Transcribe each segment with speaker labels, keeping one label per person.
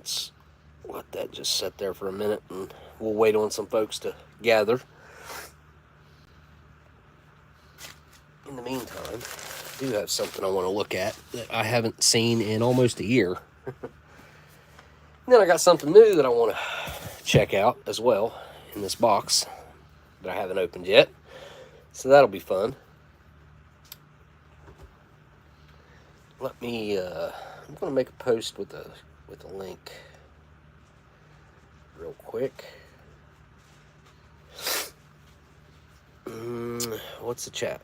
Speaker 1: let's let that just sit there for a minute, and we'll wait on some folks to gather. In the meantime, I do have something I want to look at that I haven't seen in almost a year. And then I got something new that I want to check out as well in this box that I haven't opened yet. So that'll be fun. Let me, I'm going to make a post with a link real quick. What's the chat?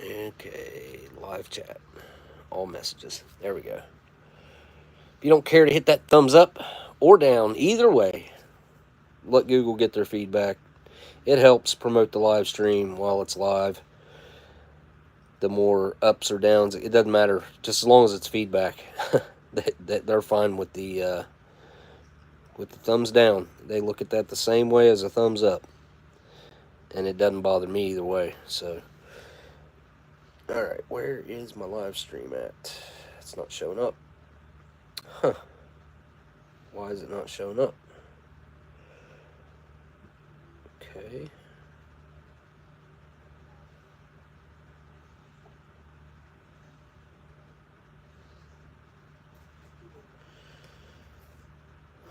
Speaker 1: Okay, live chat. All messages. There we go. If you don't care to hit that thumbs up or down, either way, let Google get their feedback. It helps promote the live stream while it's live. The more ups or downs, it doesn't matter, just as long as it's feedback. They're fine with the thumbs down. They look at that the same way as a thumbs up, and it doesn't bother me either way. So, all right, where is my live stream at? It's not showing up. Huh? Why is it not showing up? Okay.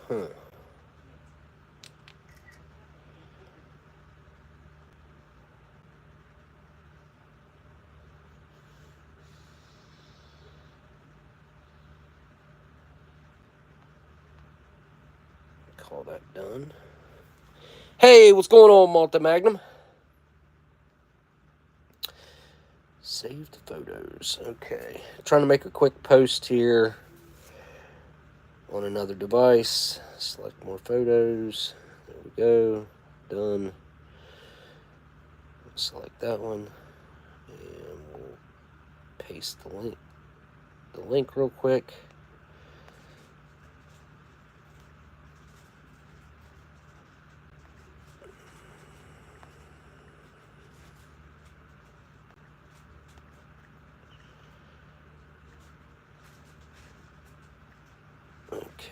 Speaker 1: Huh. Call that done. Hey, what's going on, Multi-Magnum? Saved photos. Okay. Trying to make a quick post here on another device. Select more photos. There we go. Done. Select that one. And we'll paste the link real quick.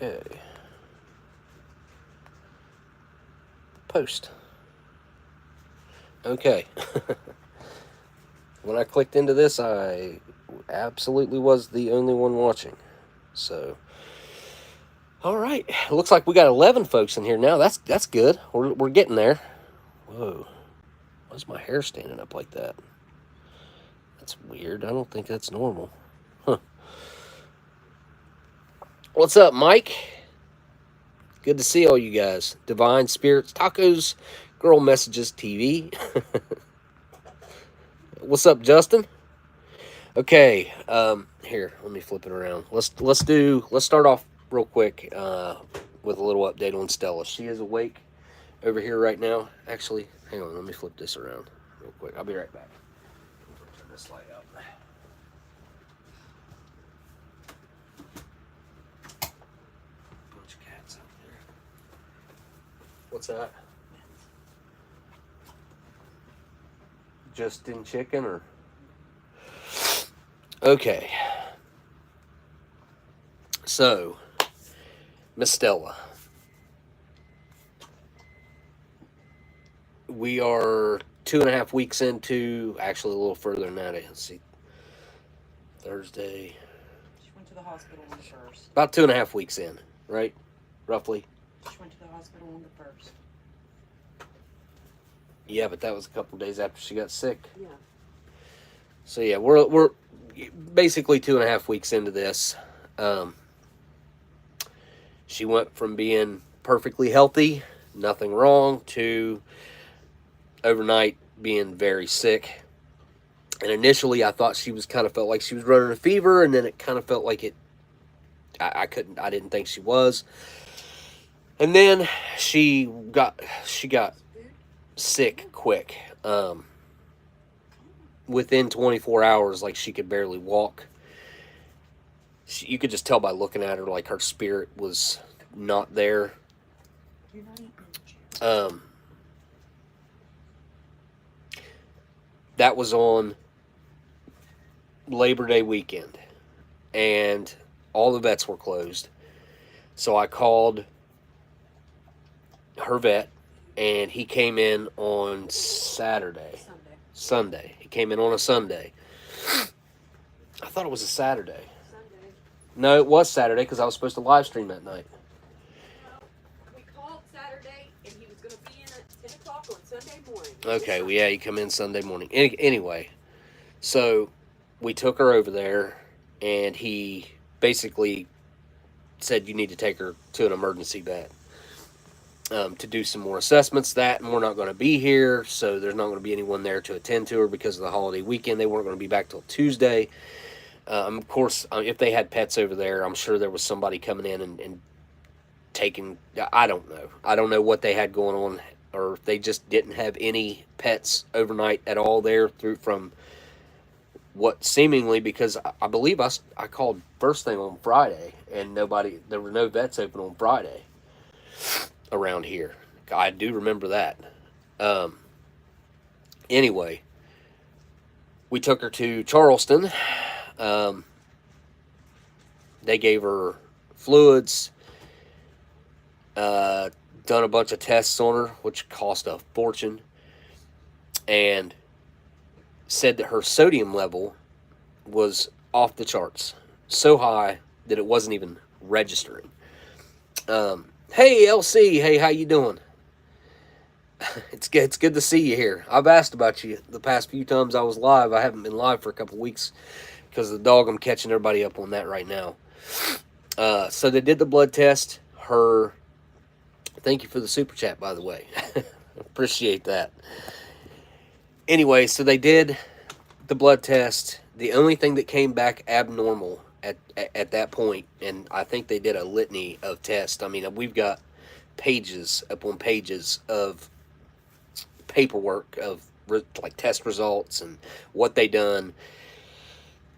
Speaker 1: Okay. Post. Okay. When I clicked into this, I absolutely was the only one watching. So, all right. Looks like we got 11 folks in here now. That's good. We're getting there. Whoa. Why's my hair standing up like that? That's weird. I don't think that's normal. Huh. What's up, Mike? Good to see all you guys. Divine Spirits, Tacos, Girl Messages TV. What's up, Justin? Okay, here, let me flip it around. Let's start off real quick with a little update on Stella. She is awake over here right now. Actually, hang on, let me flip this around real quick. I'll be right back. Turn this light out. Bunch of cats out there. What's that? Just in chicken, or? Okay. So, Miss Stella. We are 2.5 weeks into, actually a little further than that. Let's see. Thursday.
Speaker 2: She went to the hospital on the 1st.
Speaker 1: About 2.5 weeks in, right? Roughly.
Speaker 2: She went to the hospital on the 1st.
Speaker 1: Yeah, but that was a couple days after she got sick.
Speaker 2: Yeah.
Speaker 1: So yeah, we're basically 2.5 weeks into this. She went from being perfectly healthy, nothing wrong, to overnight being very sick. And initially I thought she was felt like she was running a fever, and then it kind of felt like I didn't think she was. And then she got sick quick. Within 24 hours, like, she could barely walk. You could just tell by looking at her, like, her spirit was not there. That was on Labor Day weekend, and all the vets were closed. So I called her vet, and he came in on Sunday. He came in on a Sunday. I thought it was a Saturday. No, it was Saturday because I was supposed to live stream that night.
Speaker 2: We called Saturday, and he was going to be in at 10 o'clock on Sunday morning.
Speaker 1: Okay, well, yeah, he come in Sunday morning. Anyway, so we took her over there, and he basically said you need to take her to an emergency vet to do some more assessments. And we're not going to be here, so there's not going to be anyone there to attend to her because of the holiday weekend. They weren't going to be back till Tuesday. Of course, if they had pets over there, I'm sure there was somebody coming in and taking, I don't know. I don't know what they had going on, or if they just didn't have any pets overnight at all there from what seemingly, because I believe I called first thing on Friday, and there were no vets open on Friday around here. I do remember that. Anyway, we took her to Charleston. They gave her fluids, done a bunch of tests on her, which cost a fortune, and said that her sodium level was off the charts, so high that it wasn't even registering. Hey, LC, hey, how you doing? It's good to see you here. I've asked about you the past few times I was live. I haven't been live for a couple weeks because of the dog. I'm catching everybody up on that right now. So they did the blood test. Thank you for the super chat, by the way. Appreciate that. Anyway, so they did the blood test. The only thing that came back abnormal at that point, and I think they did a litany of tests. I mean, we've got pages upon pages of paperwork of like test results and what they done.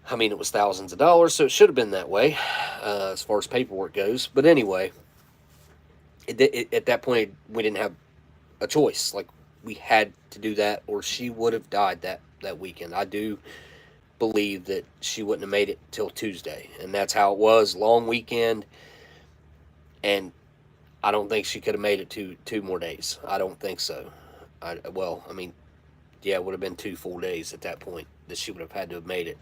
Speaker 1: I mean, it was thousands of dollars, so it should have been that way as far as paperwork goes. But anyway, at that point, we didn't have a choice. Like, we had to do that, or she would have died that weekend. I do believe that she wouldn't have made it till Tuesday, and that's how it was. Long weekend, and I don't think she could have made it two more days. I don't think so. It would have been 2 full days at that point that she would have had to have made it.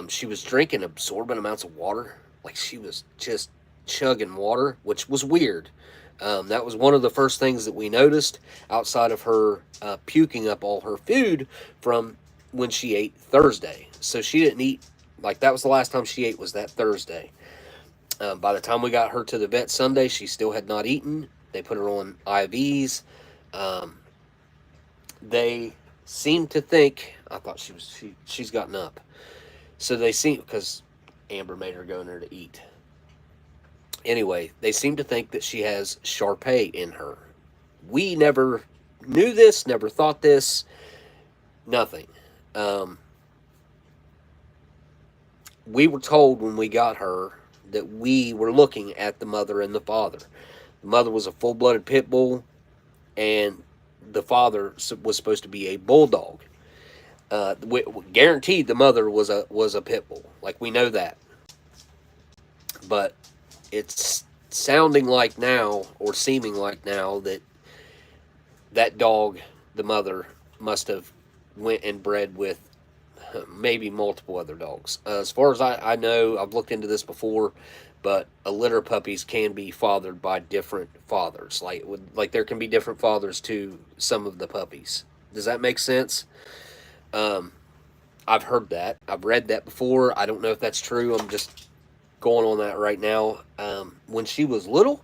Speaker 1: She was drinking absorbent amounts of water. Like, she was just chugging water, which was weird. That was one of the first things that we noticed, outside of her puking up all her food from when she ate Thursday. So she didn't eat, like, that was the last time she ate, was that Thursday. By the time we got her to the vet Sunday, she still had not eaten. They put her on IVs. They seemed to think, I thought she's gotten up. So they seem, because Amber made her go in there to eat. Anyway, they seem to think that she has Shar-Pei in her. We never knew this, never thought this, nothing. We were told when we got her that we were looking at the mother and the father. The mother was a full-blooded pit bull, and the father was supposed to be a bulldog. Guaranteed the mother was a pit bull. Like, we know that. But it's sounding like now, or seeming like now, that dog, the mother, must have went and bred with maybe multiple other dogs. As far as I know, I've looked into this before, but a litter of puppies can be fathered by different fathers. Like there can be different fathers to some of the puppies. Does that make sense? I've heard that. I've read that before. I don't know if that's true. I'm just going on that right now. When she was little,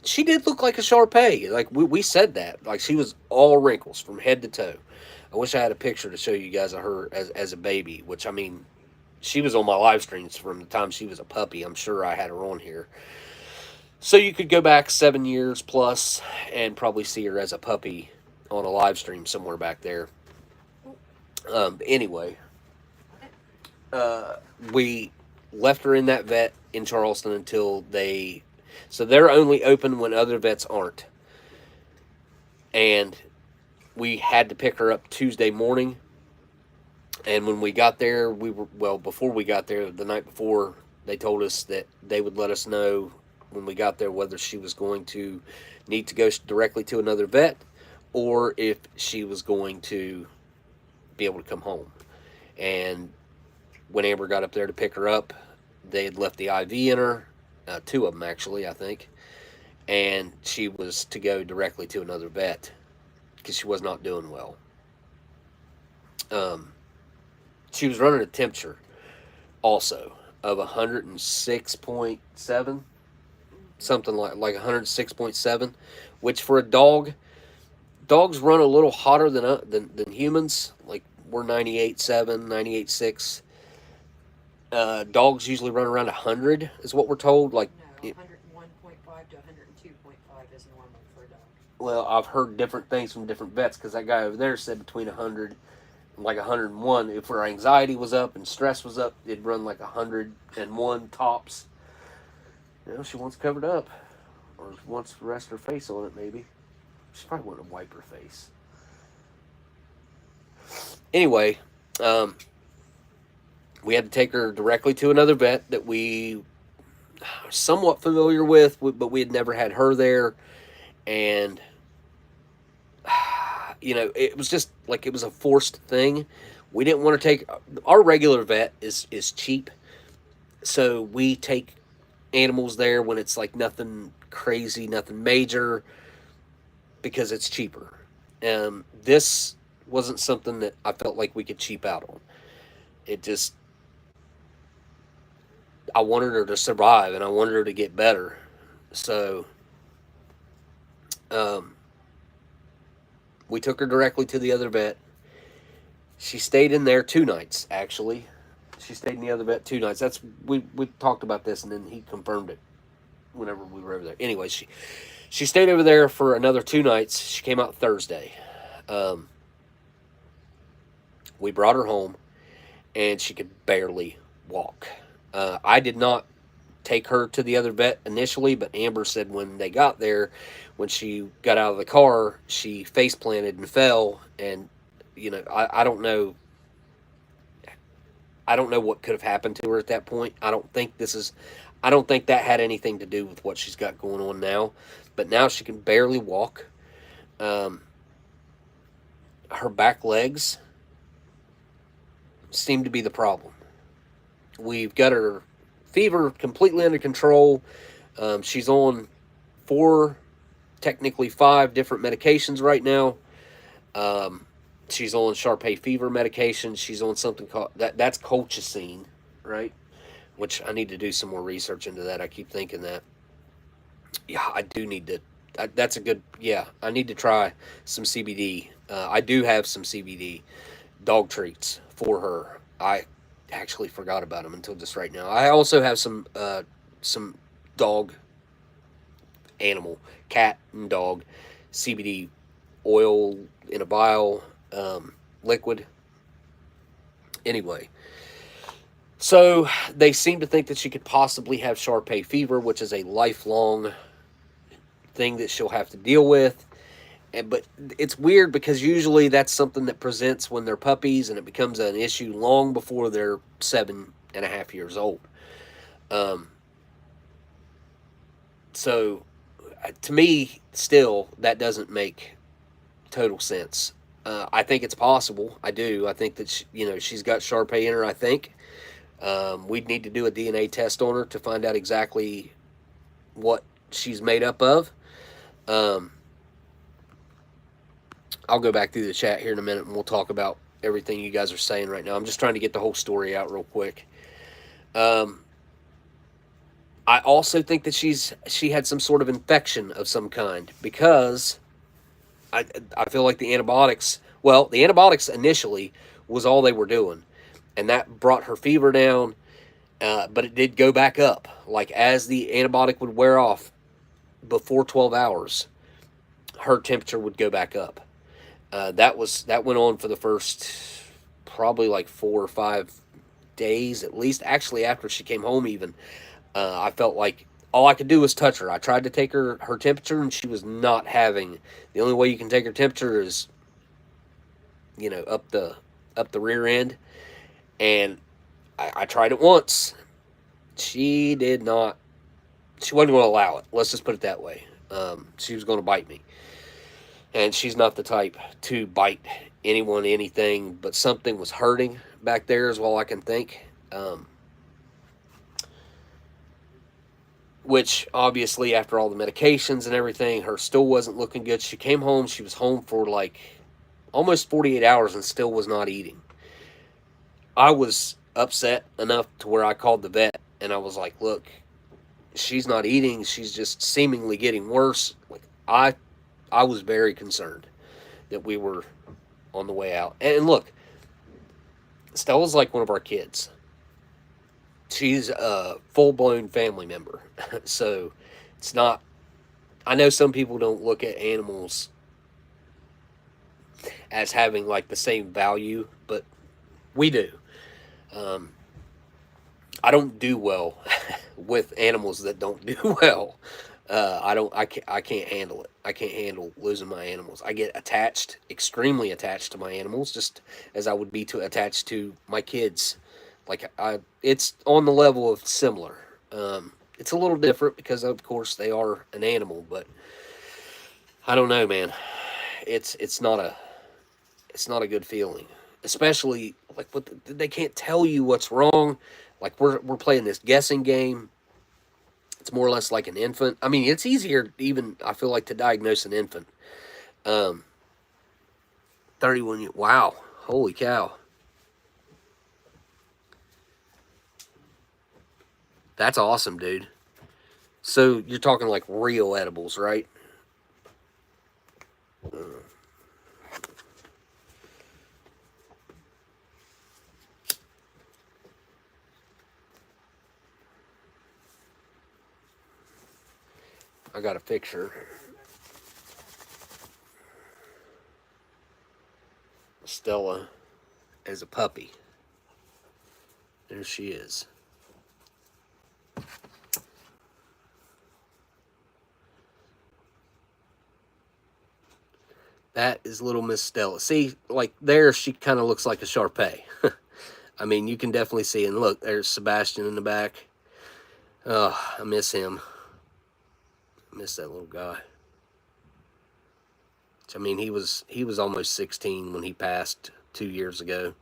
Speaker 1: she did look like a Shar-Pei. Like, we said that. Like, she was all wrinkles from head to toe. I wish I had a picture to show you guys of her as a baby, which, I mean, she was on my live streams from the time she was a puppy. I'm sure I had her on here. So you could go back 7 years plus and probably see her as a puppy on a live stream somewhere back there. Anyway, we left her in that vet in Charleston until so they're only open when other vets aren't. And we had to pick her up Tuesday morning. And when we got there, before we got there, the night before, they told us that they would let us know when we got there whether she was going to need to go directly to another vet or if she was going to be able to come home. And when Amber got up there to pick her up, they had left the IV in her, 2 of them actually, I think, and she was to go directly to another vet because she was not doing well. She was running a temperature also of 106.7, something like 106.7, which for a dog, dogs run a little hotter than humans. Like we're 98.7, 98.6. Dogs usually run around 100 is what we're told. Like
Speaker 2: No, 101.5 to 102.5 is normal for a dog.
Speaker 1: Well, I've heard different things from different vets because that guy over there said between 100 and like 101. If her anxiety was up and stress was up, it'd run like 101 tops. You know, she wants covered up, or wants to rest her face on it. Maybe she probably wouldn't wipe her face. Anyway, we had to take her directly to another vet that we are somewhat familiar with, but we had never had her there, and you know, it was just like it was a forced thing. We didn't want to take our regular vet is cheap, so we take animals there when it's like nothing crazy, nothing major, because it's cheaper. This wasn't something that I felt like we could cheap out on. It just, I wanted her to survive and I wanted her to get better. So, we took her directly to the other vet. She stayed in there 2 nights, actually. She stayed in the other vet 2 nights. That's we talked about this, and then he confirmed it whenever we were over there. Anyway, she stayed over there for another 2 nights. She came out Thursday. We brought her home, and she could barely walk. I did not take her to the other vet initially, but Amber said when they got there, when she got out of the car, she face planted and fell. And you know, I don't know. I don't know what could have happened to her at that point. I don't think that had anything to do with what she's got going on now. But now she can barely walk. Her back legs seem to be the problem. We've got her fever completely under control. She's on 4, technically 5 different medications right now. She's on Shar-Pei fever medication. She's on something called that's colchicine, right? Which I need to do some more research into that. I keep thinking that. Yeah, I do need to. That's a good. Yeah, I need to try some CBD. I do have some CBD dog treats for her. I actually forgot about them until just right now. I also have some dog, animal, cat and dog CBD oil in a vial, liquid. Anyway, so they seem to think that she could possibly have Shar-Pei fever, which is a lifelong thing that she'll have to deal with. But it's weird because usually that's something that presents when they're puppies, and it becomes an issue long before they're 7.5 years old. So to me, still, that doesn't make total sense. I think it's possible. I do. I think that she's got Shar-Pei in her. I think we'd need to do a DNA test on her to find out exactly what she's made up of. I'll go back through the chat here in a minute, and we'll talk about everything you guys are saying right now. I'm just trying to get the whole story out real quick. I also think that she had some sort of infection of some kind, because I feel like the antibiotics initially was all they were doing, and that brought her fever down, but it did go back up. Like as the antibiotic would wear off, before 12 hours, her temperature would go back up. That went on for the first probably like 4 or 5 days at least. Actually, after she came home even, I felt like all I could do was touch her. I tried to take her temperature, and she was not having. The only way you can take her temperature is, up the rear end. And I tried it once. She did not She wasn't going to allow it. Let's just put it that way. She was going to bite me. And she's not the type to bite anyone, anything, but something was hurting back there is all I can think. Which, obviously, after all the medications and everything, her still wasn't looking good. She came home. She was home for, like, almost 48 hours and still was not eating. I was upset enough to where I called the vet, and I was like, look, she's not eating. She's just seemingly getting worse. Like, I was very concerned that we were on the way out. And look, Stella's like one of our kids. She's a full-blown family member. So it's not, I know some people don't look at animals as having like the same value, but we do. I don't do well with animals that don't do well. I can't handle it. I can't handle losing my animals. I get attached, extremely attached to my animals, just as I would be attached to my kids. Like it's on the level of similar. It's a little different because of course they are an animal, but I don't know, man. It's not a good feeling, especially like they can't tell you what's wrong. Like we're playing this guessing game. It's more or less like an infant. I mean, it's easier even, I feel like, to diagnose an infant. 31 years. Wow. Holy cow. That's awesome, dude. So you're talking like real edibles, right? I got a picture. Stella as a puppy. There she is. That is little Miss Stella. See, like there, she kind of looks like a Shar-Pei. I mean, you can definitely see. And look, there's Sebastian in the back. Oh, I miss him. I miss that little guy. I mean, he was almost 16 when he passed 2 years ago.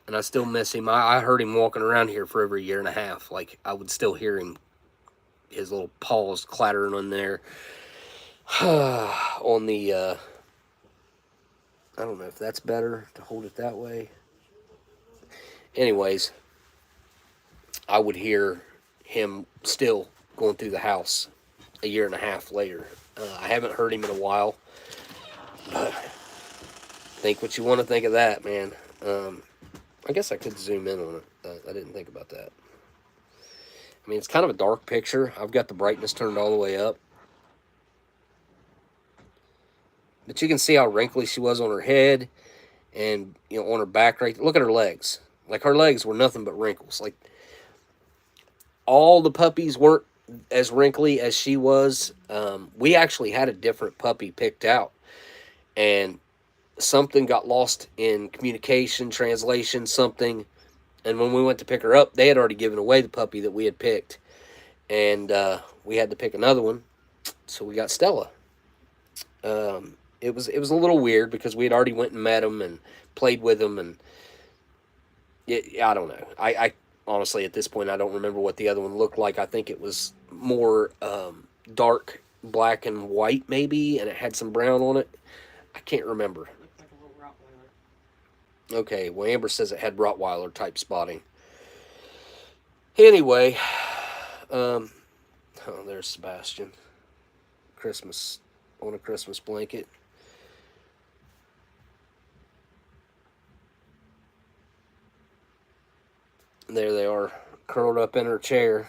Speaker 1: And I still miss him. I heard him walking around here for over a year and a half. Like, I would still hear him, his little paws clattering on there. On the, I don't know if that's better to hold it that way. Anyways, I would hear him still going through the house a year and a half later. I haven't heard him in a while. But think what you want to think of that, man. I guess I could zoom in on it. I didn't think about that. I mean, it's kind of a dark picture. I've got the brightness turned all the way up. But you can see how wrinkly she was on her head and, you know, on her back right. Look at her legs. Like, her legs were nothing but wrinkles. Like, all the puppies weren't as wrinkly as she was. We actually had a different puppy picked out. And something got lost in communication, translation, something. And when we went to pick her up, they had already given away the puppy that we had picked. And we had to pick another one. So we got Stella. It was a little weird because we had already went and met him and played with him. And I don't know. I honestly, at this point, I don't remember what the other one looked like. I think it was more dark black and white maybe. And it had some brown on it. I can't remember.
Speaker 2: Looks like a little Rottweiler.
Speaker 1: Okay, well, Amber says it had Rottweiler type spotting. Anyway, oh, there's Sebastian. Christmas, on a Christmas blanket. And there they are, curled up in her chair.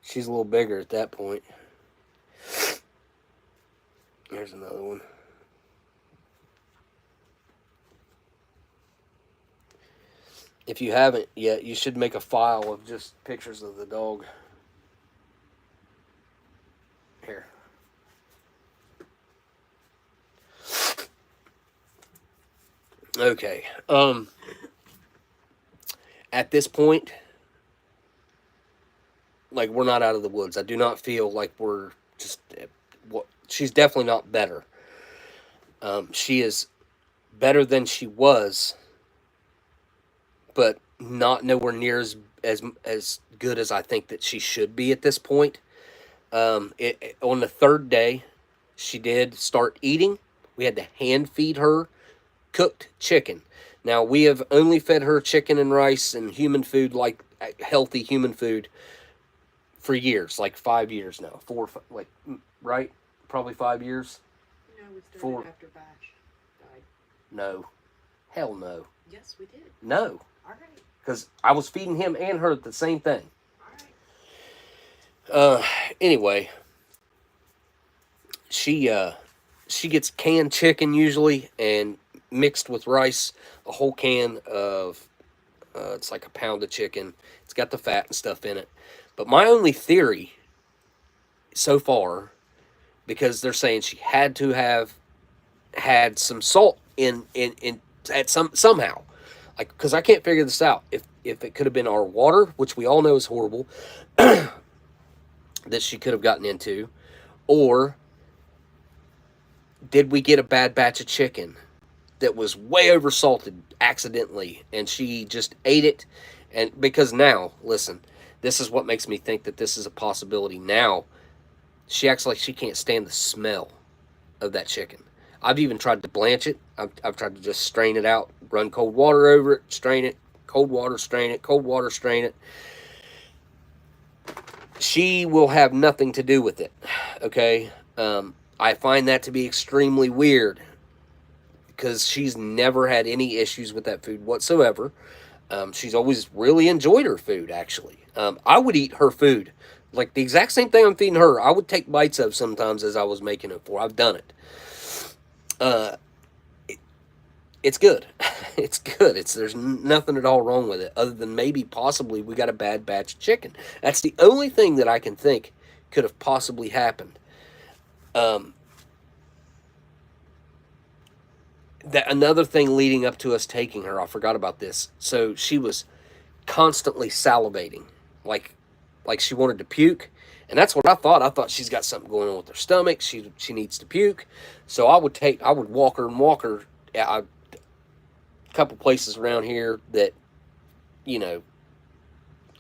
Speaker 1: She's a little bigger at that point. There's another one. If you haven't yet, you should make a file of just pictures of the dog. Here. Okay. At this point, like we're not out of the woods. I do not feel like we're just what she's definitely not better. She is better than she was, but not nowhere near as good as I think that she should be at this point. On the third day, she did start eating. We had to hand feed her cooked chicken. Now, we have only fed her chicken and rice and human food, like healthy human food, for years, like 5 years now. Like, right? Probably 5 years?
Speaker 2: No, we started after Bash died.
Speaker 1: No. Hell no.
Speaker 2: Yes, we did.
Speaker 1: No.
Speaker 2: All right.
Speaker 1: Because I was feeding him and her the same thing.
Speaker 2: All right.
Speaker 1: Anyway, she gets canned chicken usually and mixed with rice, a whole can of it's like a pound of chicken. It's got the fat and stuff in it. But my only theory so far, because they're saying she had to have had some salt in at somehow, like, because I can't figure this out. If it could have been our water, which we all know is horrible, that she could have gotten into, or did we get a bad batch of chicken that was way oversalted accidentally and she just ate it? And because now, listen, this is what makes me think that this is a possibility. Now she acts like she can't stand the smell of that chicken. I've even tried to blanch it. I've tried to just strain it out, run cold water over it, strain it, cold water, strain it, cold water, strain it. She will have nothing to do with it, okay? I find that to be extremely weird because she's never had any issues with that food whatsoever. She's always really enjoyed her food, actually. I would eat her food. Like the exact same thing I'm feeding her, I would take bites of sometimes as I was making it for. I've done it. It's good. It's good. There's nothing at all wrong with it, other than maybe possibly we got a bad batch of chicken. That's the only thing that I can think could have possibly happened. That another thing leading up to us taking her, I forgot about this. So she was constantly salivating, like she wanted to puke, and that's what I thought. I thought she's got something going on with her stomach. She needs to puke. So I would walk her. A couple places around here that, you know,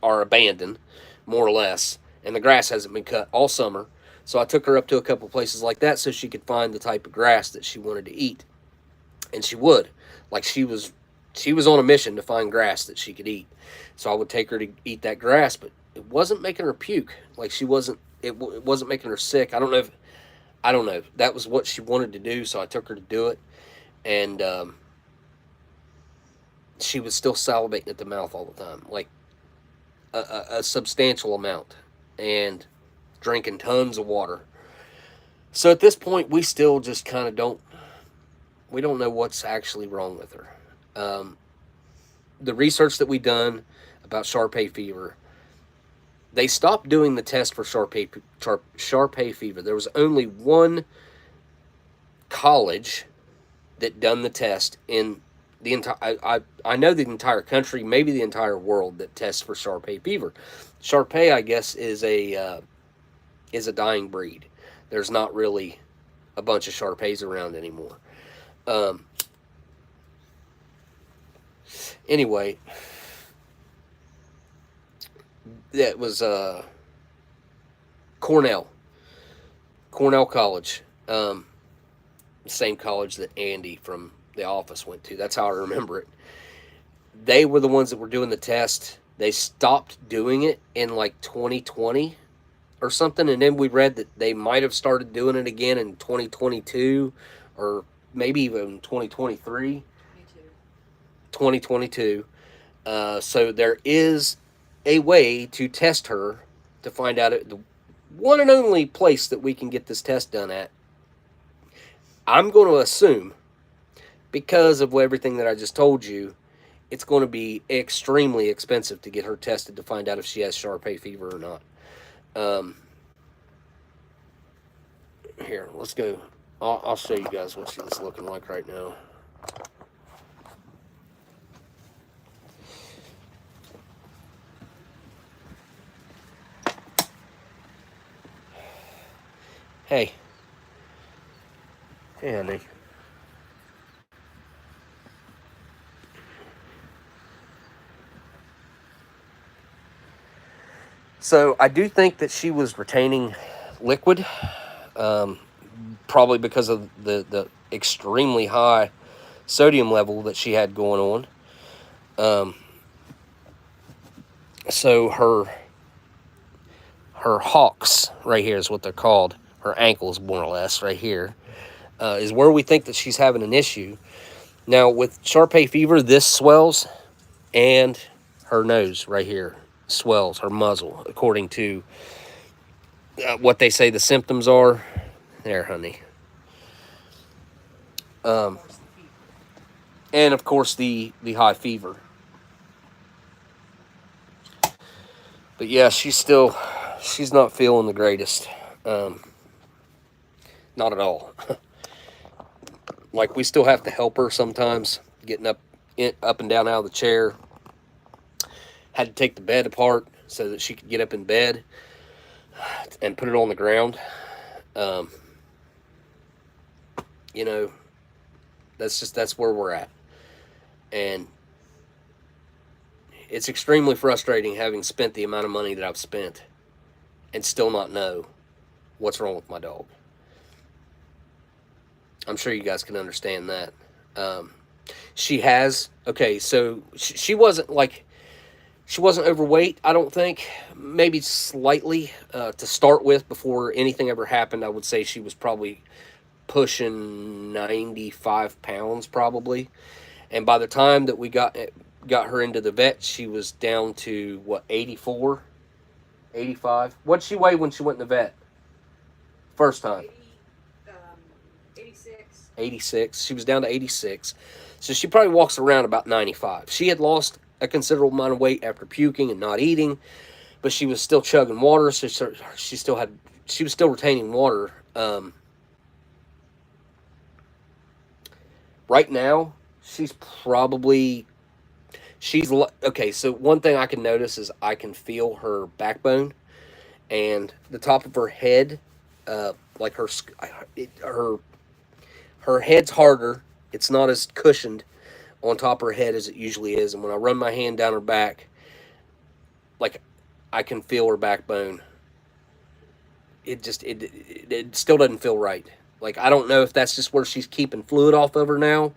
Speaker 1: are abandoned, more or less, and the grass hasn't been cut all summer. So I took her up to a couple places like that so she could find the type of grass that she wanted to eat. And she would. Like she was on a mission to find grass that she could eat. So I would take her to eat that grass, but it wasn't making her puke. Like it wasn't making her sick. I don't know. That was what she wanted to do, so I took her to do it. And she was still salivating at the mouth all the time, like a substantial amount, and drinking tons of water. So at this point, we still just kind of don't know what's actually wrong with her. The research that we done about Shar-Pei fever, they stopped doing the test for Shar-Pei fever. There was only one college that done the test in the entire. I know the entire country, maybe the entire world, that tests for Shar-Pei fever. Shar-Pei, I guess, is a dying breed. There's not really a bunch of Shar-Peis around anymore. Anyway, that was Cornell College, same college that Andy from The Office went to. That's how I remember it. They were the ones that were doing the test. They stopped doing it in like 2020 or something, and then we read that they might have started doing it again in 2022 or maybe even 2023. 2022. So there is a way to test her to find out the one and only place that we can get this test done at. I'm going to assume, because of everything that I just told you, it's going to be extremely expensive to get her tested to find out if she has Shar-Pei fever or not. Here, let's go. I'll show you guys what she's looking like right now. Hey. Hey, honey. So I do think that she was retaining liquid, probably because of the extremely high sodium level that she had going on. So her hocks right here is what they're called. Her ankles, more or less, right here, is where we think that she's having an issue. Now, with Shar-Pei fever, this swells, and her nose right here swells, her muzzle, according to what they say the symptoms are. There, honey. And of course the high fever. But yeah, she's not feeling the greatest. Not at all. Like, we still have to help her sometimes, getting up and down out of the chair. Had to take the bed apart so that she could get up in bed and put it on the ground. You know, that's where we're at. And it's extremely frustrating having spent the amount of money that I've spent and still not know what's wrong with my dog. I'm sure you guys can understand that. She has, okay, so she wasn't overweight, I don't think. Maybe slightly to start with before anything ever happened. I would say she was probably pushing 95 pounds probably. And by the time that we got her into the vet, she was down to, what, 84? 85? What'd she weigh when she went in the vet? First time?
Speaker 2: 86.
Speaker 1: 86. She was down to 86. So she probably walks around about 95. She had lost a considerable amount of weight after puking and not eating, but she was still chugging water, so she was still retaining water. Right now, okay, so one thing I can notice is I can feel her backbone and the top of her head, like her head's harder. It's not as cushioned on top of her head as it usually is. And when I run my hand down her back, like, I can feel her backbone. It still doesn't feel right. Like, I don't know if that's just where she's keeping fluid off of her now,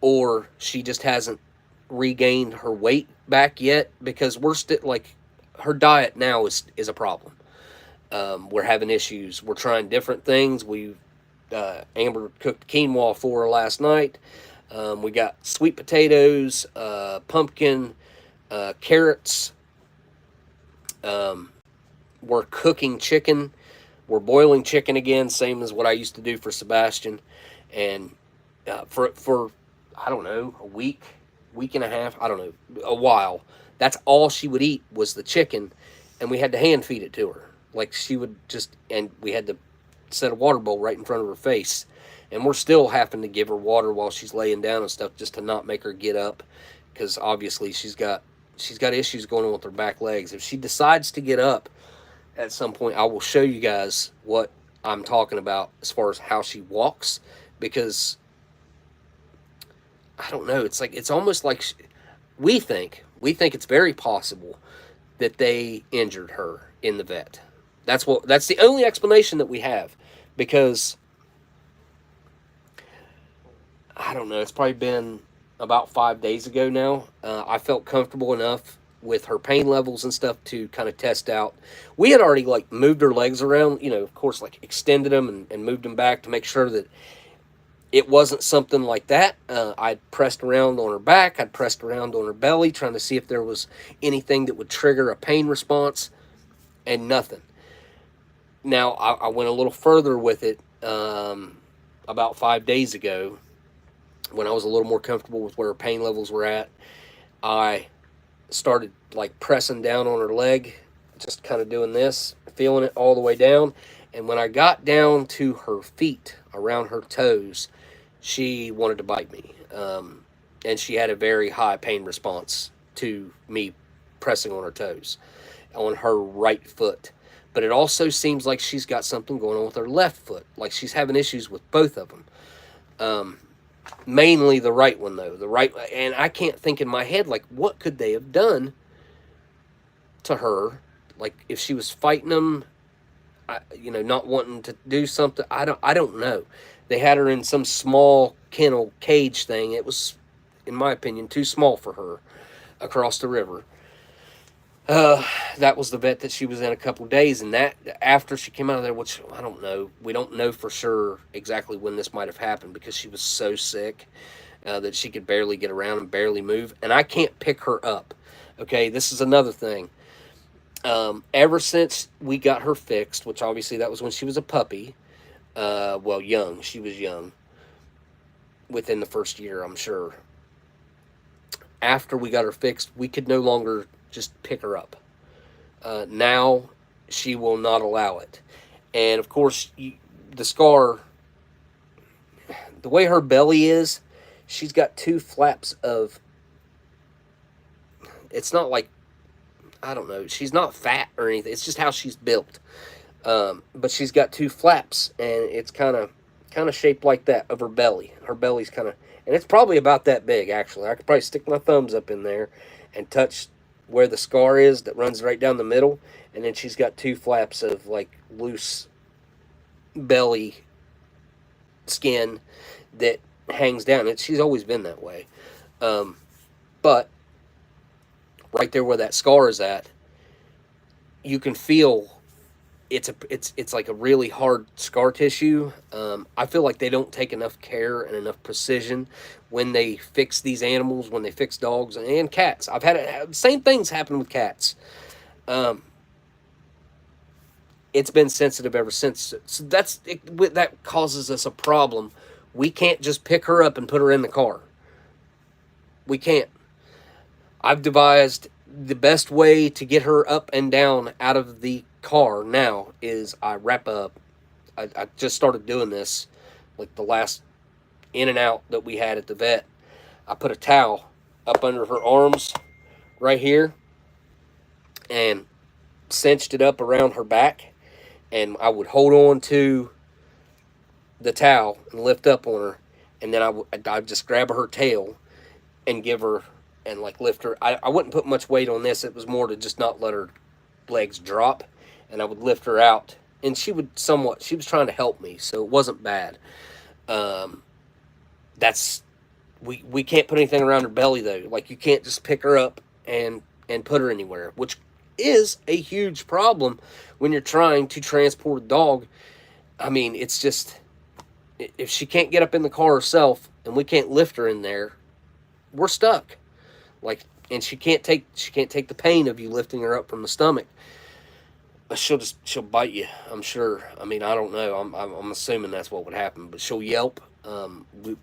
Speaker 1: or she just hasn't regained her weight back yet, because we're still, like, her diet now is a problem. We're having issues. We're trying different things. Amber cooked quinoa for her last night. We got sweet potatoes, pumpkin, carrots. We're cooking chicken. We're boiling chicken again, same as what I used to do for Sebastian. And for I don't know, a week and a half, I don't know, a while, that's all she would eat was the chicken, and we had to hand feed it to her. Like, she would and we had to set a water bowl right in front of her face. And we're still having to give her water while she's laying down and stuff, just to not make her get up, because obviously she's got issues going on with her back legs. If she decides to get up at some point, I will show you guys what I'm talking about as far as how she walks, because I don't know, it's almost like we think it's very possible that they injured her in the vet. That's the only explanation that we have, because I don't know, it's probably been about 5 days ago now. I felt comfortable enough with her pain levels and stuff to kind of test out. We had already, like, moved her legs around, of course, like, extended them and moved them back to make sure that it wasn't something like that. I'd pressed around on her back. I'd pressed around on her belly, trying to see if there was anything that would trigger a pain response, and nothing. Now, I went a little further with it about 5 days ago, when I was a little more comfortable with where her pain levels were at. I started, like, pressing down on her leg, just kind of doing this, feeling it all the way down. And when I got down to her feet, around her toes, she wanted to bite me. And she had a very high pain response to me pressing on her toes, on her right foot. but it also seems like she's got something going on with her left foot. Like she's having issues with both of them. Mainly the right one, though. The right, and I can't think in my head, like, what could they have done to her? Like, if she was fighting them, not wanting to do something. I don't know. They had her in some small kennel cage thing. It was, in my opinion, too small for her across the river. That was the vet that she was in a couple days, and that after she came out of there, which I don't know, we don't know for sure exactly when this might have happened because she was so sick that she could barely get around and barely move, and I can't pick her up. Okay, this is another thing. Ever since we got her fixed, which obviously that was when she was a puppy, young, she was young, within the first year, I'm sure. After we got her fixed, we could no longer just pick her up. Now she will not allow it. And of course, the scar, the way her belly is, she's got two flaps of, it's not like, I don't know, she's not fat or anything. It's just how she's built. But she's got two flaps, and it's kind of shaped like that of her belly. Her belly's kind of, and it's probably about that big, actually. I could probably stick my thumbs up in there and touch where the scar is that runs right down the middle, and then she's got two flaps of like loose belly skin that hangs down. She's always been that way. But right there where that scar is at, you can feel it's like a really hard scar tissue. I feel like they don't take enough care and enough precision when they fix these animals, when they fix dogs and cats. I've had same things happen with cats. It's been sensitive ever since. So that causes us a problem. We can't just pick her up and put her in the car. We can't. I've devised the best way to get her up and down out of the car now is I wrap up. I just started doing this like the last in and out that we had at the vet. I put a towel up under her arms right here and cinched it up around her back, and I would hold on to the towel and lift up on her, and then I'd just grab her tail and give her and like lift her. I wouldn't put much weight on this. It was more to just not let her legs drop, and I would lift her out, and she was trying to help me, so it wasn't bad. We can't put anything around her belly though. Like you can't just pick her up and put her anywhere, which is a huge problem when you're trying to transport a dog. I mean, it's just, if she can't get up in the car herself and we can't lift her in there, we're stuck. Like, and she can't take the pain of you lifting her up from the stomach. But she'll bite you, I'm sure. I mean, I don't know. I'm assuming that's what would happen. But she'll yelp. We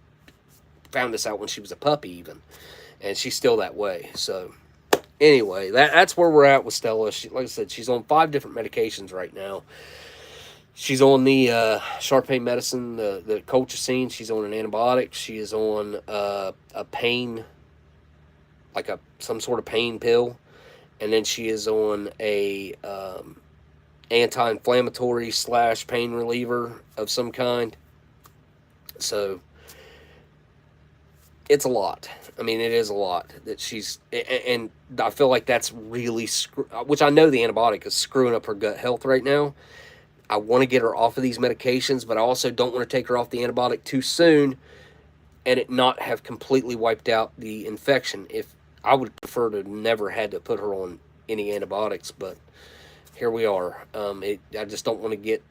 Speaker 1: found this out when she was a puppy even, and she's still that way. So anyway, that's where we're at with Stella. Like I said, she's on 5 different medications right now. She's on the sharp pain medicine, the colchicine. She's on an antibiotic. She is on a pain, like some sort of pain pill, and then she is on a anti-inflammatory / pain reliever of some kind. So it's a lot. I mean, it is a lot that she's, and I feel like that's really, which I know the antibiotic is screwing up her gut health right now. I want to get her off of these medications, but I also don't want to take her off the antibiotic too soon and it not have completely wiped out the infection. If I would prefer to never had to put her on any antibiotics, but here we are. I just don't want to get,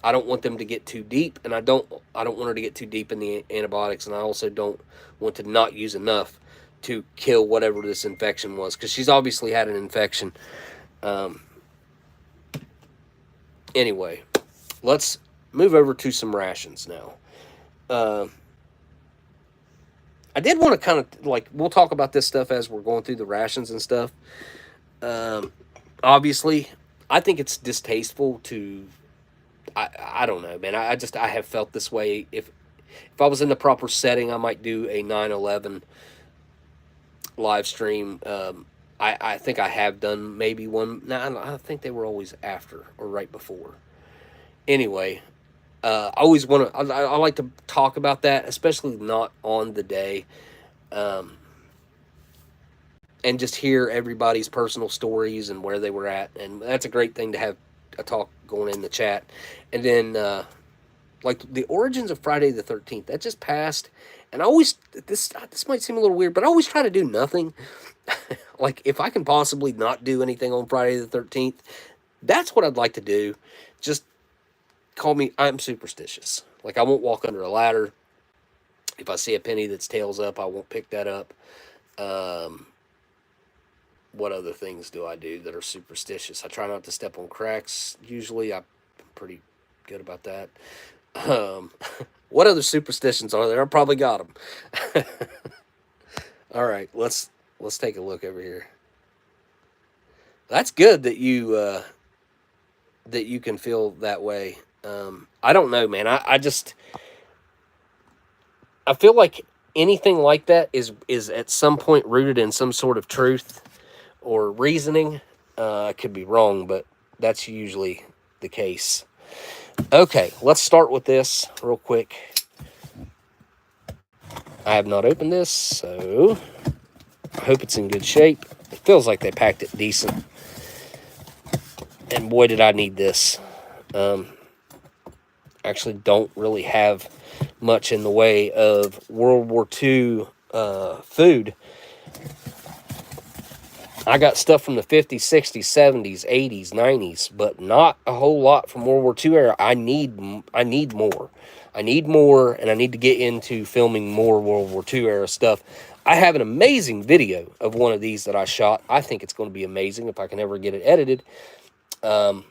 Speaker 1: I don't want them to get too deep, and I don't want her to get too deep in the antibiotics, and I also don't want to not use enough to kill whatever this infection was, because she's obviously had an infection. Anyway, let's move over to some rations now. I did want to kind of, like, we'll talk about this stuff as we're going through the rations and stuff. Obviously, I think it's distasteful to, I don't know, man. I have felt this way. If I was in the proper setting, I might do a 9/11 live stream I think I have done maybe one. No, I think they were always after or right before. Anyway, I always want to. I like to talk about that, especially not on the day, um, and just hear everybody's personal stories and where they were at, and that's a great thing to have a talk going in the chat, and then like the origins of Friday the 13th that just passed, and I always this might seem a little weird, but I always try to do nothing. Like if I can possibly not do anything on Friday the 13th, that's what I'd like to do. Just call me, I'm superstitious. Like I won't walk under a ladder. If I see a penny that's tails up, I won't pick that up. Um, what other things do I do that are superstitious? I try not to step on cracks. Usually, I'm pretty good about that. Um, what other superstitions are there? I probably got them. All right, let's take a look over here. That's good that you can feel that way. I don't know, man. I just I feel like anything like that is at some point rooted in some sort of truth or reasoning. I could be wrong, but that's usually the case. Okay, let's start with this real quick. I have not opened this, so I hope it's in good shape. It feels like they packed it decent. And boy, did I need this. Actually don't really have much in the way of World War II food. I got stuff from the 50s, 60s, 70s, 80s, 90s, but not a whole lot from World War II era. I need more. I need more, and I need to get into filming more World War II era stuff. I have an amazing video of one of these that I shot. I think it's going to be amazing if I can ever get it edited. That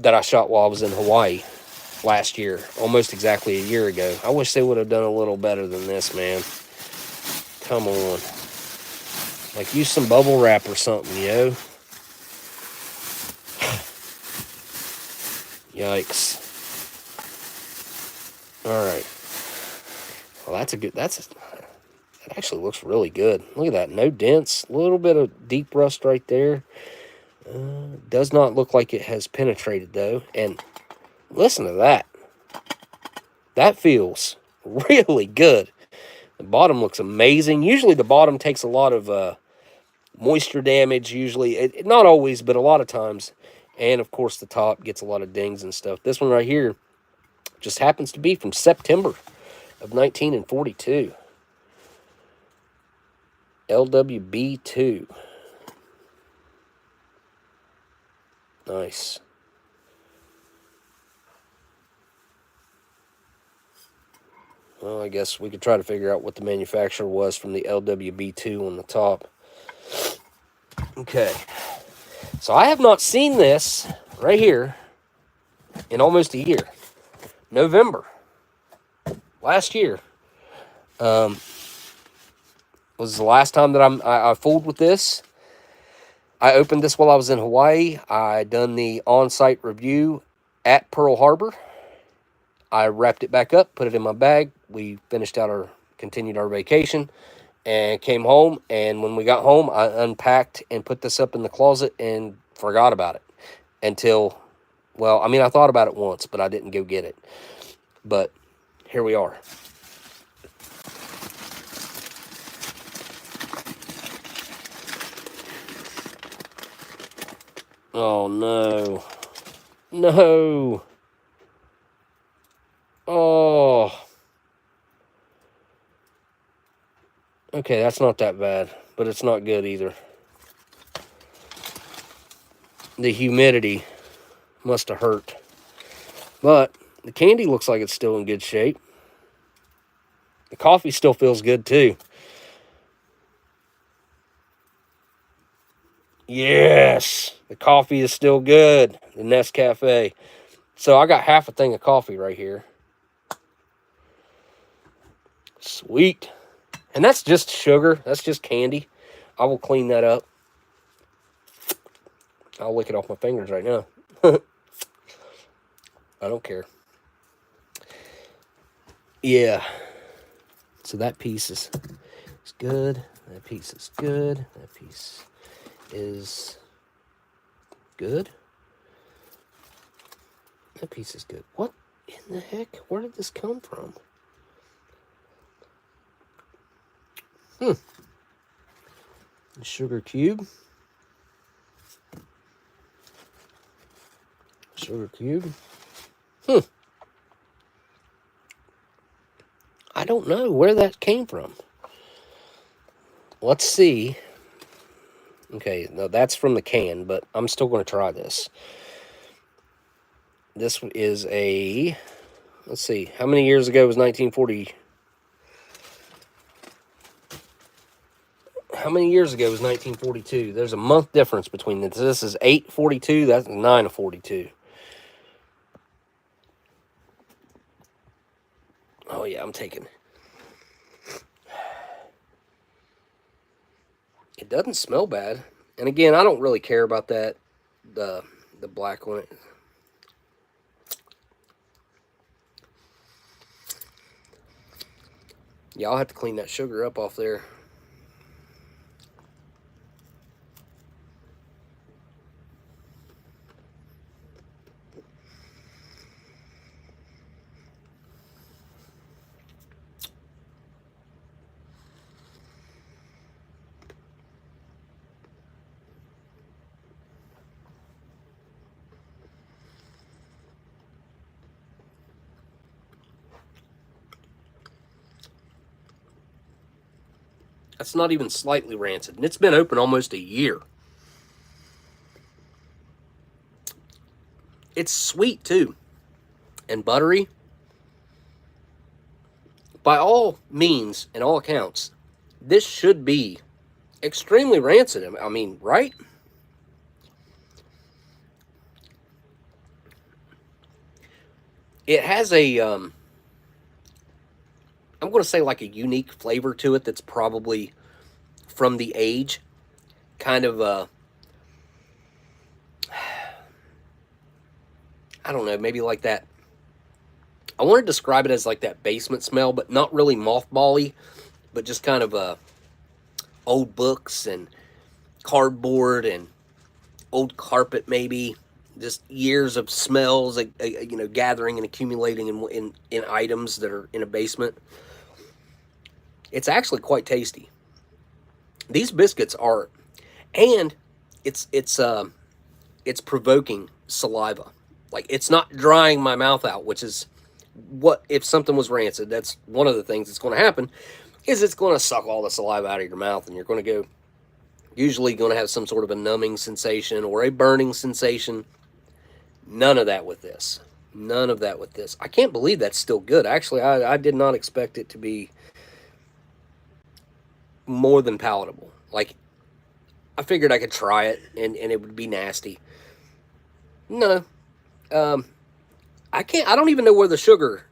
Speaker 1: I shot while I was in Hawaii last year, almost exactly a year ago. I wish they would have done a little better than this, man. Come on. Like, use some bubble wrap or something, yo. Yikes. Alright. Well, that actually looks really good. Look at that. No dents. A little bit of deep rust right there. Does not look like it has penetrated, though. And listen to that. That feels really good. The bottom looks amazing. Usually the bottom takes a lot of moisture damage, usually. Not always, but a lot of times. And, of course, the top gets a lot of dings and stuff. This one right here just happens to be from September of 1942. LWB2. Nice. Well, I guess we could try to figure out what the manufacturer was from the LWB2 on the top. Okay. So I have not seen this right here in almost a year. November. Last year. Was the last time that I fooled with this. I opened this while I was in Hawaii. I done the on-site review at Pearl Harbor. I wrapped it back up, put it in my bag. We continued our vacation, and came home. And when we got home, I unpacked and put this up in the closet and forgot about it until, well, I mean, I thought about it once, but I didn't go get it. But here we are. Oh, no. No. Oh. Okay, that's not that bad, but it's not good either. The humidity must have hurt. But the candy looks like it's still in good shape. The coffee still feels good too. Yes, the coffee is still good. The Nescafe. So I got half a thing of coffee right here. Sweet. And that's just sugar. That's just candy. I will clean that up. I'll lick it off my fingers right now. I don't care. Yeah. So that piece is good. That piece is good. That piece is good. That piece is good. What in the heck? Where did this come from? Sugar cube. Sugar cube. I don't know where that came from. Let's see. Okay, no, that's from the can, but I'm still going to try this. This is a, let's see, how many years ago was 1940? How many years ago was 1942? There's a month difference between this. This is 8/42, that's 9/42. Oh yeah, I'm taking. It doesn't smell bad. And again, I don't really care about that, the black one. Yeah, I'll have to clean that sugar up off there. That's not even slightly rancid. And it's been open almost a year. It's sweet, too. And buttery. By all means, and all accounts, this should be extremely rancid. I mean, right? It has a, I'm going to say like a unique flavor to it that's probably from the age. Kind of, I don't know, maybe like that. I want to describe it as like that basement smell, but not really mothball-y, but just kind of old books and cardboard and old carpet maybe. Just years of smells, you know, gathering and accumulating in items that are in a basement. It's actually quite tasty. These biscuits are, and it's provoking saliva. Like, it's not drying my mouth out, which is what, if something was rancid, that's one of the things that's going to happen, is it's going to suck all the saliva out of your mouth, and you're going to go, usually going to have some sort of a numbing sensation or a burning sensation. None of that with this. None of that with this. I can't believe that's still good. Actually, I did not expect it to be more than palatable. Like, I figured I could try it and it would be nasty. No. I don't even know where the sugar,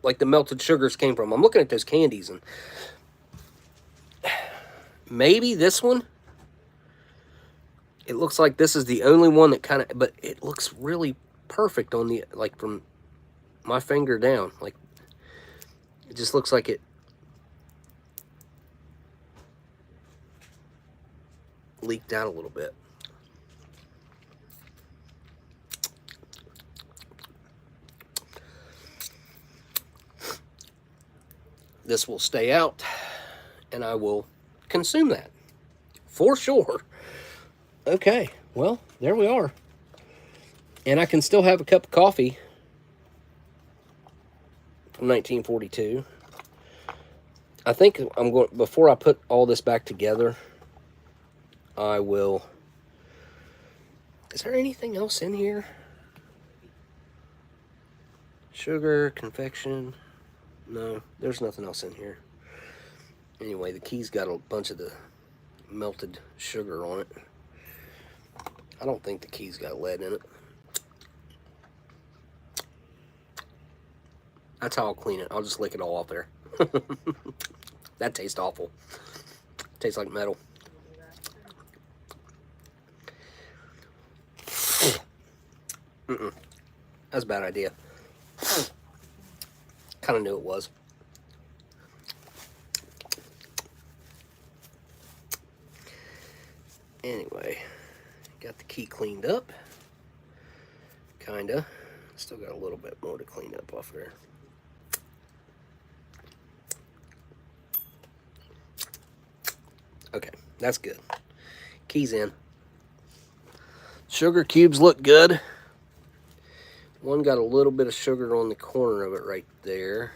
Speaker 1: like the melted sugars, came from. I'm looking at those candies and maybe this one. It looks like this is the only one that kind of, but it looks really perfect on the, like from my finger down. Like, it just looks like it leaked out a little bit. This will stay out, and I will consume that for sure. Okay, well, there we are. And I can still have a cup of coffee from 1942. I think I'm going, before I put all this back together, I will, is there anything else in here? Sugar, confection. No, there's nothing else in here. Anyway, the key's got a bunch of the melted sugar on it. I don't think the key's got lead in it. That's how I'll clean it. I'll just lick it all off there. That tastes awful. Tastes like metal. That's a bad idea. Kind of knew it was. Anyway, got the key cleaned up. Kinda. Still got a little bit more to clean up off there. Okay, that's good. Key's in. Sugar cubes look good. One got a little bit of sugar on the corner of it right there.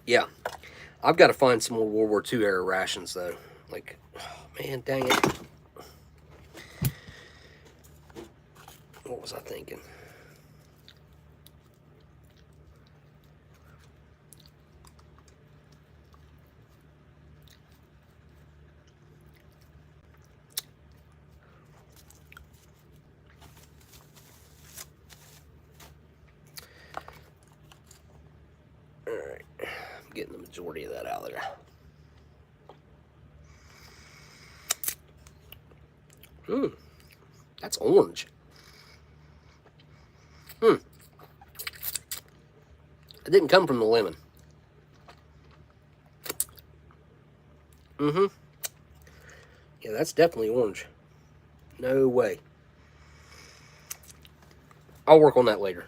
Speaker 1: Yeah, I've got to find some more World War II era rations though. Like, oh, man, dang it. What was I thinking? Alright, I'm getting the majority of that out of there. That's orange. It didn't come from the lemon. Yeah, that's definitely orange. No way. I'll work on that later.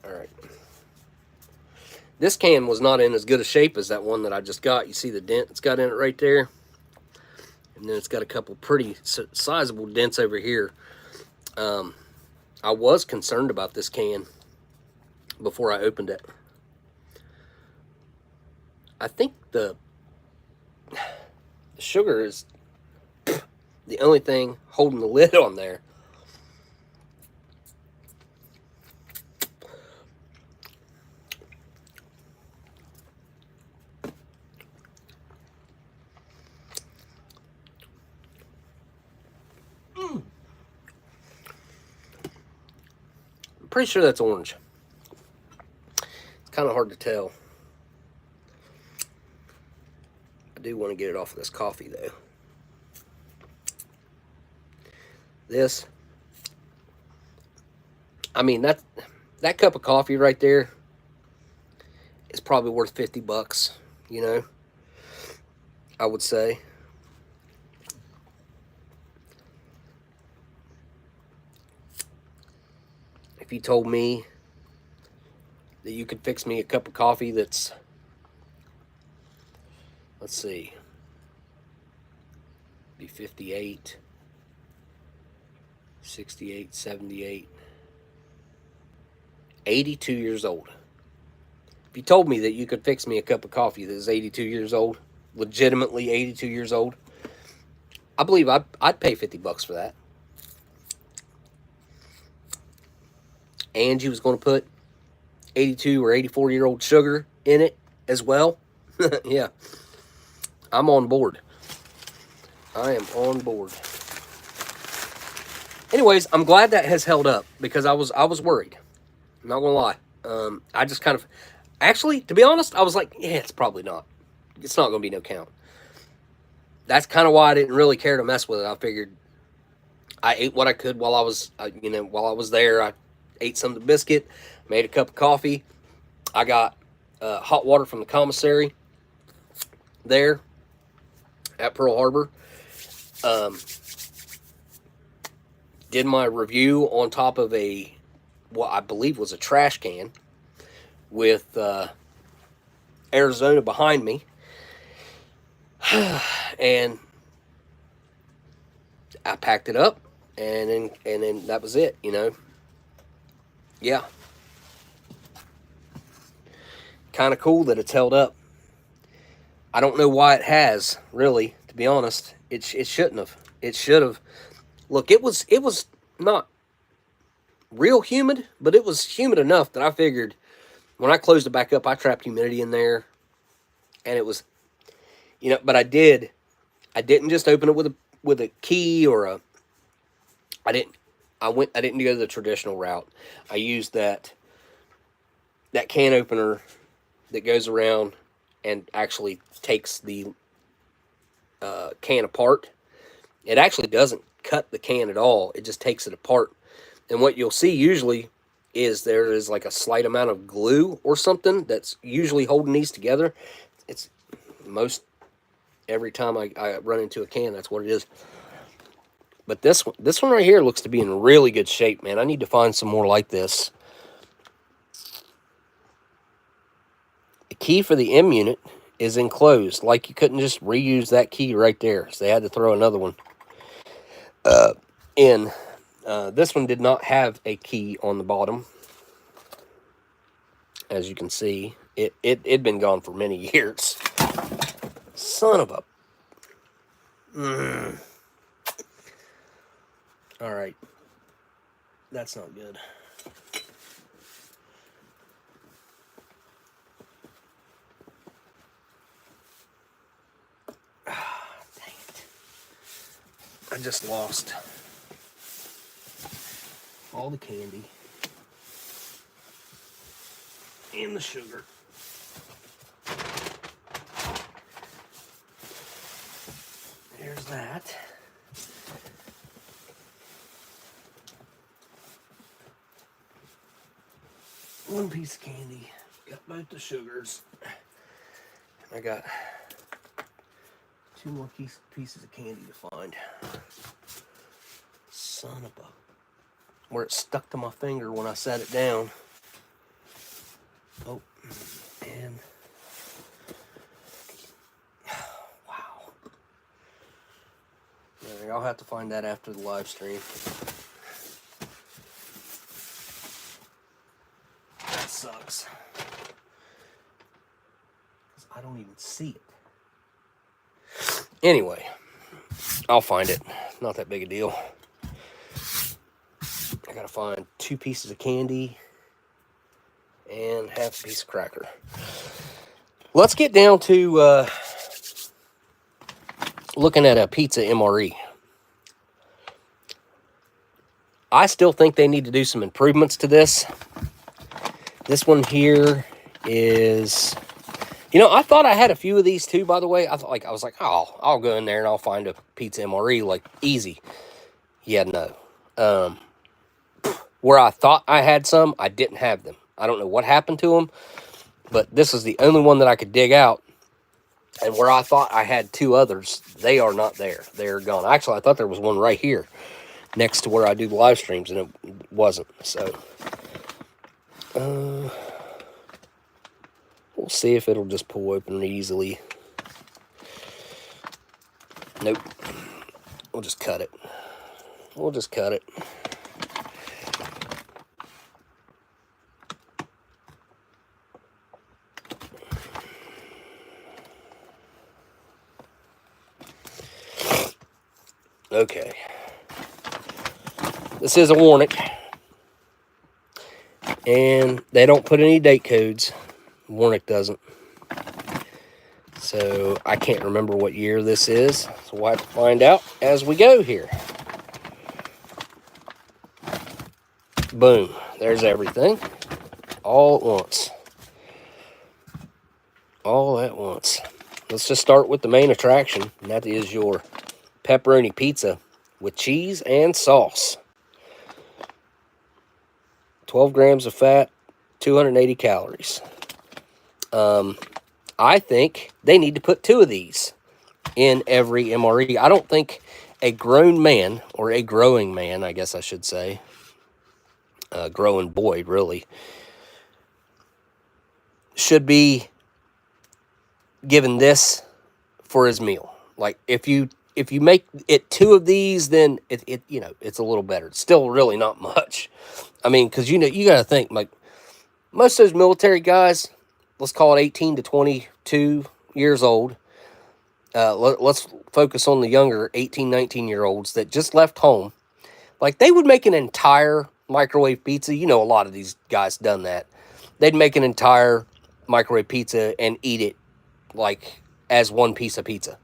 Speaker 1: Alright. This can was not in as good a shape as that one that I just got. You see the dent it's got in it right there? And then it's got a couple pretty sizable dents over here. I was concerned about this can before I opened it. I think the sugar is the only thing holding the lid on there. I'm pretty sure that's orange. It's kind of hard to tell. I do want to get it off of this coffee though. This, I mean, that cup of coffee right there is probably worth 50 bucks, you know, I would say. If you told me that you could fix me a cup of coffee that's, let's see, be 58, 68, 78, 82 years old. If you told me that you could fix me a cup of coffee that is 82 years old, legitimately 82 years old, I believe I'd pay 50 bucks for that. And you was going to put 82 or 84-year-old sugar in it as well. Yeah, I'm on board. I am on board. Anyways, I'm glad that has held up because I was worried. I'm not gonna lie. I just kind of, actually, to be honest, I was like, yeah, it's probably not. It's not gonna be no count. That's kind of why I didn't really care to mess with it. I figured I ate what I could while I was, while I was there. I ate some of the biscuit, made a cup of coffee. I got hot water from the commissary there at Pearl Harbor. Did my review on top of what I believe was a trash can with Arizona behind me. And I packed it up, and then that was it, you know. Yeah. Kind of cool that it's held up. I don't know why it has, really, to be honest. It shouldn't have. It should have. Look, it was not real humid, but it was humid enough that I figured when I closed it back up, I trapped humidity in there, and it was, you know. But I didn't just open it with a key or a. I didn't go the traditional route. I used that can opener that goes around and actually takes the can apart It actually doesn't cut the can at all. It just takes it apart. And what you'll see usually is there is like a slight amount of glue or something that's usually holding these together. It's most every time I run into a can, that's what it is. But this one right here looks to be in really good shape, man. I need to find some more like this. The key for the M unit is enclosed. Like, you couldn't just reuse that key right there. So they had to throw another one in. This one did not have a key on the bottom. As you can see, it'd been gone for many years. Son of a... All right. That's not good. Dang it. I just lost all the candy and the sugar. There's that. One piece of candy. Got both the sugars. I got 2 more pieces of candy to find. Son of a... Where it stuck to my finger when I set it down. Oh, and... Wow. Yeah, I'll have to find that after the live stream. That sucks. Because I don't even see it. Anyway, I'll find it. Not that big a deal. I gotta find 2 pieces of candy and half a piece of cracker. Let's get down to looking at a pizza MRE. I still think they need to do some improvements to this. This one here is... You know, I thought I had a few of these too, by the way. I was like, oh, I'll go in there and I'll find a pizza MRE, like, easy. Yeah, no. Where I thought I had some, I didn't have them. I don't know what happened to them, but this is the only one that I could dig out. And where I thought I had 2 others, they are not there. They're gone. Actually, I thought there was one right here next to where I do the live streams, and it wasn't. So, we'll see if it'll just pull open easily. Nope. We'll just cut it. We'll just cut it. Okay. This is a Warnick. And they don't put any date codes. Warnick doesn't. So I can't remember what year this is. So we'll have to find out as we go here. Boom. There's everything. All at once. All at once. Let's just start with the main attraction. And that is your pepperoni pizza with cheese and sauce. 12 grams of fat, 280 calories. I think they need to put 2 of these in every MRE. I don't think a grown man, or a growing man, I guess I should say, growing boy, really, should be given this for his meal. Like, if you make it 2 of these, then it you know, it's a little better. It's still really not much. I mean, because, you know, you got to think, like, most of those military guys, let's call it 18 to 22 years old. Let's focus on the younger 18, 19-year-olds that just left home. Like, they would make an entire microwave pizza. You know, a lot of these guys done that. They'd make an entire microwave pizza and eat it, like, as one piece of pizza.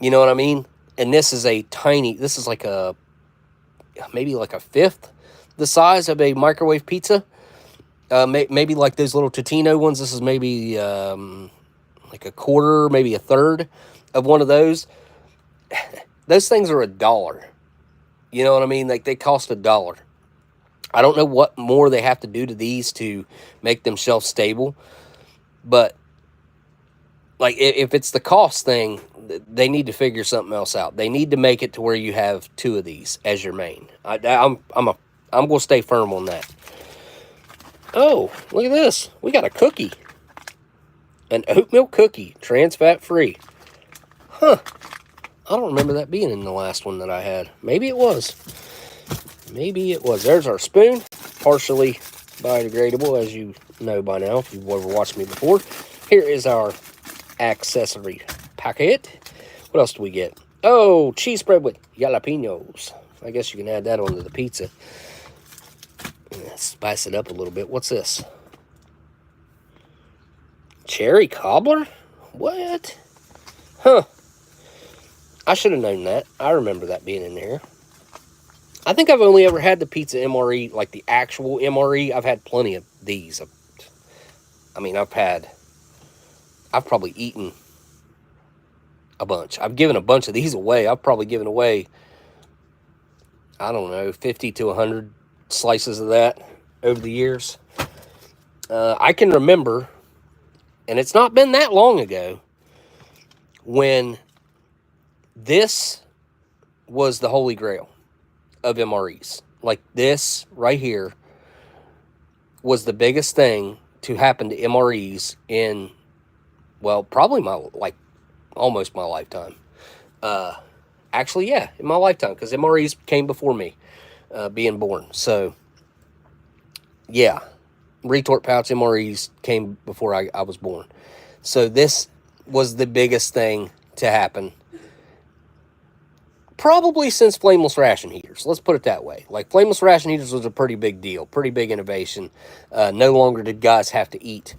Speaker 1: You know what I mean? And this is a tiny, this is like a, maybe like a fifth the size of a microwave pizza. Maybe like those little Totino ones. This is maybe like a quarter, maybe a third of one of those. those things are $1. You know what I mean? Like, they cost $1. I don't know what more they have to do to these to make them shelf stable, but like, if it's the cost thing, they need to figure something else out. They need to make it to where you have 2 of these as your main. I'm going to stay firm on that. Oh, look at this. We got a cookie. An oat milk cookie, trans fat free. Huh. I don't remember that being in the last one that I had. Maybe it was. Maybe it was. There's our spoon. Partially biodegradable, as you know by now, if you've ever watched me before. Here is our accessory packet. What else do we get? Oh, cheese spread with jalapenos. I guess you can add that onto the pizza. Spice it up a little bit. What's this? Cherry cobbler? What? Huh. I should have known that. I remember that being in there. I think I've only ever had the pizza MRE, like the actual MRE. I've had plenty of these. I mean, I've probably eaten a bunch. I've given a bunch of these away. I've probably given away, I don't know, 50 to 100 slices of that over the years. I can remember, and it's not been that long ago, when this was the holy grail of MREs. Like, this right here was the biggest thing to happen to MREs in, well, probably almost my lifetime. Actually, yeah, in my lifetime, because MREs came before me being born. So, yeah, retort pouch MREs came before I was born. So this was the biggest thing to happen, probably since flameless ration heaters. Let's put it that way. Like, flameless ration heaters was a pretty big deal, pretty big innovation. No longer did guys have to eat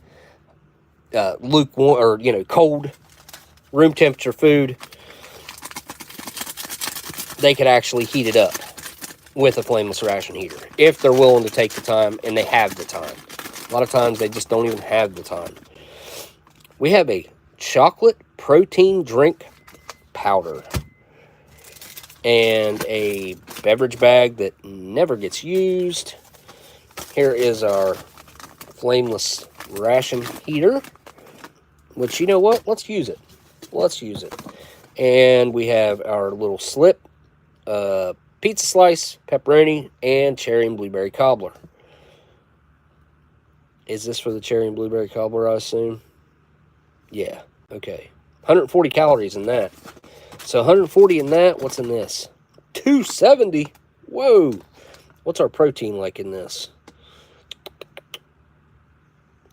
Speaker 1: lukewarm or, cold room temperature food. They could actually heat it up with a flameless ration heater if they're willing to take the time, and they have the time. A lot of times they just don't even have the time. We have a chocolate protein drink powder and a beverage bag that never gets used. Here is our flameless ration heater, which, you know what? Let's use it. Let's use it. And we have our little slip, pizza slice, pepperoni, and cherry and blueberry cobbler. Is this for the cherry and blueberry cobbler, I assume? Yeah, okay. 140 calories in that. So 140 in that. What's in this? 270. Whoa. What's our protein like in this?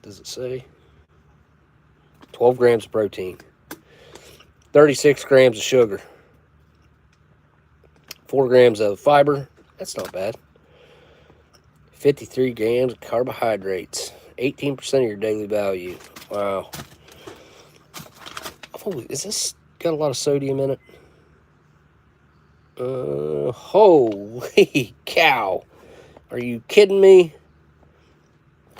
Speaker 1: Does it say? 12 grams of protein. 36 grams of sugar. 4 grams of fiber. That's not bad. 53 grams of carbohydrates. 18% of your daily value. Wow. Oh, is this got a lot of sodium in it? Holy cow. Are you kidding me?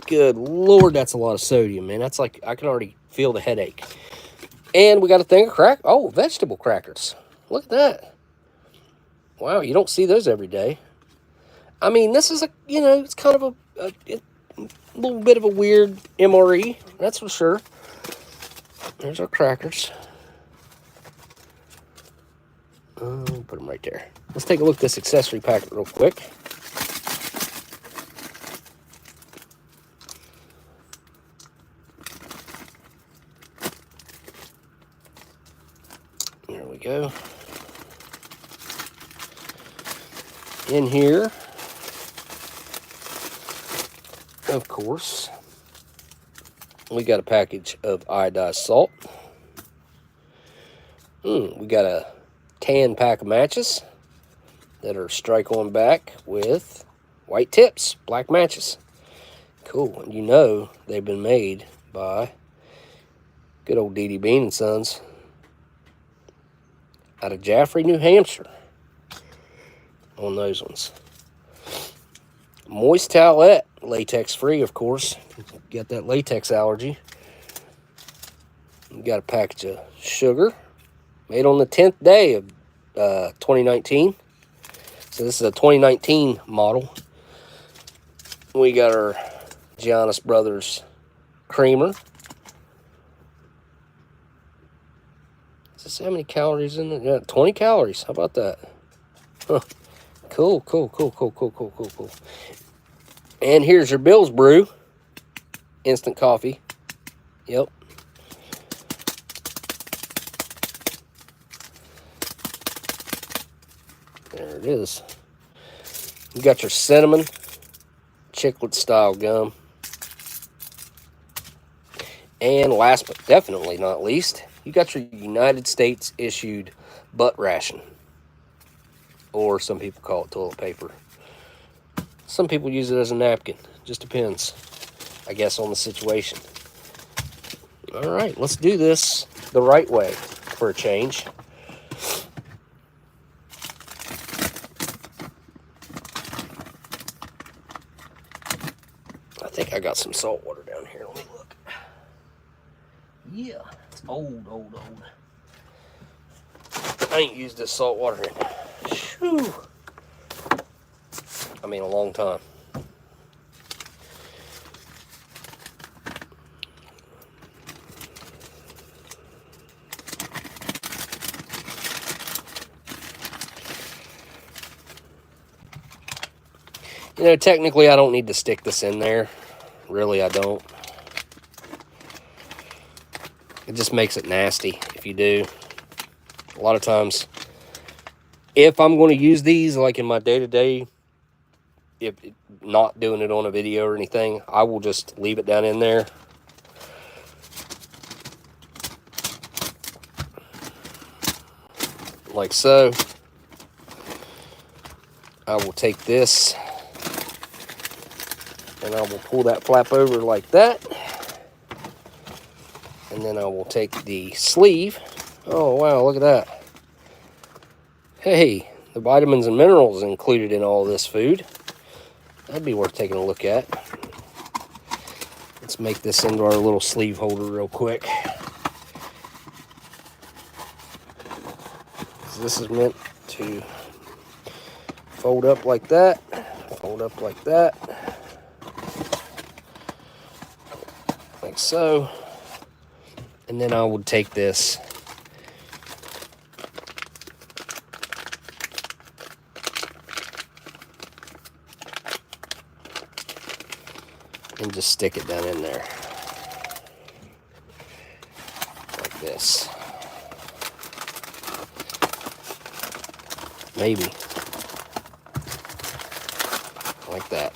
Speaker 1: Good Lord, that's a lot of sodium, man. That's like, I can already feel the headache. And we got a thing of vegetable crackers. Look at that. Wow, you don't see those every day. I mean, this is it's kind of a little bit of a weird MRE, that's for sure. There's our crackers. Put them right there. Let's take a look at this accessory packet real quick. There we go. In here, of course, we got a package of iodized salt. We got a 10 pack of matches that are strike-on back with white tips, black matches. Cool. And you know they've been made by good old D.D. Bean & Sons out of Jaffrey, New Hampshire on those ones. Moist towelette, latex-free, of course. Got that latex allergy. You got a package of sugar made on the 10th day of 2019. So this is a 2019 model. We got our Giannis Brothers creamer. Does this have any calories in it? Yeah, 20 calories. How about that? Huh. Cool, cool, cool, cool, cool, cool, cool, cool. And here's your Bill's Brew. Instant coffee. Yep. There it is. You got your cinnamon chiclet style gum. And last but definitely not least, you got your United States issued butt ration. Or some people call it toilet paper. Some people use it as a napkin. Just depends, I guess, on the situation. All right, let's do this the right way for a change. I think I got some salt water down here. Let me look. Yeah, it's old, old, old. I ain't used this salt water in, shoo, I mean, a long time. You know, technically, I don't need to stick this in there. Really, I don't. It just makes it nasty if you do. A lot of times, if I'm going to use these, like in my day-to-day, if not doing it on a video or anything, I will just leave it down in there. Like so. I will take this and I will pull that flap over like that. And then I will take the sleeve. Oh, wow, look at that. Hey, the vitamins and minerals included in all this food. That'd be worth taking a look at. Let's make this into our little sleeve holder real quick. So this is meant to fold up like that, fold up like that, like so. And then I would take this and just stick it down in there like this. Maybe like that.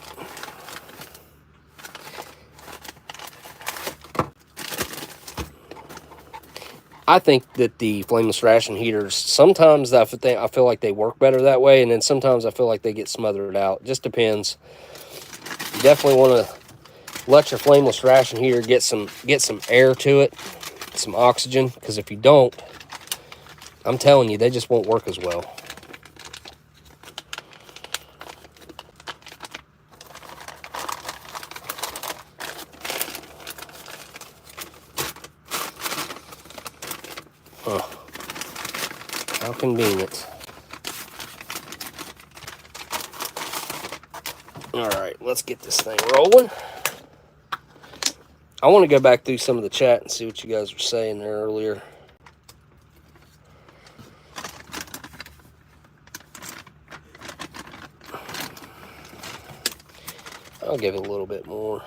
Speaker 1: I think that the flameless ration heaters, sometimes I feel like they work better that way, and then sometimes I feel like they get smothered out. Just depends. You definitely want to let your flameless ration heater get some air to it, some oxygen, because if you don't, I'm telling you, they just won't work as well. Huh. How convenient. Alright, let's get this thing rolling. I want to go back through some of the chat and see what you guys were saying there earlier. I'll give it a little bit more.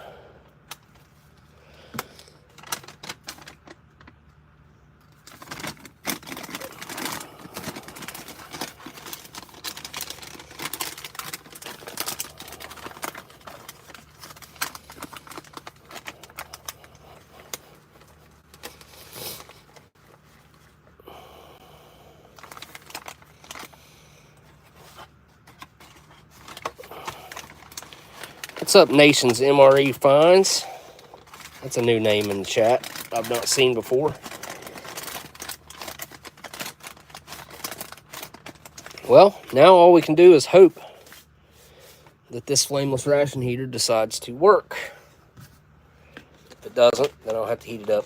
Speaker 1: What's up, Nations MRE Finds? That's a new name in the chat I've not seen before. Well, now all we can do is hope that this flameless ration heater decides to work. If it doesn't, then I'll have to heat it up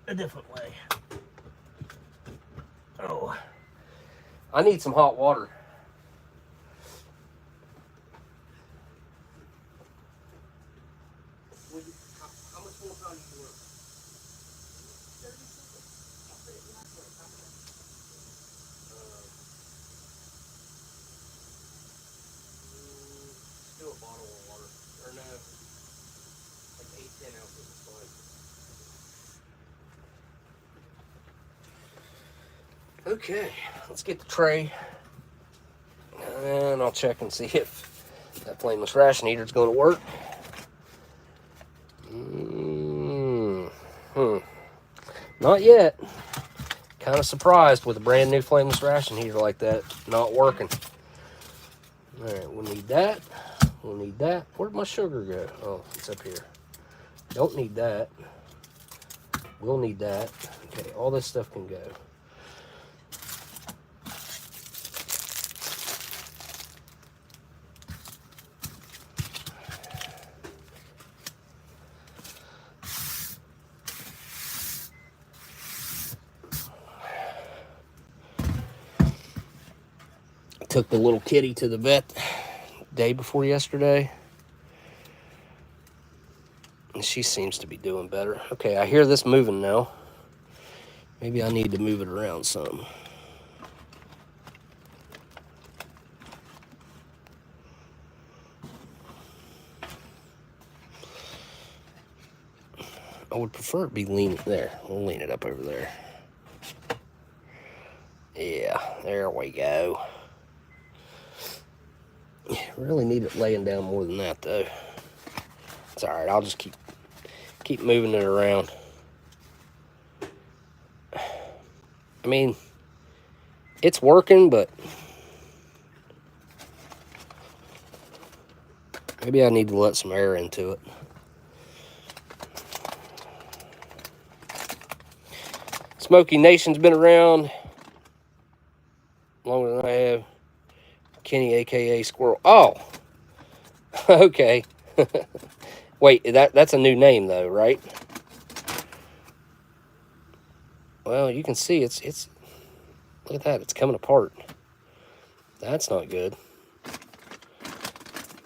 Speaker 1: a different way. I need some hot water. How much more time do you work?
Speaker 2: 30 seconds. I'll put it in my place. I'm gonna.
Speaker 1: Still a bottle of water. Or no, like 8, 10 ounces is fine. Okay, let's get the tray. And I'll check and see if that flameless ration heater is going to work. Not yet. Kind of surprised with a brand new flameless ration heater like that not working. Alright, we'll need that. We'll need that. Where'd my sugar go? Oh, it's up here. Don't need that. We'll need that. Okay, all this stuff can go. Took the little kitty to the vet day before yesterday. And she seems to be doing better. Okay, I hear this moving now. Maybe I need to move it around some. I would prefer it be leaning there. We'll lean it up over there. Yeah, there we go. Really need it laying down more than that, though. It's all right. I'll just keep moving it around. I mean, it's working, but maybe I need to let some air into it. Smokey Nation's been around longer than I have. Kenny, aka Squirrel. Oh, okay. Wait, that's a new name though, right? Well, you can see it's look at that, it's coming apart. That's not good.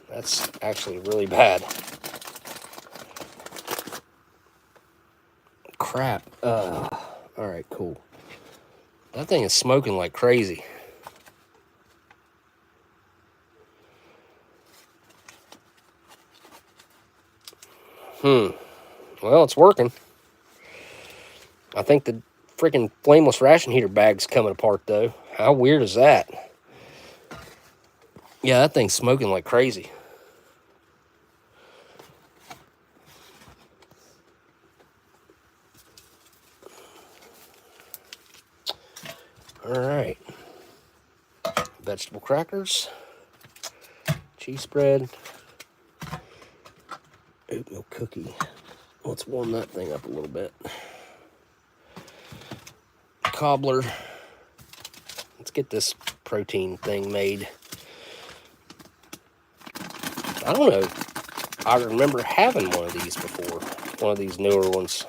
Speaker 1: That's actually really bad. Crap. All right, cool. That thing is smoking like crazy. Well, it's working. I think the freaking flameless ration heater bag's coming apart, though. How weird is that? Yeah, that thing's smoking like crazy. All right. Vegetable crackers. Cheese spread. Oatmeal cookie. Let's warm that thing up a little bit. Cobbler. Let's get this protein thing made. I don't know. I remember having one of these before. One of these newer ones.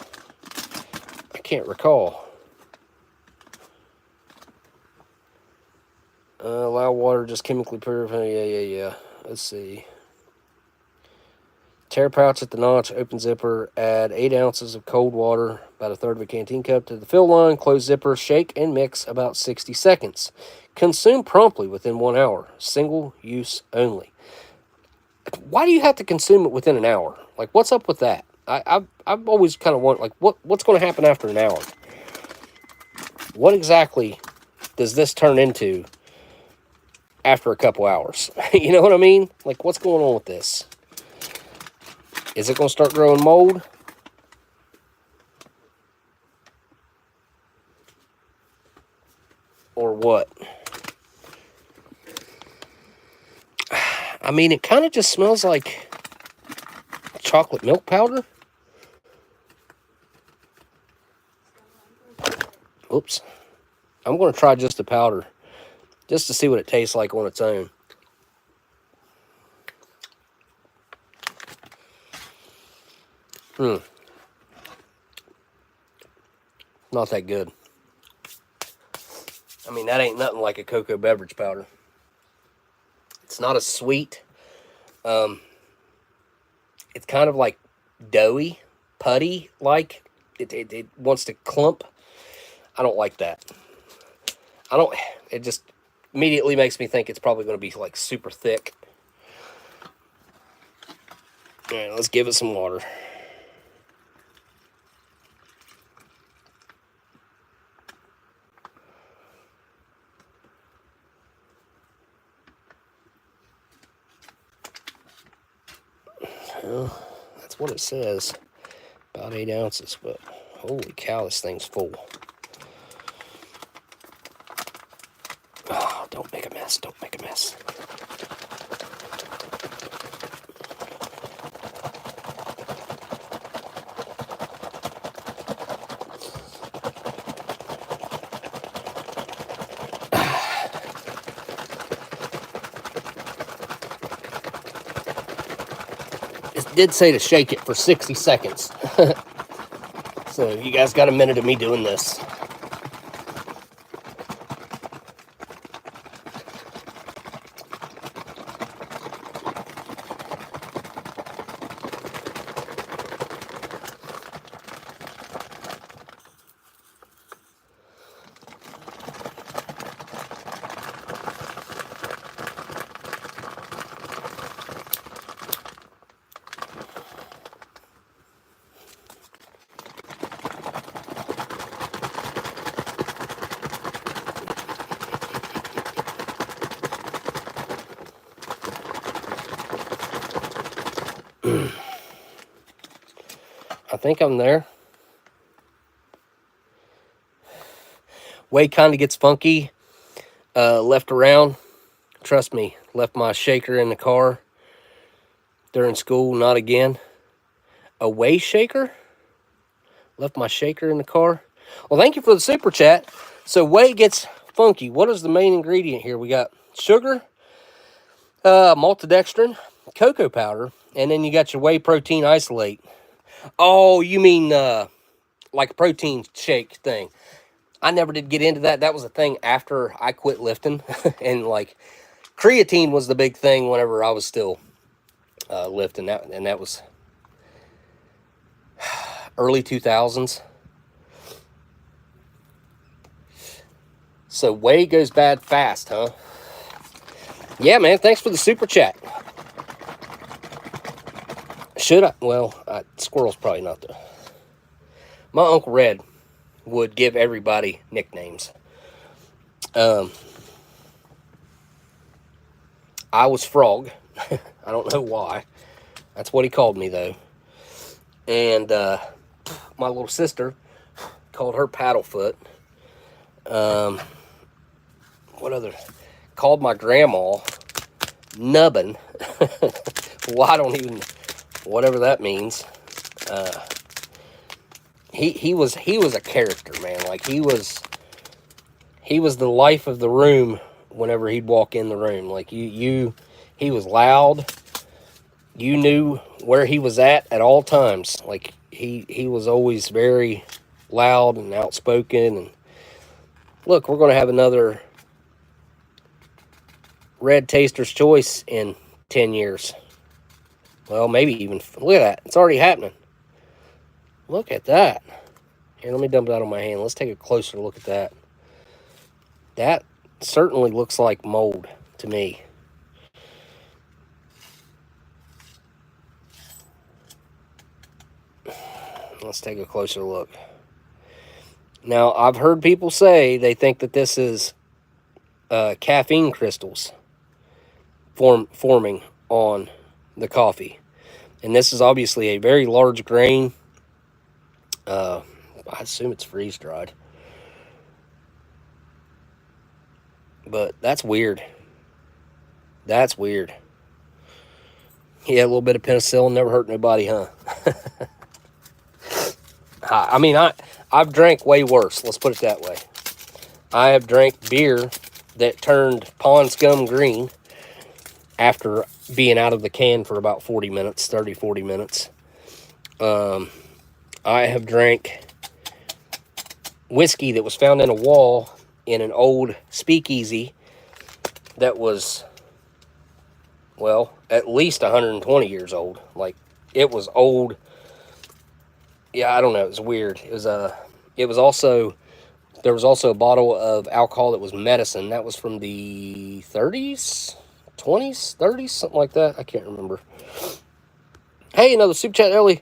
Speaker 1: I can't recall. Allow water, just chemically purify. Yeah. Let's see. Tear pouch at the notch, open zipper, add 8 ounces of cold water, about a third of a canteen cup to the fill line, close zipper, shake and mix about 60 seconds. Consume promptly within 1 hour. Single use only. Why do you have to consume it within an hour? Like, what's up with that? I've always kind of wondered, like, what's going to happen after an hour? What exactly does this turn into after a couple hours? You know what I mean? Like, what's going on with this? Is it going to start growing mold? Or what? I mean, it kind of just smells like chocolate milk powder. Oops. I'm going to try just the powder, just to see what it tastes like on its own. Not that good. I mean, that ain't nothing like a cocoa beverage powder. It's not as sweet. It's kind of like doughy, putty like. It wants to clump. I don't like that. It just immediately makes me think it's probably going to be like super thick. All right, let's give it some water. Well, that's what it says. About 8 ounces, but holy cow, this thing's full. Oh, don't make a mess. Don't make a mess. It did say to shake it for 60 seconds. So you guys got a minute of me doing this. I think I'm there. Whey kind of gets funky. Left around. Trust me, left my shaker in the car during school. Not again. A whey shaker? Left my shaker in the car. Well, thank you for the super chat. So whey gets funky. What is the main ingredient here? We got sugar, maltodextrin, cocoa powder, and then you got your whey protein isolate. Oh, you mean like a protein shake thing. I never did get into that. That was a thing after I quit lifting. And like creatine was the big thing whenever I was still lifting. That was early 2000s. So whey goes bad fast, huh? Yeah, man. Thanks for the super chat. Should I? Well, squirrel's probably not there. My Uncle Red would give everybody nicknames. I was Frog. I don't know why. That's what he called me, though. And my little sister called her Paddlefoot. What other? Called my grandma Nubbin. Well, I don't even... Whatever that means. He was a character, man. Like he was the life of the room whenever he'd walk in the room. Like he was loud. You knew where he was at all times. Like he was always very loud and outspoken. And look, we're gonna have another Red Taster's Choice in 10 years. Well, maybe even, look at that. It's already happening. Look at that. Here, let me dump that on my hand. Let's take a closer look at that. That certainly looks like mold to me. Let's take a closer look. Now, I've heard people say they think that this is caffeine crystals forming on the coffee. And this is obviously a very large grain. I assume it's freeze-dried. But that's weird. That's weird. Yeah, a little bit of penicillin never hurt nobody, huh? I mean, I've drank way worse. Let's put it that way. I have drank beer that turned pond scum green after being out of the can for about 40 minutes, 30, 40 minutes. I have drank whiskey that was found in a wall in an old speakeasy that was, well, at least 120 years old. Like, it was old. Yeah, I don't know. It was weird. It was also, there was also a bottle of alcohol that was medicine. That was from the 30s, 20s, 30s, something like that. I can't remember. Hey, another super chat early.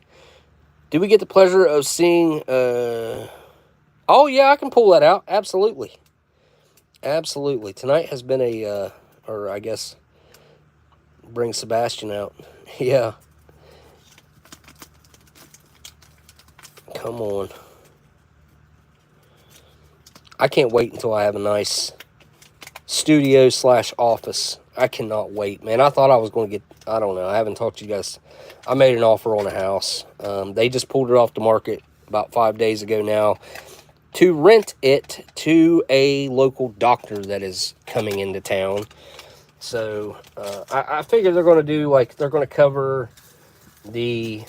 Speaker 1: Did we get the pleasure of seeing, oh yeah, I can pull that out. Absolutely. Absolutely. Tonight has been a, or I guess, bring Sebastian out. Yeah. Come on. I can't wait until I have a nice studio / office. I cannot wait, man. I thought I was going to get, I don't know. I haven't talked to you guys. I made an offer on a house. They just pulled it off the market about 5 days ago now to rent it to a local doctor that is coming into town. So I figure they're going to do, like, they're going to cover the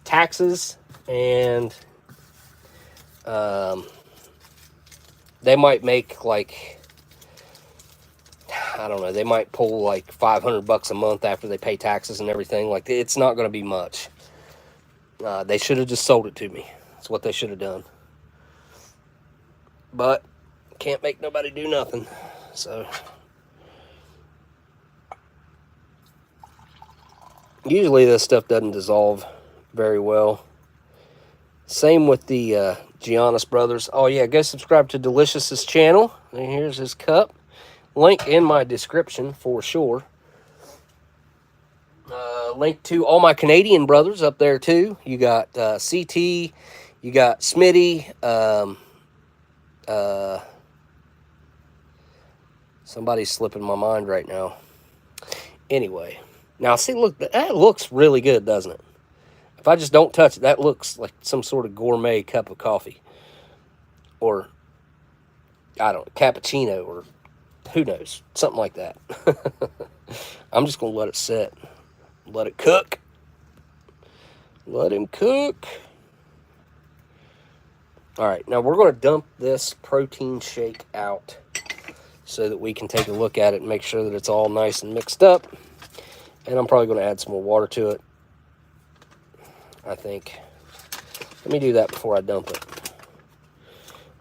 Speaker 1: taxes, and they might make, like, I don't know, they might pull like $500 a month after they pay taxes and everything. Like, it's not going to be much. They should have just sold it to me. That's what they should have done. But can't make nobody do nothing. So usually this stuff doesn't dissolve very well. Same with the Giannis brothers. Oh yeah, go subscribe to Delicious's channel. And here's his cup. Link in my description for sure. Link to all my Canadian brothers up there too. You got CT, you got Smitty, somebody's slipping my mind right now. Anyway, now see, look, that looks really good, doesn't it? If I just don't touch it, that looks like some sort of gourmet cup of coffee. Or, I don't know, cappuccino, or who knows, something like that. I'm just going to let it sit. Let it cook. Let him cook. All right, now we're going to dump this protein shake out so that we can take a look at it and make sure that it's all nice and mixed up. And I'm probably going to add some more water to it, I think. Let me do that before I dump it.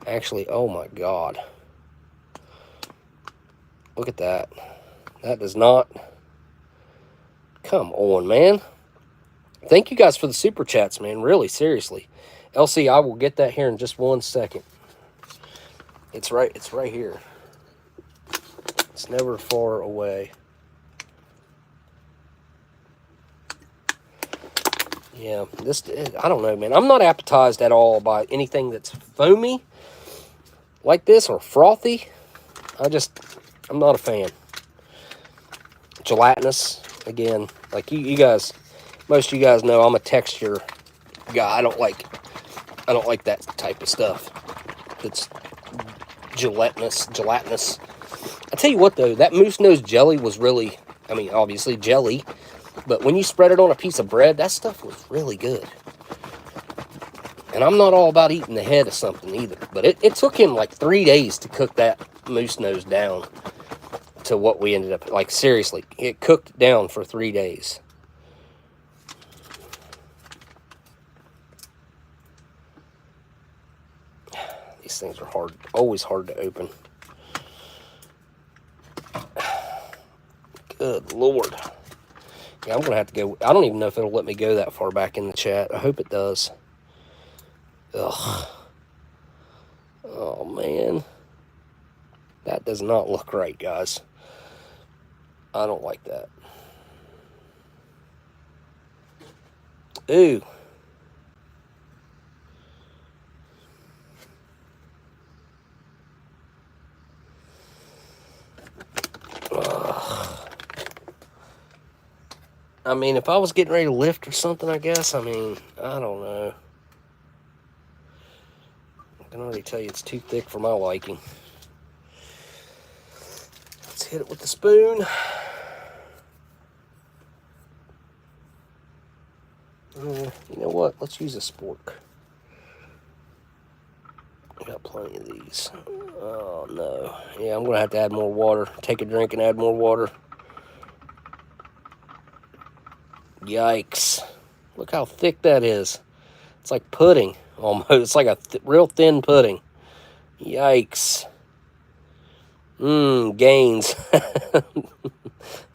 Speaker 1: Actually, oh my God. Look at that. That does not... Come on, man. Thank you guys for the super chats, man. Really, seriously. LC, I will get that here in just 1 second. It's right here. It's never far away. Yeah, this, I don't know, man. I'm not appetized at all by anything that's foamy like this or frothy. I'm not a fan. Gelatinous, again, like you guys, most of you guys know I'm a texture guy. I don't like that type of stuff. It's gelatinous. I tell you what though, that moose nose jelly was really, I mean, obviously jelly, but when you spread it on a piece of bread, that stuff was really good. And I'm not all about eating the head of something either, but it took him like 3 days to cook that moose nose down to what we ended up, like, seriously, it cooked down for 3 days. These things are hard, always hard to open. Good Lord. Yeah, I'm going to have to go, I don't even know if it'll let me go that far back in the chat. I hope it does. Ugh. Oh, man. That does not look right, guys. I don't like that. Ooh. Ugh. I mean, if I was getting ready to lift or something, I guess, I mean, I don't know. I can already tell you it's too thick for my liking. Let's hit it with the spoon. You know what? Let's use a spork. I got plenty of these. Oh, no. Yeah, I'm going to have to add more water. Take a drink and add more water. Yikes. Look how thick that is. It's like pudding, almost. It's like a real thin pudding. Yikes. Gains.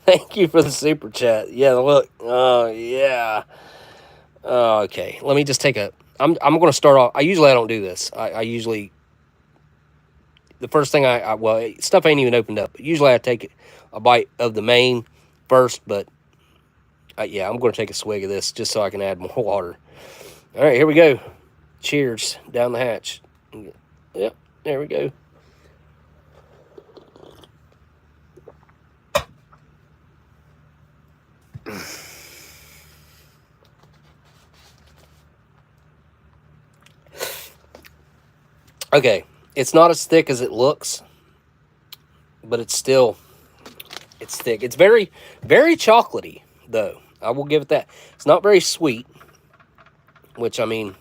Speaker 1: Thank you for the super chat. Yeah, look. Oh, yeah. Okay, let me just take a... I'm going to start off... I don't do this. I usually... The first thing well, stuff ain't even opened up. Usually I take a bite of the main first, but... yeah, I'm going to take a swig of this just so I can add more water. All right, here we go. Cheers. Down the hatch. Yep, there we go. Okay, it's not as thick as it looks, but it's thick. It's very, very chocolatey, though. I will give it that. It's not very sweet, which, I mean,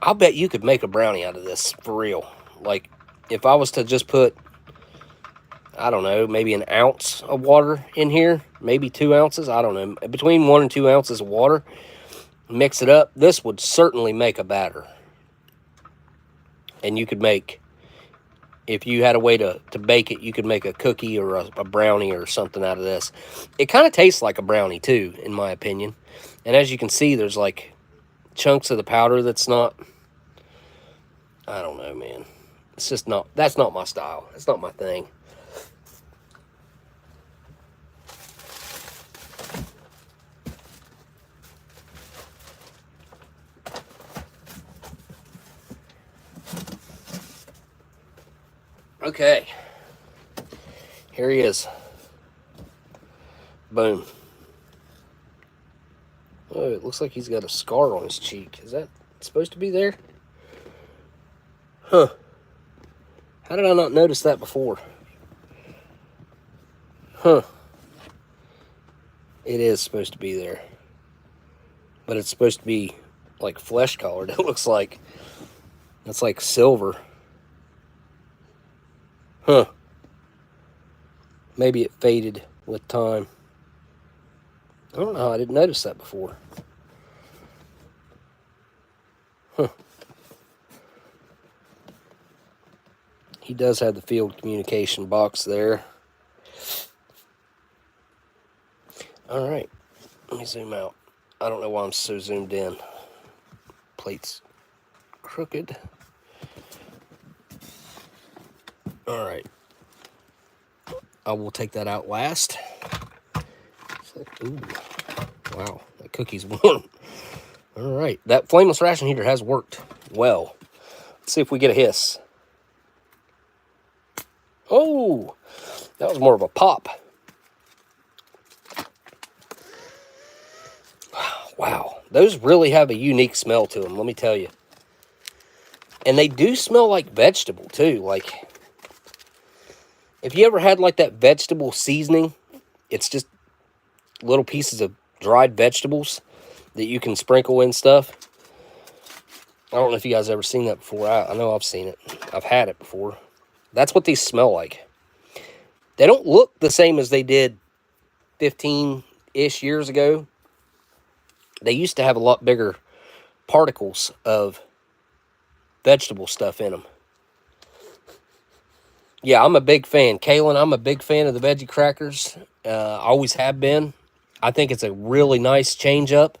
Speaker 1: I'll bet you could make a brownie out of this, for real. Like, if I was to just put, I don't know, maybe an ounce of water in here, maybe 2 ounces, I don't know, between 1 and 2 ounces of water, mix it up, this would certainly make a batter. And you could make, if you had a way to bake it, you could make a cookie or a brownie or something out of this. It kind of tastes like a brownie too, in my opinion. And as you can see, there's like chunks of the powder that's not, I don't know, man. It's just not, that's not my style. That's not my thing. Okay, here he is. Boom. Oh, it looks like he's got a scar on his cheek. Is that supposed to be there? Huh. How did I not notice that before? Huh. It is supposed to be there. But it's supposed to be like flesh colored, it looks like. That's like silver. Huh. Maybe it faded with time. I don't know. I didn't notice that before. Huh. He does have the field communication box there. All right. Let me zoom out. I don't know why I'm so zoomed in. Plate's crooked. All right. I will take that out last. Ooh. Wow, that cookie's warm. All right, that flameless ration heater has worked well. Let's see if we get a hiss. Oh, that was more of a pop. Wow, those really have a unique smell to them, let me tell you. And they do smell like vegetable, too. Like, if you ever had, like, that vegetable seasoning, it's just little pieces of dried vegetables that you can sprinkle in stuff. I don't know if you guys ever seen that before. I know I've seen it. I've had it before. That's what these smell like. They don't look the same as they did 15-ish years ago. They used to have a lot bigger particles of vegetable stuff in them. Yeah, I'm a big fan. Kaylin, I'm a big fan of the veggie crackers. Always have been. I think it's a really nice change up.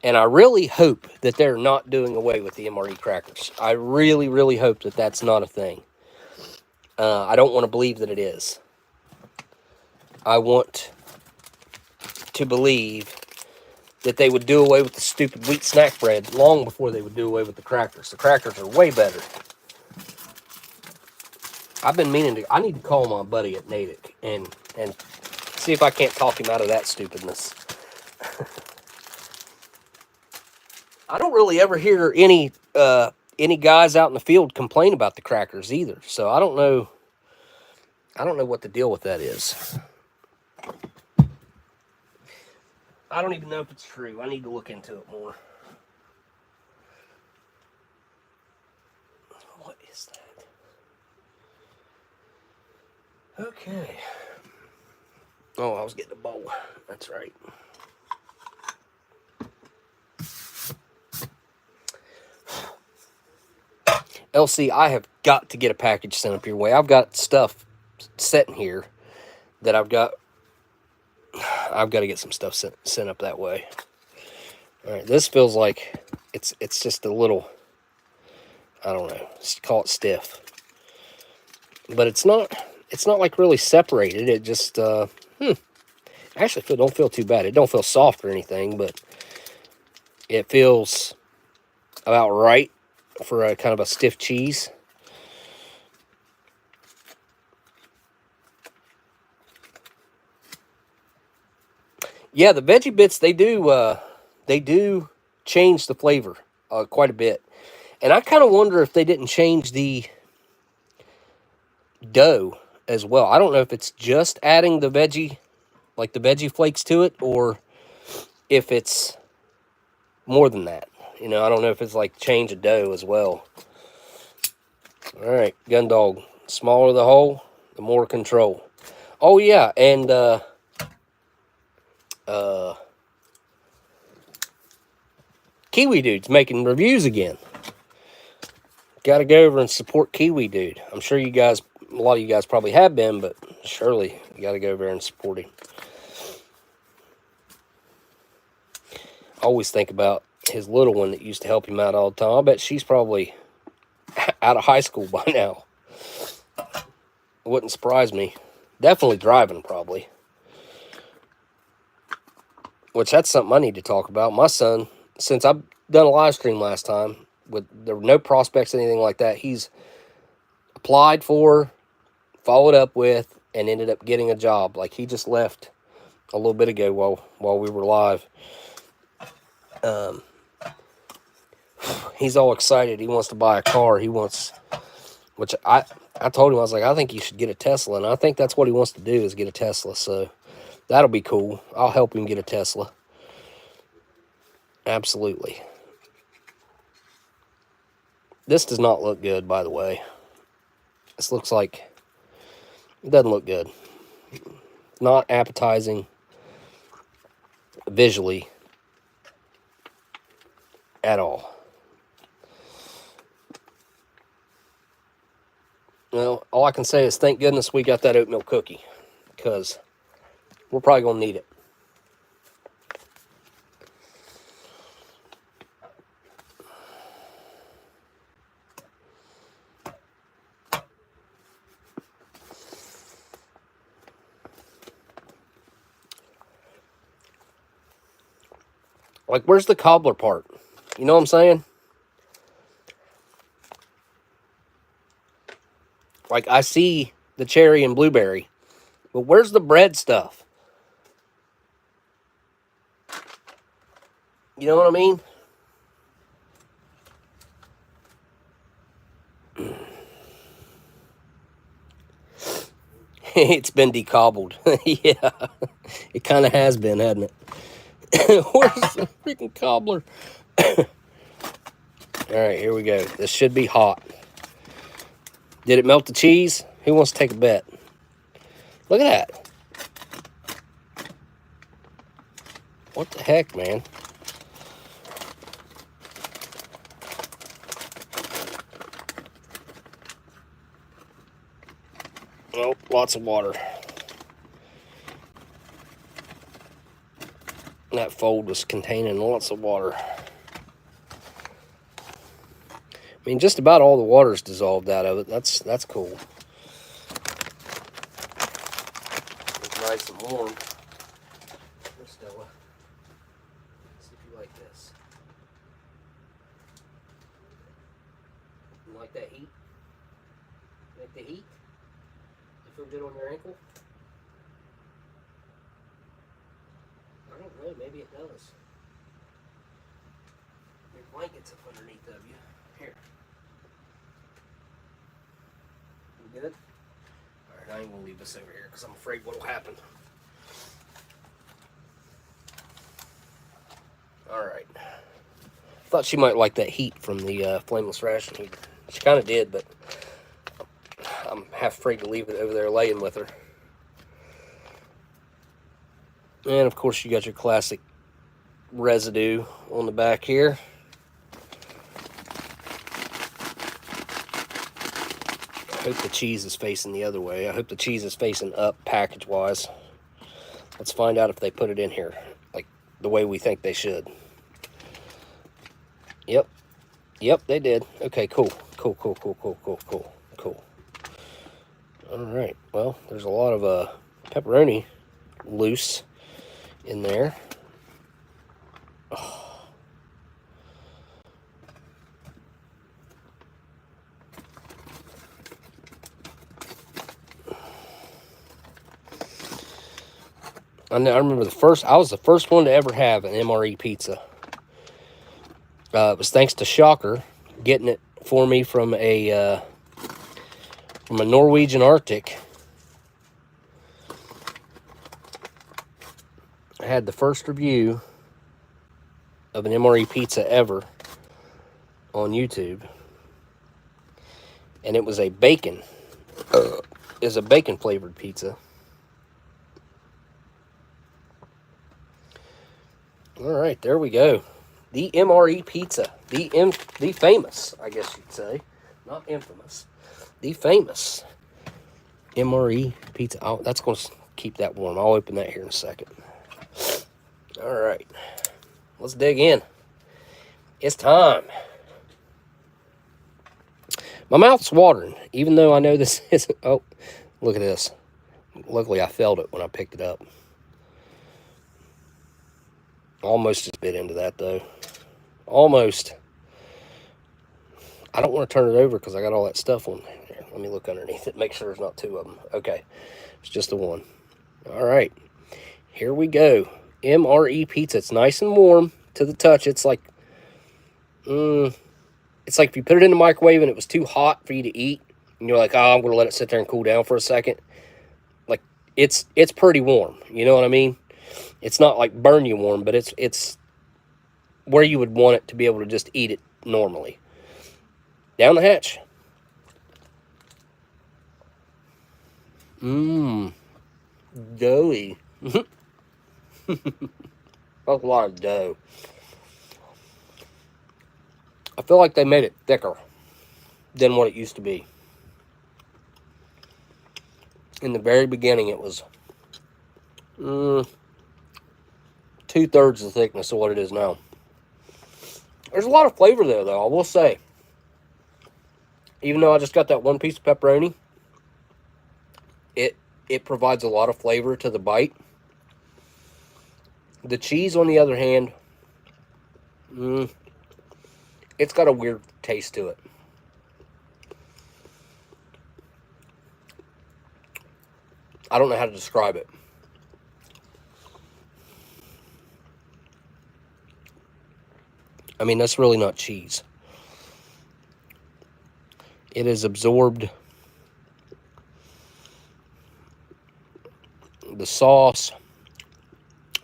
Speaker 1: And I really hope that they're not doing away with the MRE crackers. I really, really hope that that's not a thing. I don't want to believe that it is. I want to believe that they would do away with the stupid wheat snack bread long before they would do away with the crackers. The crackers are way better. I've been meaning to... I need to call my buddy at Natick and see if I can't talk him out of that stupidness. I don't really ever hear any guys out in the field complain about the crackers either. So I don't know what the deal with that is. I don't even know if it's true. I need to look into it more. Okay. Oh, I was getting a bowl. That's right. LC, I have got to get a package sent up your way. I've got stuff sitting here that I've got to get some stuff sent up that way. All right, this feels like it's just a little, I don't know, call it stiff. But it's not like really separated. It just actually don't feel too bad. It don't feel soft or anything, but it feels about right for a kind of a stiff cheese. Yeah, the veggie bits, they do change the flavor quite a bit. And I kind of wonder if they didn't change the dough as well. I don't know if it's just adding the veggie, like the veggie flakes to it, or if it's more than that. You know, I don't know if it's like change of dough as well. All right, gun dog. Smaller the hole, the more control. Oh yeah, and Kiwi Dude's making reviews again. Got to go over and support Kiwi Dude. I'm sure you guys, a lot of you guys probably have been, but surely you got to go over and support him. I always think about his little one that used to help him out all the time. I bet she's probably out of high school by now. It wouldn't surprise me. Definitely driving, probably. Which, that's something I need to talk about. My son, since I've done a live stream last time, there were no prospects, anything like that, he's applied for, followed up with, and ended up getting a job. Like, he just left a little bit ago while we were live. He's all excited. He wants to buy a car. He wants, which I told him, I was like, I think you should get a Tesla. And I think that's what he wants to do, is get a Tesla. So that'll be cool. I'll help him get a Tesla. Absolutely. This does not look good, by the way. This looks like, it doesn't look good. Not appetizing visually at all. Well, all I can say is thank goodness we got that oatmeal cookie, because we're probably going to need it. Like, where's the cobbler part? You know what I'm saying? Like, I see the cherry and blueberry, but where's the bread stuff? You know what I mean? It's been decobbled. Yeah, it kind of has been, hasn't it? Where's the freaking cobbler? All right, here we go. This should be hot. Did it melt the cheese? Who wants to take a bet? Look at that. What the heck, man? Oh, lots of water. That fold was containing lots of water. I mean, just about all the water's dissolved out of it. That's cool. It's nice and warm. Here's Stella. See if you like this. You like that heat? You like the heat? You feel good on your ankle? I don't know, maybe it does. Your blanket's up underneath of you. Here. You good? Alright, I ain't gonna leave this over here because I'm afraid what'll happen. Alright. Thought she might like that heat from the flameless ration heater. She kind of did, but I'm half afraid to leave it over there laying with her. And of course you got your classic residue on the back here. I hope the cheese is facing the other way. I hope the cheese is facing up package-wise. Let's find out if they put it in here like the way we think they should. Yep. Yep, they did. Okay, cool. Cool. All right. Well, there's a lot of pepperoni loose in there. Oh. I remember I was the first one to ever have an MRE pizza. It was thanks to Shocker getting it for me from a Norwegian Arctic. I had the first review of an MRE pizza ever on YouTube, and it was a bacon. Is a bacon flavored pizza. All right, there we go. The MRE pizza, the famous, I guess you'd say, not infamous, the famous MRE pizza. Oh, that's going to keep that warm. I'll open that here in a second. All right, let's dig in. It's time. My mouth's watering, even though I know this isn't. Oh, look at this. Luckily, I felt it when I picked it up. Almost just bit into that, though. Almost. I don't want to turn it over because I got all that stuff on there. Let me look underneath it, make sure there's not two of them. Okay, it's just the one. All right, here we go. MRE pizza. It's nice and warm to the touch. It's like, it's like if you put it in the microwave and it was too hot for you to eat, and you're like, oh, I'm going to let it sit there and cool down for a second. Like, it's pretty warm. You know what I mean? It's not like burn you warm, but it's where you would want it to be able to just eat it normally. Down the hatch. Doughy. That's a lot of dough. I feel like they made it thicker than what it used to be. In the very beginning, it was 2/3 the thickness of what it is now. There's a lot of flavor there, though, I will say. Even though I just got that one piece of pepperoni, it provides a lot of flavor to the bite. The cheese, on the other hand, it's got a weird taste to it. I don't know how to describe it. I mean, that's really not cheese. It has absorbed the sauce,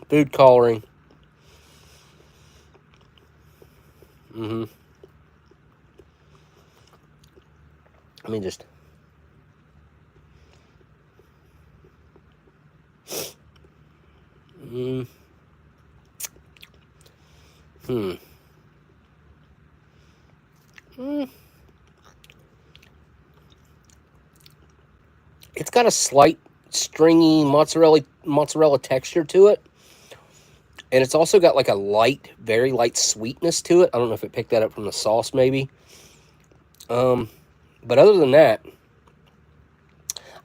Speaker 1: food coloring. Let me just... It's got a slight stringy mozzarella texture to it. And it's also got like a light, very light sweetness to it. I don't know if it picked that up from the sauce maybe. But other than that,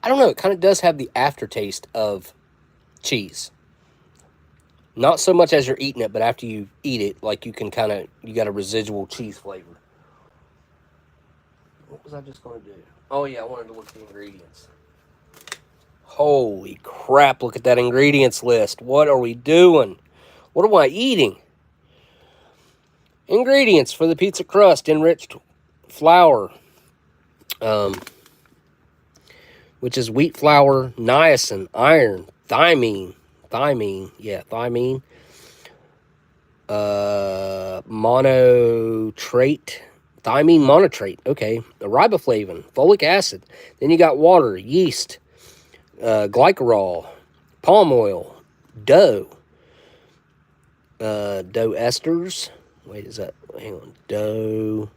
Speaker 1: I don't know. It kind of does have the aftertaste of cheese. Not so much as you're eating it, but after you eat it, like you can kind of, you got a residual cheese flavor. What was I just going to do? Oh yeah, I wanted to look at the ingredients. Holy crap, look at that ingredients list. What are we doing? What am I eating? Ingredients for the pizza crust: enriched flour, which is wheat flour, niacin, iron, thymine, monotrate, thiamine monotrate, okay, riboflavin, folic acid. Then you got water, yeast, glycerol, palm oil, dough, dough esters. Wait, is that? Hang on, dough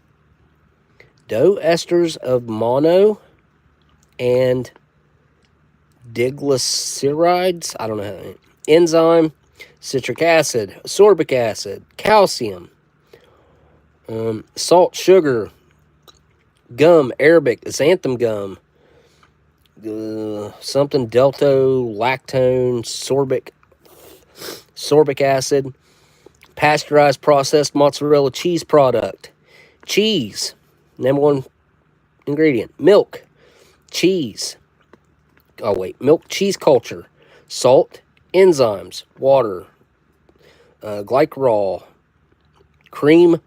Speaker 1: esters of mono and diglycerides. I don't know how. Enzyme, citric acid, ascorbic acid, calcium, salt, sugar, gum, Arabic, xanthan gum, something delta-lactone, sorbic acid, pasteurized processed mozzarella cheese product, cheese, number one ingredient, milk, cheese. Oh, wait, milk, cheese culture, salt, enzymes, water, glycerol, cream,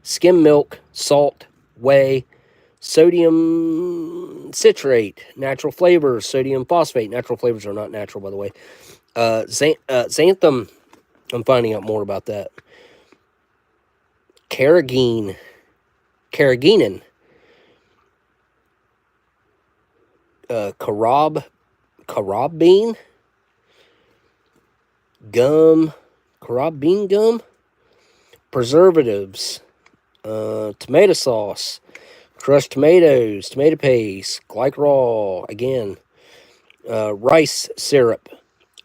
Speaker 1: skim milk, salt, whey, sodium citrate, natural flavors, sodium phosphate. Natural flavors are not natural, by the way. Xanthan, I'm finding out more about that. Carrageenan, carob bean, gum, carob bean gum, preservatives, tomato sauce, crushed tomatoes, tomato paste, glycerol, again, rice syrup,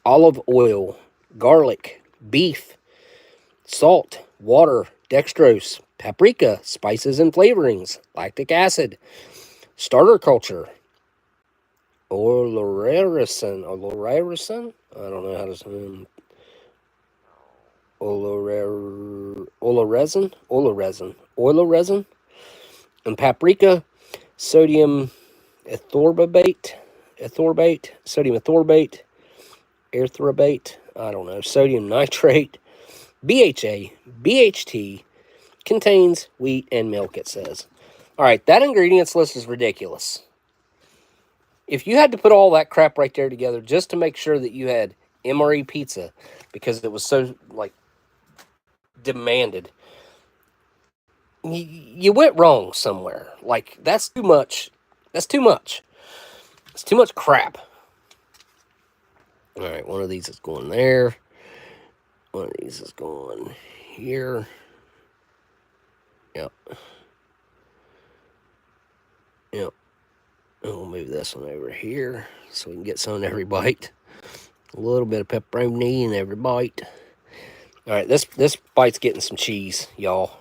Speaker 1: olive oil, garlic, beef, salt, water, dextrose, paprika, spices and flavorings, lactic acid, starter culture, olorarison, I don't know how to say oleresin, and paprika, sodium ethorbate, sodium ethorbate, erythrobate, I don't know, sodium nitrate, BHA, BHT, contains wheat and milk, it says. All right, that ingredients list is ridiculous. If you had to put all that crap right there together just to make sure that you had MRE Pizza, because it was so, like, demanded, you went wrong somewhere. Like, that's too much. That's too much. It's too much crap. All right, one of these is going there. One of these is going here. Yep. Yep. And we'll move this one over here so we can get some in every bite. A little bit of pepperoni in every bite. All right, this bite's getting some cheese, y'all.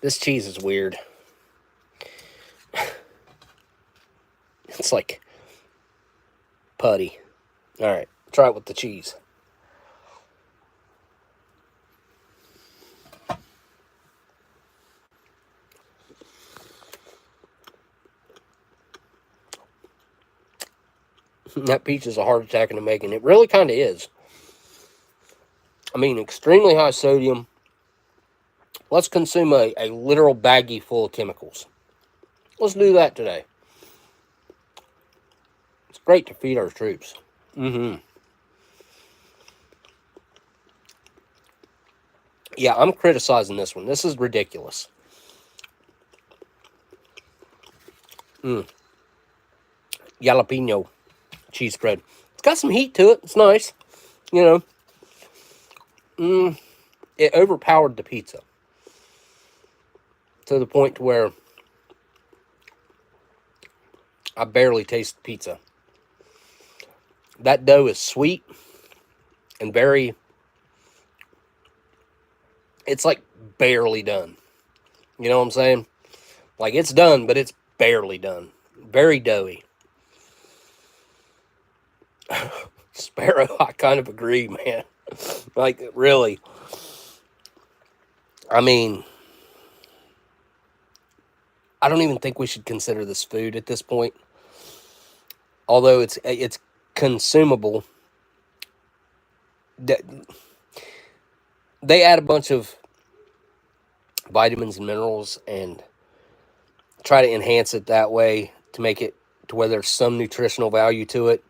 Speaker 1: This cheese is weird. It's like putty. All right, try it with the cheese. That pizza's a heart attack in the making. It really kind of is. I mean, extremely high sodium. Let's consume a literal baggie full of chemicals. Let's do that today. It's great to feed our troops. Yeah, I'm criticizing this one. This is ridiculous. Jalapeno cheese spread. It's got some heat to it. It's nice. You know. It overpowered the pizza. To the point to where I barely taste pizza. That dough is sweet and very... It's like barely done. You know what I'm saying? Like, it's done, but it's barely done. Very doughy. Sparrow, I kind of agree, man. Like, really. I mean, I don't even think we should consider this food at this point. Although it's consumable. They add a bunch of vitamins and minerals and try to enhance it that way to make it to where there's some nutritional value to it.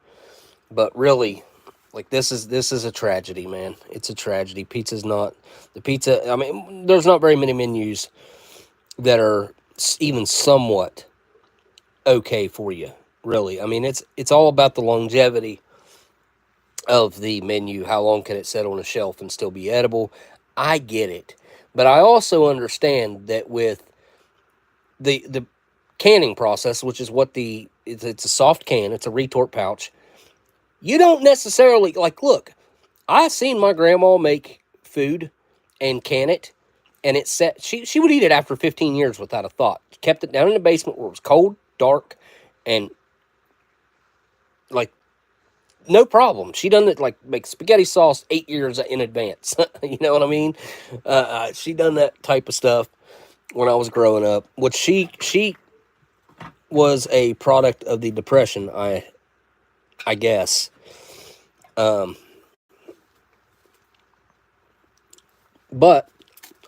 Speaker 1: But really, like this is a tragedy, man. It's a tragedy. Pizza's not the pizza. I mean, there's not very many menus that are even somewhat okay for you. Really, I mean, it's all about the longevity of the menu. How long can it sit on a shelf and still be edible? I get it, but I also understand that with the canning process, which is what it's a soft can, it's a retort pouch. You don't necessarily like look. I seen my grandma make food and can it, and it set. She would eat it after 15 years without a thought. Kept it down in the basement where it was cold, dark, and like no problem. She done it like make spaghetti sauce 8 years in advance. You know what I mean? She done that type of stuff when I was growing up. Which she was a product of the depression. I guess. Um, but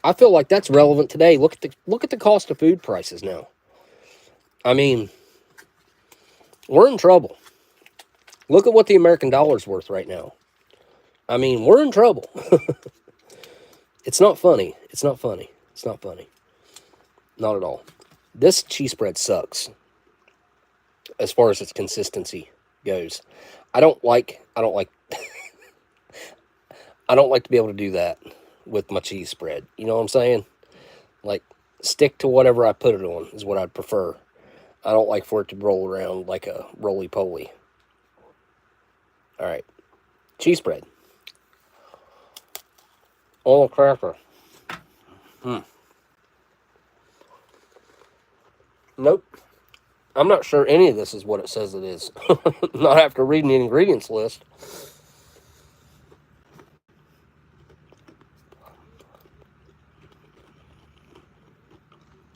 Speaker 1: I feel like that's relevant today. Look at the cost of food prices now. I mean, we're in trouble. Look at what the American dollar's worth right now. I mean, we're in trouble. It's not funny. It's not funny. It's not funny. Not at all. This cheese spread sucks as far as its consistency goes. I don't like I don't like to be able to do that with my cheese spread. You know what I'm saying? Like stick to whatever I put it on is what I'd prefer. I don't like for it to roll around like a roly-poly. All right. Cheese spread. On a cracker. Nope. I'm not sure any of this is what it says it is. Not after reading the ingredients list.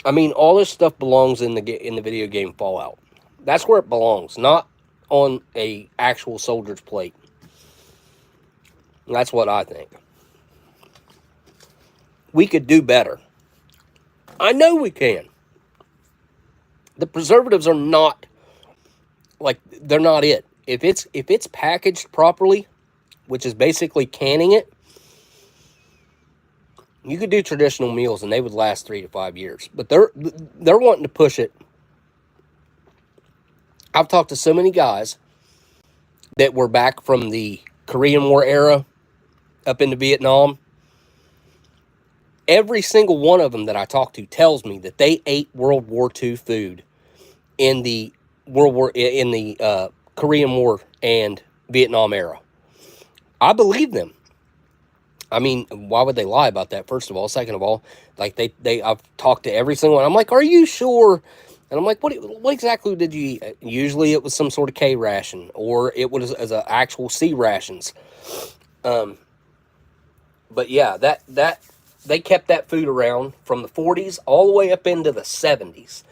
Speaker 1: I mean, all this stuff belongs in the video game Fallout. That's where it belongs, not on a actual soldier's plate. That's what I think. We could do better. I know we can. The preservatives are not like they're not it. If it's packaged properly, which is basically canning it, you could do traditional meals and they would last 3 to 5 years. But they're wanting to push it. I've talked to so many guys that were back from the Korean War era up into Vietnam. Every single one of them that I talk to tells me that they ate World War II food in the Korean War and Vietnam era. I believe them. I mean, why would they lie about that? First of all, second of all, like I've talked to every single one. I'm like, are you sure? And I'm like, what exactly did you eat? Usually it was some sort of K ration, or it was as a actual C rations. But yeah, that they kept that food around from the 40s all the way up into the 70s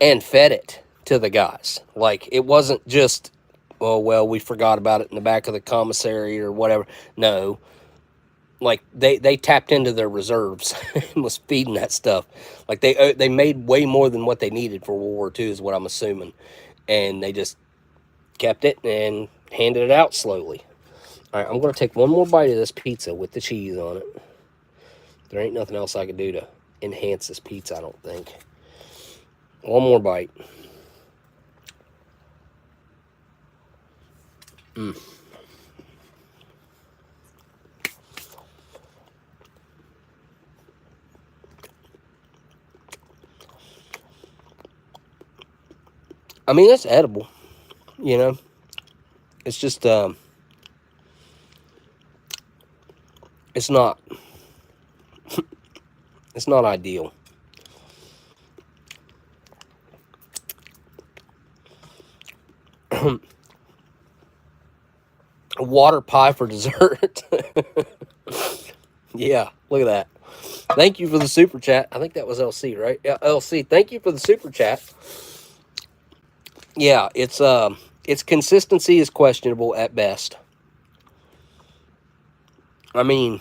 Speaker 1: and fed it to the guys. Like it wasn't just, oh well, we forgot about it in the back of the commissary or whatever. No, like they tapped into their reserves and was feeding that stuff. Like they made way more than what they needed for World War II is what I'm assuming, and they just kept it and handed it out slowly. All right, I'm gonna take one more bite of this pizza with the cheese on it. There ain't nothing else I can do to enhance this pizza, I don't think. One more bite. I mean, it's edible, you know. It's just, it's not, it's not ideal. A water pie for dessert. Yeah, look at that. Thank you for the super chat. I think that was LC, right? Yeah, LC. Thank you for the super chat. Yeah, its consistency is questionable at best. I mean,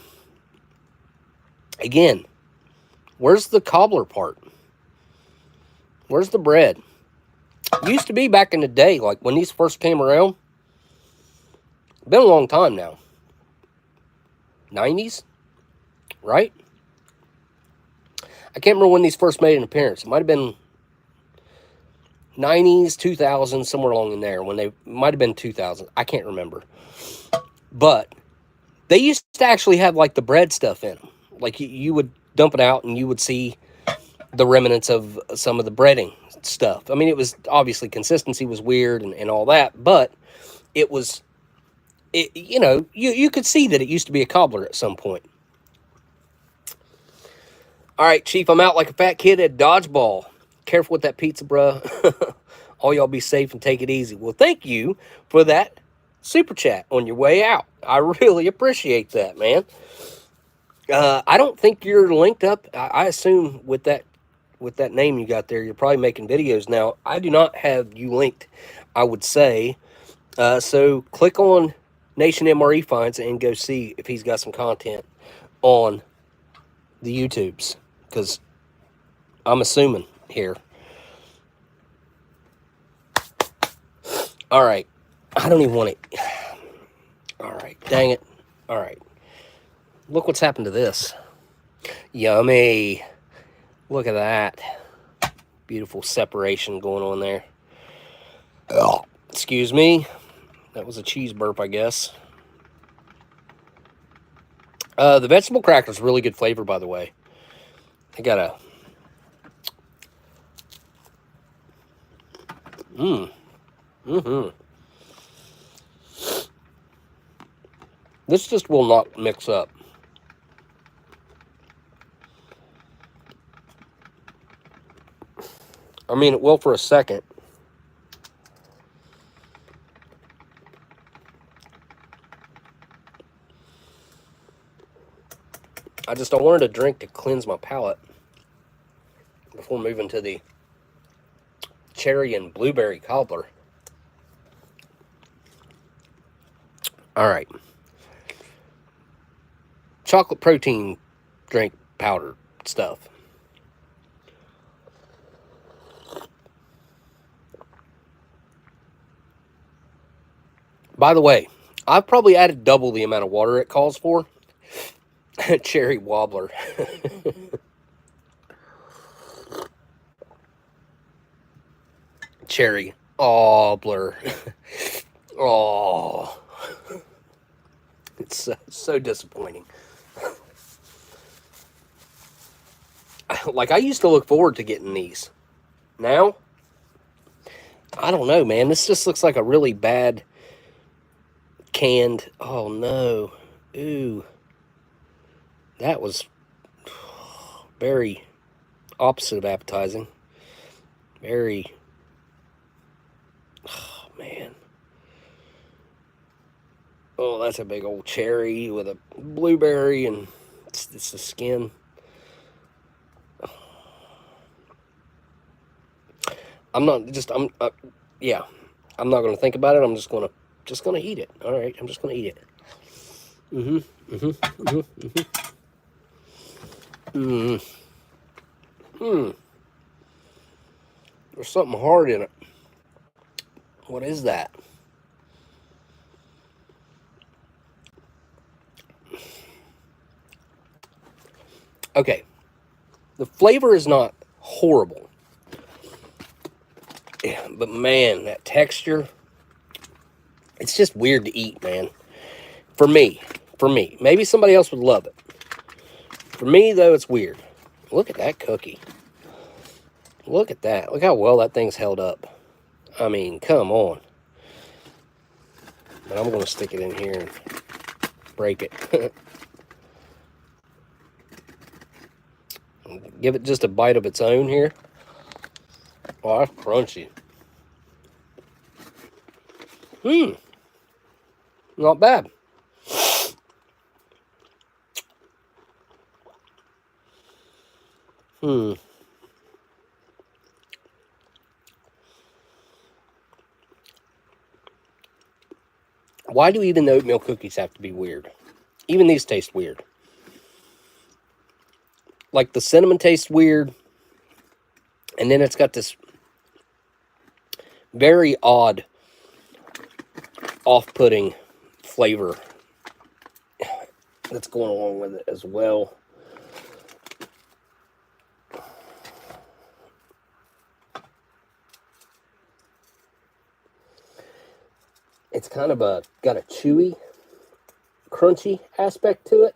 Speaker 1: again, where's the cobbler part? Where's the bread? Used to be back in the day, like when these first came around. Been a long time now. 90s, right? I can't remember when these first made an appearance. It might have been 90s, 2000s, somewhere along in there. When they might have been 2000. I can't remember. But they used to actually have like the bread stuff in them. Like you would dump it out and you would see the remnants of some of the breading stuff. I mean, it was obviously consistency was weird and all that, but it was, you know, you could see that it used to be a cobbler at some point. All right, Chief, I'm out like a fat kid at dodgeball. Careful with that pizza, bruh. All y'all be safe and take it easy. Well, thank you for that super chat on your way out. I really appreciate that, man. I don't think you're linked up. I assume with that name you got there, you're probably making videos now. I do not have you linked, I would say. So click on Nation MRE Finds and go see if he's got some content on the YouTubes. Because I'm assuming here. All right. I don't even want it. All right. Dang it. All right. Look what's happened to this. Yummy. Look at that. Beautiful separation going on there. Oh, excuse me. That was a cheese burp, I guess. The vegetable cracker's really good flavor, by the way. I got a... This just will not mix up. I mean, it will for a second. I just I wanted a drink to cleanse my palate before moving to the cherry and blueberry cobbler. All right. Chocolate protein drink powder stuff. By the way, I've probably added double the amount of water it calls for. Cherry wobbler. Cherry wobbler. Oh. It's so disappointing. Like, I used to look forward to getting these. Now, I don't know, man. This just looks like a really bad canned... Oh, no. Ooh. That was very opposite of appetizing. Very... Oh, man. Oh, that's a big old cherry with a blueberry, and it's the skin. Yeah. I'm not going to think about it. I'm just going to eat it. All right. I'm just going to eat it. There's something hard in it. What is that? Okay. The flavor is not horrible. Yeah, but man, that texture, it's just weird to eat, man. For me. Maybe somebody else would love it. For me, though, it's weird. Look at that cookie. Look at that. Look how well that thing's held up. I mean, come on. But I'm going to stick it in here and break it. Give it just a bite of its own here. Oh, that's crunchy. Not bad. Why do even the oatmeal cookies have to be weird? Even these taste weird. Like the cinnamon tastes weird. And then it's got this Very odd, off-putting flavor that's going along with it as well. It's kind of got a chewy, crunchy aspect to it.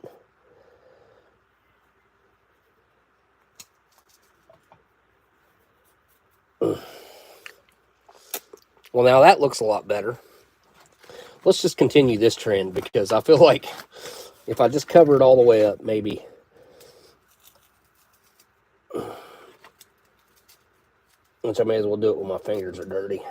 Speaker 1: Well, now that looks a lot better. Let's just continue this trend because I feel like if I just cover it all the way up, maybe. Which I may as well do it when my fingers are dirty.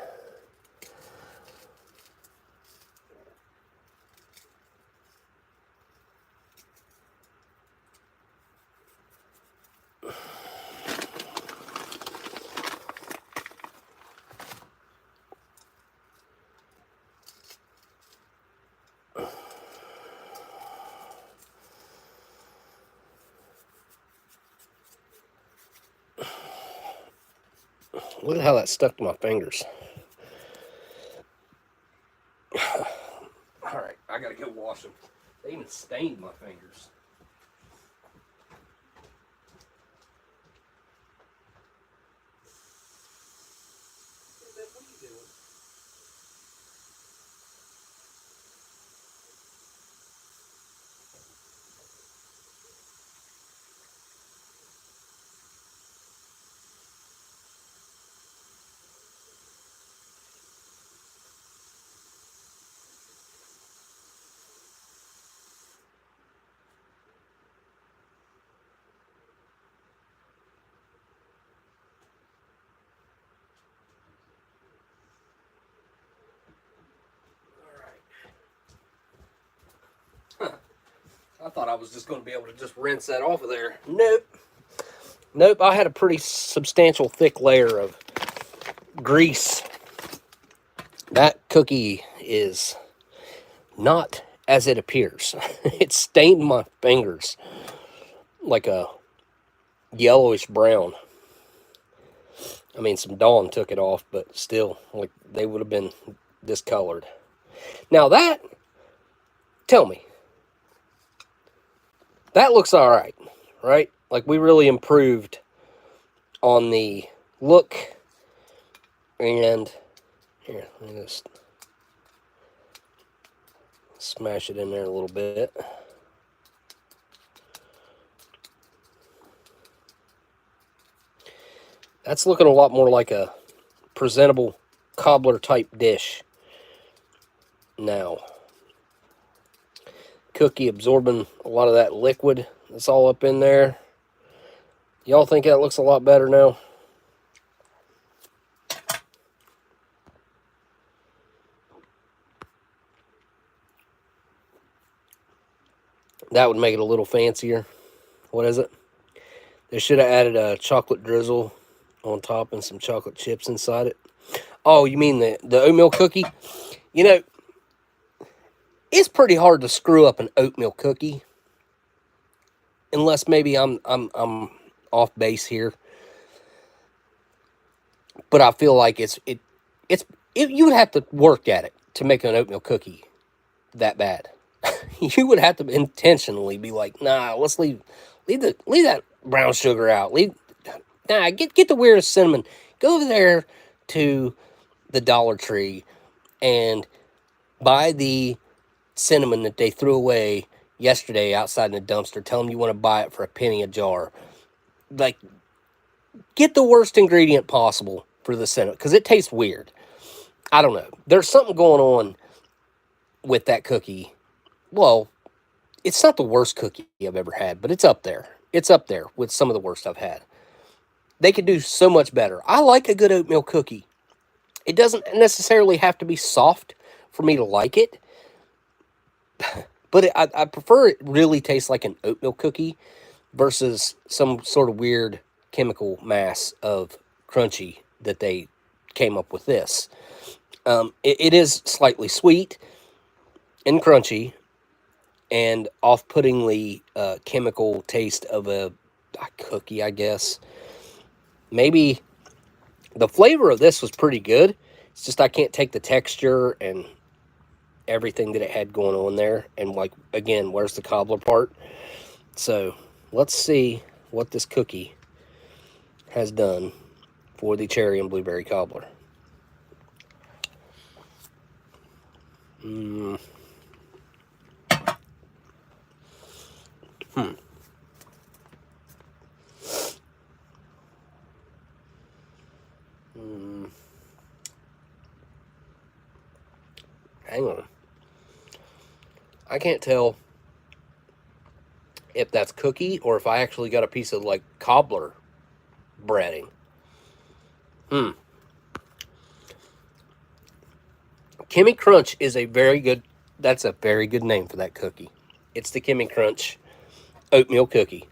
Speaker 1: Look at how that stuck to my fingers. Alright, I gotta go wash them. They even stained my fingers.
Speaker 2: What are you doing?
Speaker 1: I thought I was just going to be able to just rinse that off of there. Nope. Nope, I had a pretty substantial thick layer of grease. That cookie is not as it appears. It stained my fingers like a yellowish brown. I mean, some Dawn took it off, but still, like, they would have been discolored. Now that, tell me, that looks all right, right? Like, we really improved on the look. And here, let me just smash it in there a little bit. That's looking a lot more like a presentable cobbler type dish now. Cookie absorbing a lot of that liquid that's all up in there. Y'all think that looks a lot better now? That would make it a little fancier. What is it? They should have added a chocolate drizzle on top and some chocolate chips inside it. Oh, you mean the oatmeal cookie? You know, it's pretty hard to screw up an oatmeal cookie. Unless maybe I'm off base here. But I feel like you would have to work at it to make an oatmeal cookie that bad. You would have to intentionally be like, nah, let's leave that brown sugar out. Get the weirdest cinnamon. Go over there to the Dollar Tree and buy the cinnamon that they threw away yesterday outside in the dumpster. Tell them you want to buy it for $0.01 a jar. Like, get the worst ingredient possible for the cinnamon, because it tastes weird. I don't know. There's something going on with that cookie. Well, it's not the worst cookie I've ever had, but it's up there. It's up there with some of the worst I've had. They could do so much better. I like a good oatmeal cookie. It doesn't necessarily have to be soft for me to like it. But I prefer it really tastes like an oatmeal cookie versus some sort of weird chemical mass of crunchy that they came up with this. It is slightly sweet and crunchy and off-puttingly chemical taste of a cookie, I guess. Maybe the flavor of this was pretty good. It's just I can't take the texture and everything that it had going on there. And like, again, where's the cobbler part? So let's see what this cookie has done for the cherry and blueberry cobbler. Hmm. Hang on. I can't tell if that's cookie or if I actually got a piece of like cobbler breading. Kimmy Crunch is a very good, that's a very good name for that cookie. It's the Kimmy Crunch oatmeal cookie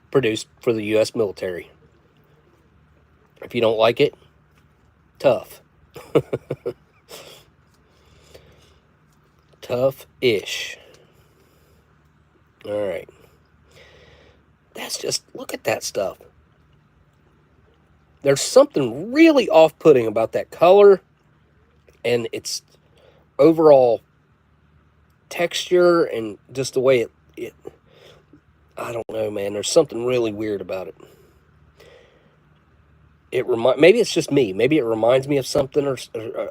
Speaker 1: produced for the U.S. military. If you don't like it, tough. Tough-ish. All right. That's just, look at that stuff. There's something really off-putting about that color and its overall texture and just the way it I don't know, man. There's something really weird about it. Maybe it's just me. Maybe it reminds me of something, or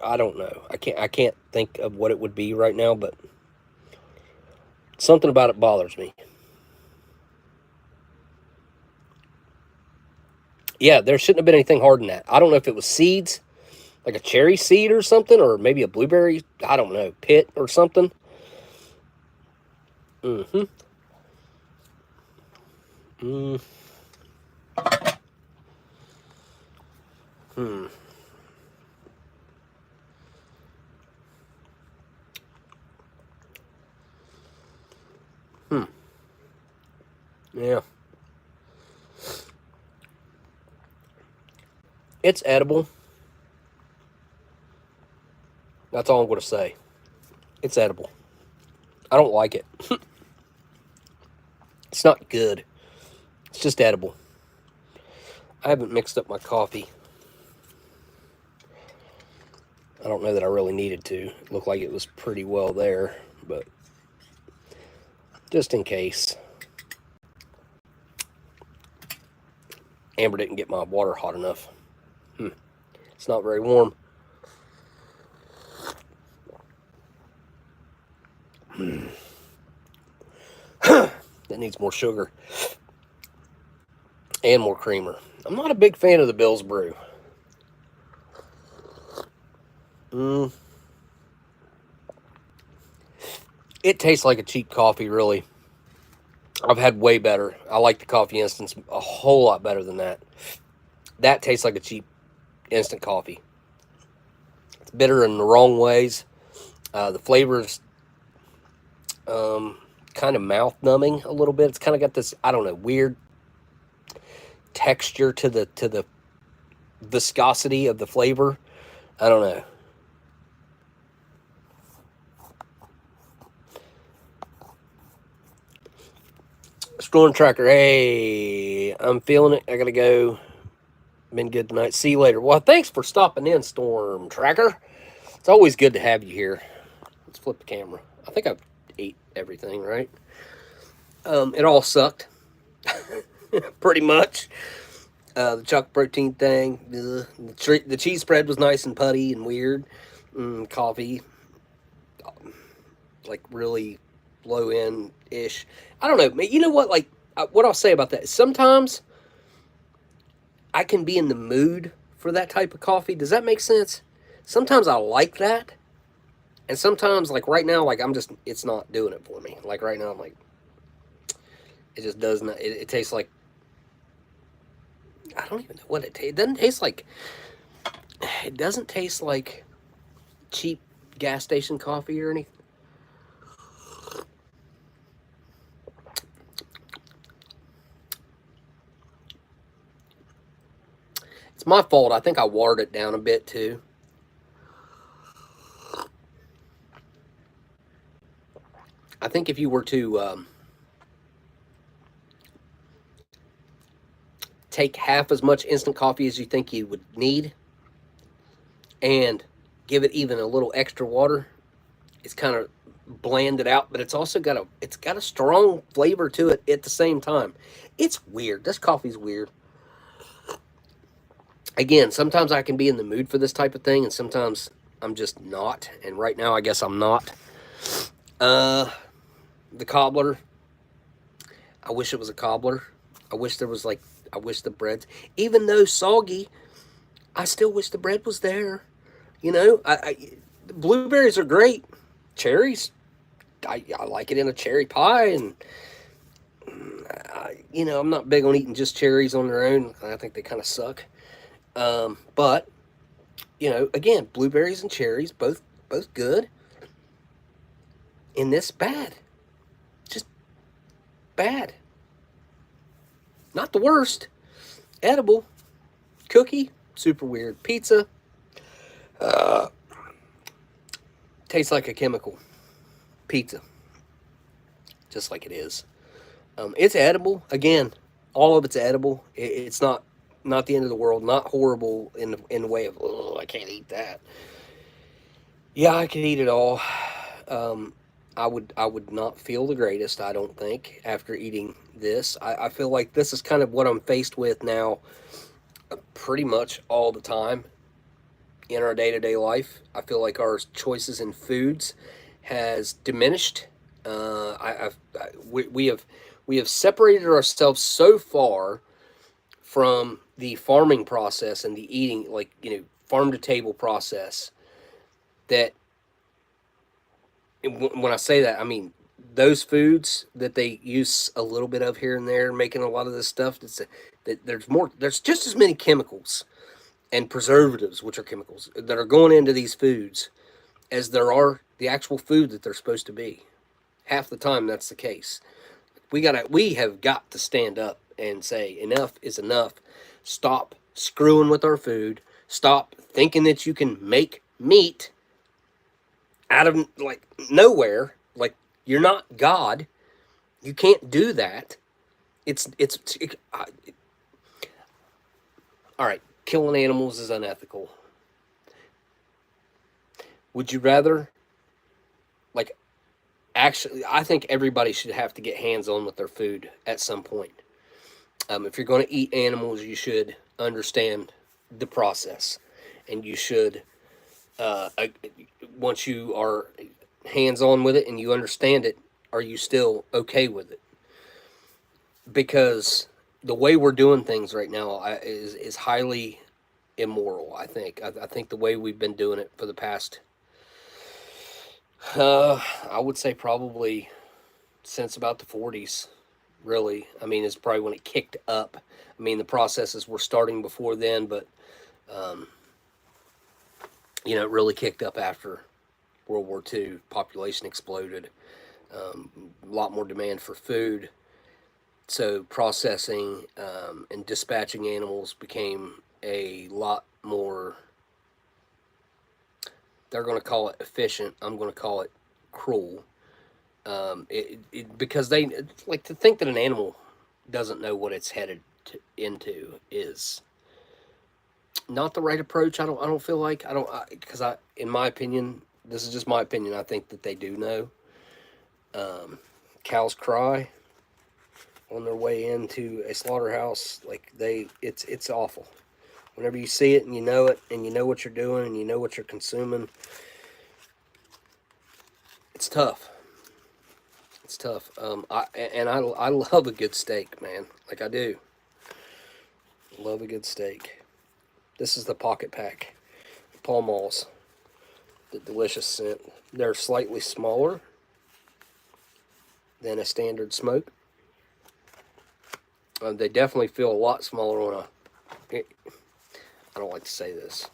Speaker 1: I don't know. I can't think of what it would be right now, but something about it bothers me. Yeah, there shouldn't have been anything hard in that. I don't know if it was seeds, like a cherry seed or something, or maybe a blueberry, I don't know, pit or something. Mm-hmm. Mm. Hmm. Hmm. Yeah. It's edible. That's all I'm going to say. It's edible. I don't like it. It's not good. It's just edible. I haven't mixed up my coffee. I don't know that I really needed to. It looked like it was pretty well there, but just in case. Amber didn't get my water hot enough. It's not very warm. That needs more sugar and more creamer. I'm not a big fan of the Bill's Brew. It tastes like a cheap coffee, really. I've had way better. I like the coffee instants a whole lot better than that. That tastes like a cheap instant coffee. It's bitter in the wrong ways. The flavor's kind of mouth numbing a little bit. It's kind of got this, I don't know, weird texture to the viscosity of the flavor. I don't know. Storm Tracker, hey, I'm feeling it. I gotta go. Been good tonight. See you later. Well, thanks for stopping in, Storm Tracker. It's always good to have you here. Let's flip the camera. I think I've ate everything, right? It all sucked. Pretty much. The chocolate protein thing. The cheese spread was nice and putty and weird. Coffee. Like really low end-ish. I don't know. You know what? Like, what I'll say about that is sometimes I can be in the mood for that type of coffee. Does that make sense? Sometimes I like that. And sometimes, like right now, like it's not doing it for me. Like right now, I'm like, it just does not, it tastes like, I don't even know what it tastes. It doesn't taste like, it doesn't taste like cheap gas station coffee or anything. It's my fault. I think I watered it down a bit too. I think if you were to take half as much instant coffee as you think you would need, and give it even a little extra water, it's kind of blanded out, but it's also got a strong flavor to it at the same time. It's weird. This coffee's weird. Again, sometimes I can be in the mood for this type of thing, and sometimes I'm just not. And right now, I guess I'm not. The cobbler. I wish it was a cobbler. I wish there was I wish the bread, even though soggy, I still wish the bread was there. You know, the blueberries are great. Cherries, I like it in a cherry pie, and I'm not big on eating just cherries on their own. I think they kind of suck. But again, blueberries and cherries, both good. And this bad, just bad. Not the worst. Edible. Cookie, super weird. Pizza, tastes like a chemical. Pizza, just like it is. It's edible. Again, all of it's edible. It's not the end of the world. Not horrible in the way of, oh, I can't eat that. Yeah, I could eat it all. I would not feel the greatest, I don't think, after eating this. I feel like this is kind of what I'm faced with now pretty much all the time in our day-to-day life. I feel like our choices in foods has diminished. We have separated ourselves so far from the farming process and the eating, farm to table process, that when I say that, I mean those foods that they use a little bit of here and there, making a lot of this stuff. That there's just as many chemicals and preservatives, which are chemicals, that are going into these foods as there are the actual food that they're supposed to be. Half the time, that's the case. We have got to stand up and say enough is enough. Stop screwing with our food. Stop thinking that you can make meat out of nowhere. Like, you're not God. You can't do that. All right. Killing animals is unethical. Would you rather, actually, I think everybody should have to get hands-on with their food at some point. If you're going to eat animals, you should understand the process, and you should, once you are hands-on with it and you understand it, are you still okay with it? Because the way we're doing things right now is highly immoral, I think. I think the way we've been doing it for the past, I would say probably since about the 40s, really. I mean, it's probably when it kicked up. I mean, the processes were starting before then, but, it really kicked up after World War II. Population exploded. A lot more demand for food. So processing and dispatching animals became a lot more, they're going to call it efficient. I'm going to call it cruel. Because they to think that an animal doesn't know what it's headed into is not the right approach. I don't feel like, because in my opinion, this is just my opinion, I think that they do know. Cows cry on their way into a slaughterhouse. It's awful. Whenever you see it and you know it and you know what you're doing and you know what you're consuming, it's tough. It's tough. I love a good steak, man. I do. Love a good steak. This is the pocket pack. Pall Malls. The delicious scent. They're slightly smaller than a standard smoke. They definitely feel a lot smaller on I don't like to say this.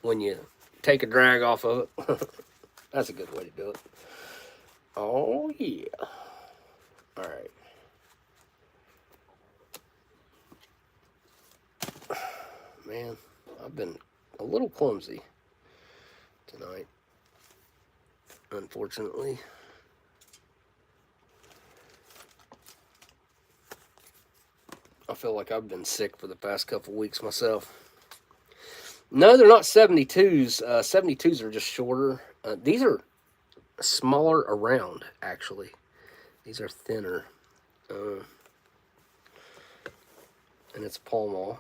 Speaker 1: When you take a drag off of it, that's a good way to do it. Oh, yeah. All right. Man, I've been a little clumsy tonight, unfortunately. I feel like I've been sick for the past couple weeks myself. No, they're not 72s. 72s are just shorter. These are smaller around, actually. These are thinner. And it's Pall Mall.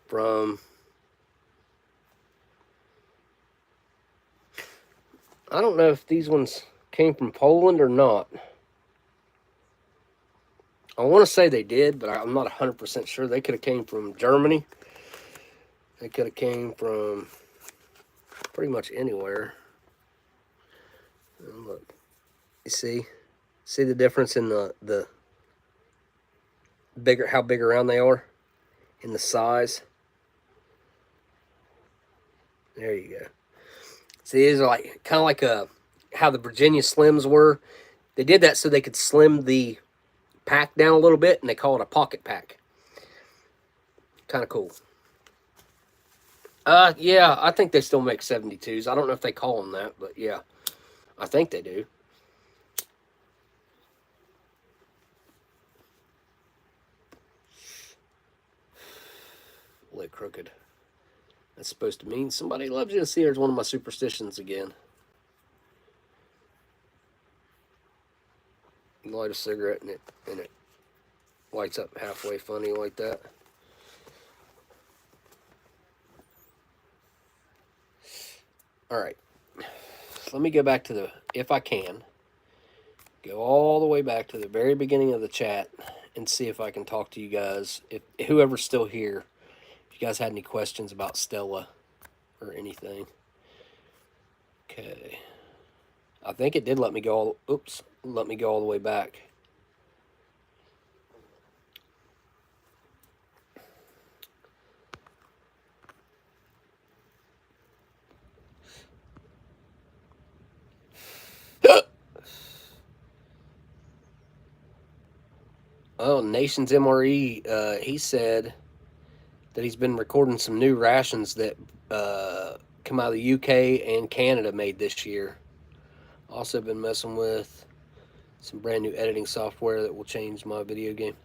Speaker 1: From... I don't know if these ones came from Poland or not. I want to say they did, but I'm not 100% sure. They could have came from Germany. They could have came from pretty much anywhere. And look, you see the difference in the bigger, how big around they are, in the size. There you go. See, these are like kind of like how the Virginia Slims were. They did that so they could slim the pack down a little bit, and they call it a pocket pack. Kind of cool. Yeah, I think they still make 72s. I don't know if they call them that, but yeah, I think they do. Leg crooked. That's supposed to mean somebody loves you to see. There's one of my superstitions again. You light a cigarette and it lights up halfway funny like that. All right. Let me go back to the, if I can, go all the way back to the very beginning of the chat and see if I can talk to you guys. If whoever's still here, if you guys had any questions about Stella or anything. Okay. I think it did let me go let me go all the way back. Oh, Nations MRE, he said that he's been recording some new rations that come out of the UK and Canada made this year. Also been messing with some brand new editing software that will change my video game.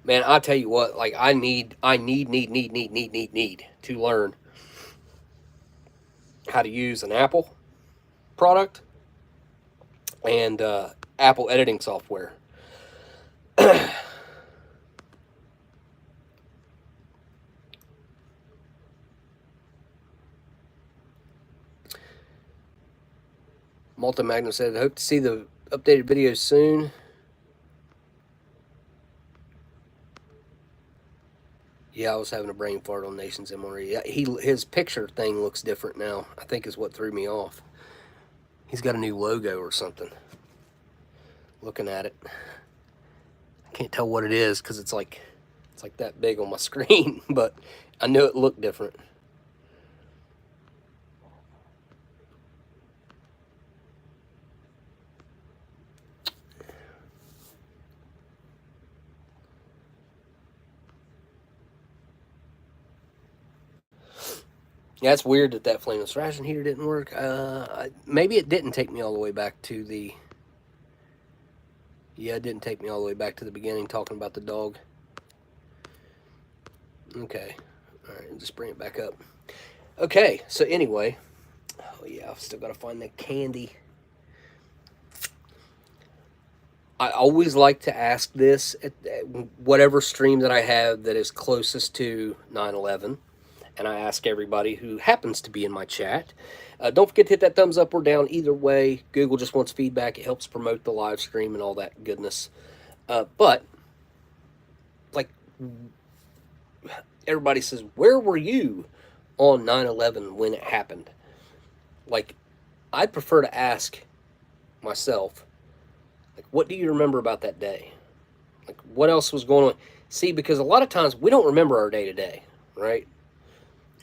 Speaker 1: Man, I'll tell you what, like I need to learn how to use an Apple product and Apple editing software. Multi-Magnum said, I hope to see the updated videos soon. Yeah, I was having a brain fart on Nations MRE. His picture thing looks different now, I think is what threw me off. He's got a new logo or something. Looking at it. I can't tell what it is because it's like that big on my screen, but I knew it looked different. Yeah, it's weird that flameless ration heater didn't work. Maybe it didn't take me all the way back to the... Yeah, it didn't take me all the way back to the beginning talking about the dog. Okay. Alright, just bring it back up. Okay, so anyway. Oh yeah, I've still got to find the candy. I always like to ask this at whatever stream that I have that is closest to 9/11. And I ask everybody who happens to be in my chat. Don't forget to hit that thumbs up or down either way. Google just wants feedback. It helps promote the live stream and all that goodness. But, like, everybody says, where were you on 9/11 when it happened? Like, I'd prefer to ask myself, like, what do you remember about that day? Like, what else was going on? See, because a lot of times we don't remember our day-to-day, right?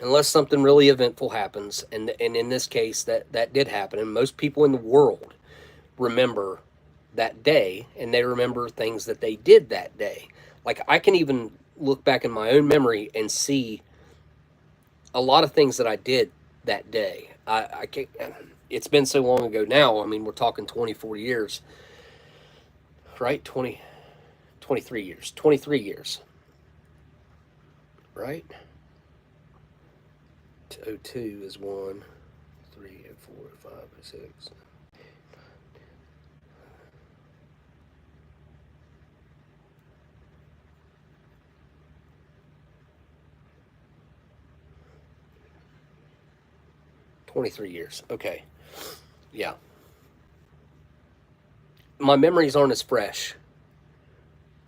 Speaker 1: Unless something really eventful happens, and in this case, that did happen, and most people in the world remember that day, and they remember things that they did that day. Like, I can even look back in my own memory and see a lot of things that I did that day. I can't, it's been so long ago now. I mean, we're talking 24 years, right? 23 years. 23 years, right? 02 is 1, 3, 4, 5, 6. "23 years. Okay. Yeah. My memories aren't as fresh,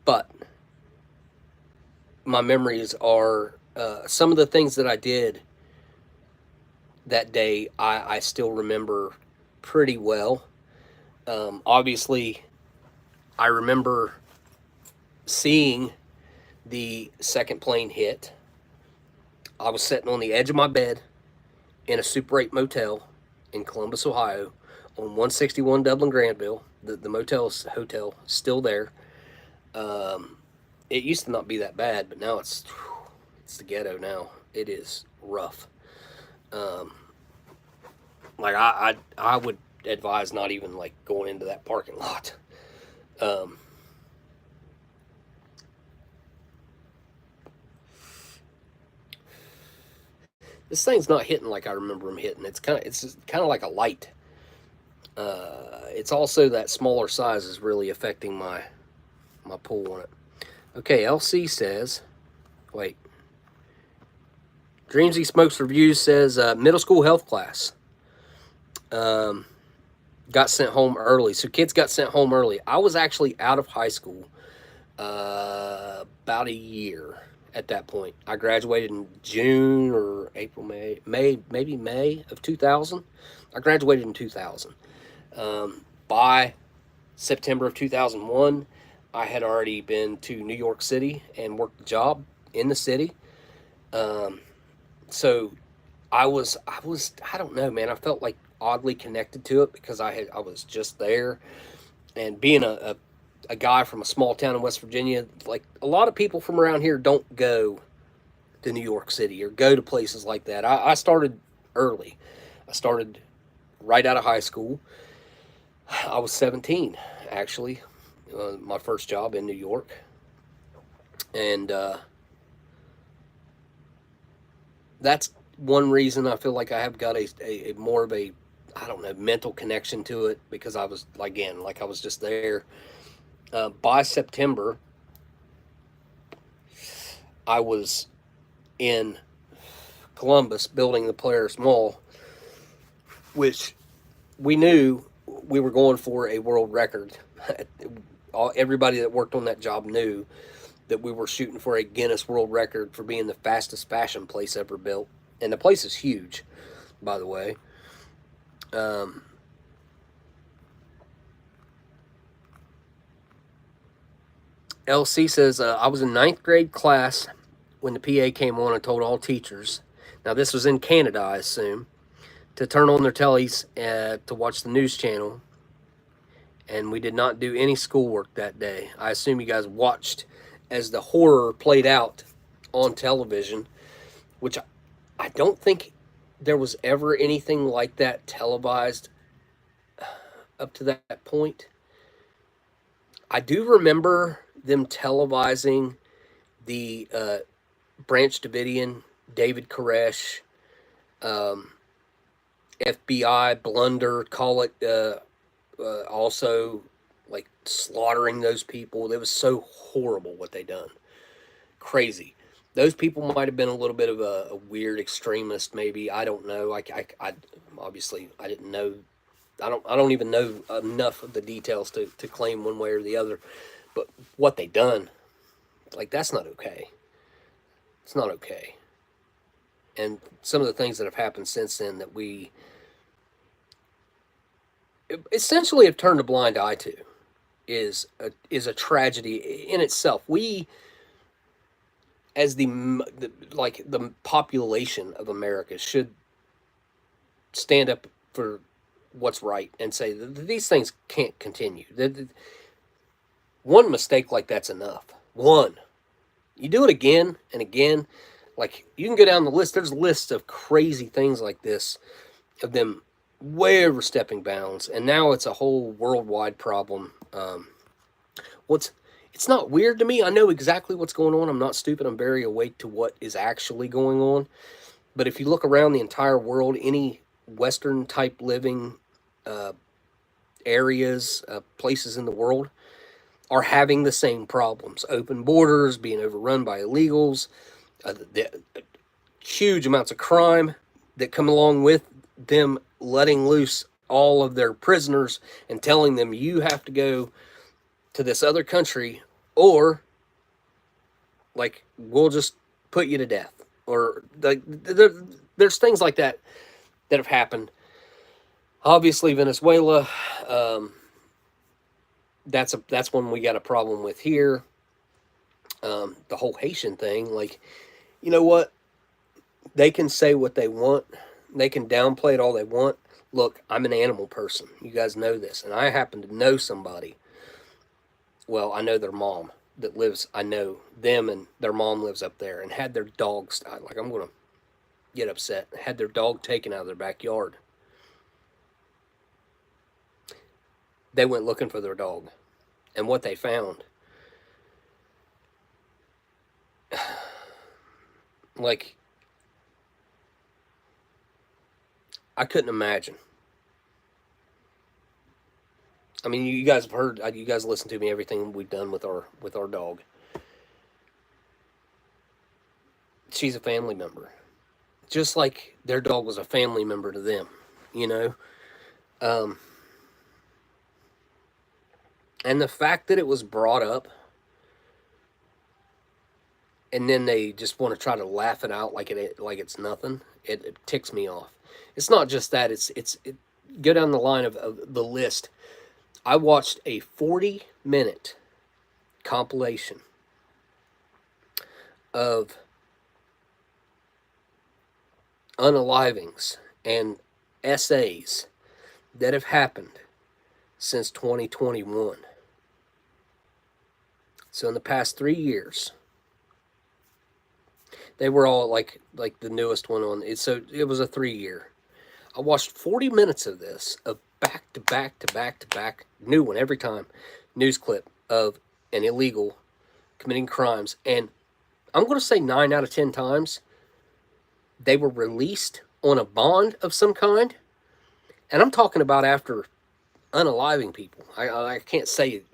Speaker 1: but my memories are some of the things that I did that day. I still remember pretty well. Obviously, I remember seeing the second plane hit. I was sitting on the edge of my bed in a Super 8 motel in Columbus, Ohio, on 161 Dublin Granville. The motel's hotel still there. It used to not be that bad, but now it's the ghetto now. It is rough. Like I would advise not even like going into that parking lot. This thing's not hitting like I remember them hitting. It's kind of like a light. It's also that smaller size is really affecting my pull on it. Okay, LC says, wait. Dreamsy Smokes Reviews says middle school health class. Got sent home early. So kids got sent home early. I was actually out of high school about a year at that point. I graduated in June or April, maybe May of 2000. I graduated in 2000. By September of 2001, I had already been to New York City and worked a job in the city. So I don't know, man. I felt like oddly connected to it because I was just there, and being a guy from a small town in West Virginia, like a lot of people from around here don't go to New York City or go to places like that. I started early. I started right out of high school. I was 17, actually, my first job in New York. And that's one reason I feel like I have got a more of a, I don't know, mental connection to it, because I was, again, like I was just there. By September, I was in Columbus building the Polaris Mall, which we knew we were going for a world record. Everybody that worked on that job knew that we were shooting for a Guinness World Record for being the fastest fashion place ever built. And the place is huge, by the way. LC says, I was in 9th grade class when the PA came on and told all teachers, now this was in Canada, I assume, to turn on their tellies to watch the news channel. And we did not do any schoolwork that day. I assume you guys watched as the horror played out on television, which I don't think there was ever anything like that televised up to that point. I do remember them televising the Branch Davidian, David Koresh, FBI blunder, call it, also like slaughtering those people. It was so horrible what they done. Crazy. Those people might have been a little bit of a weird extremist, maybe. I don't know. I obviously I didn't know. I don't even know enough of the details to claim one way or the other. But what they done, like, that's not okay. It's not okay. And some of the things that have happened since then that we essentially have turned a blind eye to is a tragedy in itself. We, as the population of America, should stand up for what's right and say that these things can't continue. One mistake like that's enough. One. You do it again and again, like, you can go down the list. There's lists of crazy things like this, of them way overstepping bounds, and now it's a whole worldwide problem. It's not weird to me. I know exactly what's going on. I'm not stupid. I'm very awake to what is actually going on. But if you look around the entire world, any Western type living areas, places in the world are having the same problems. Open borders, being overrun by illegals, the huge amounts of crime that come along with them letting loose all of their prisoners and telling them you have to go to this other country or like we'll just put you to death. Or like there's things like that that have happened. Obviously Venezuela, that's one we got a problem with here. The whole Haitian thing, like, you know what? They can say what they want. They can downplay it all they want. Look, I'm an animal person. You guys know this. And I happen to know somebody. Well, I know their mom that lives, I know them and their mom lives up there and had their dogs, like I'm going to get upset, had their dog taken out of their backyard. They went looking for their dog. And what they found, like, I couldn't imagine. I mean, you guys have heard, you guys listen to me, everything we've done with our dog. She's a family member. Just like their dog was a family member to them, you know? And the fact that it was brought up and then they just want to try to laugh it out like it's nothing, it ticks me off. It's not just that, it go down the line of the list. I watched a 40-minute compilation of unalivings and essays that have happened since 2021. So in the past 3 years, they were all like the newest one on it. So it was a 3-year. I watched 40 minutes of this, of back to back to back to back, new one every time, news clip of an illegal committing crimes. And I'm going to say 9 out of 10 times, they were released on a bond of some kind. And I'm talking about after unaliving people. I can't say it.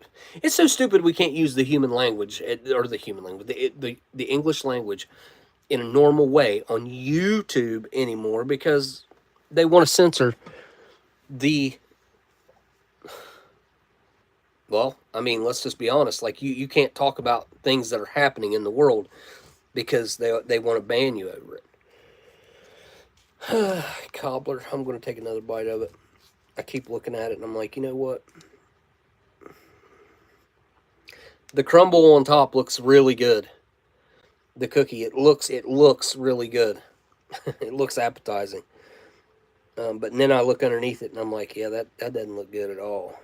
Speaker 1: It's so stupid we can't use the human language, or the human language, the English language in a normal way on YouTube anymore because they want to censor the, well, I mean, let's just be honest. Like, you can't talk about things that are happening in the world because they want to ban you over it. Cobbler, I'm going to take another bite of it. I keep looking at it and I'm like, you know what? The crumble on top looks really good. The cookie, it looks really good. It looks appetizing. But then I look underneath it and I'm like, yeah, that doesn't look good at all.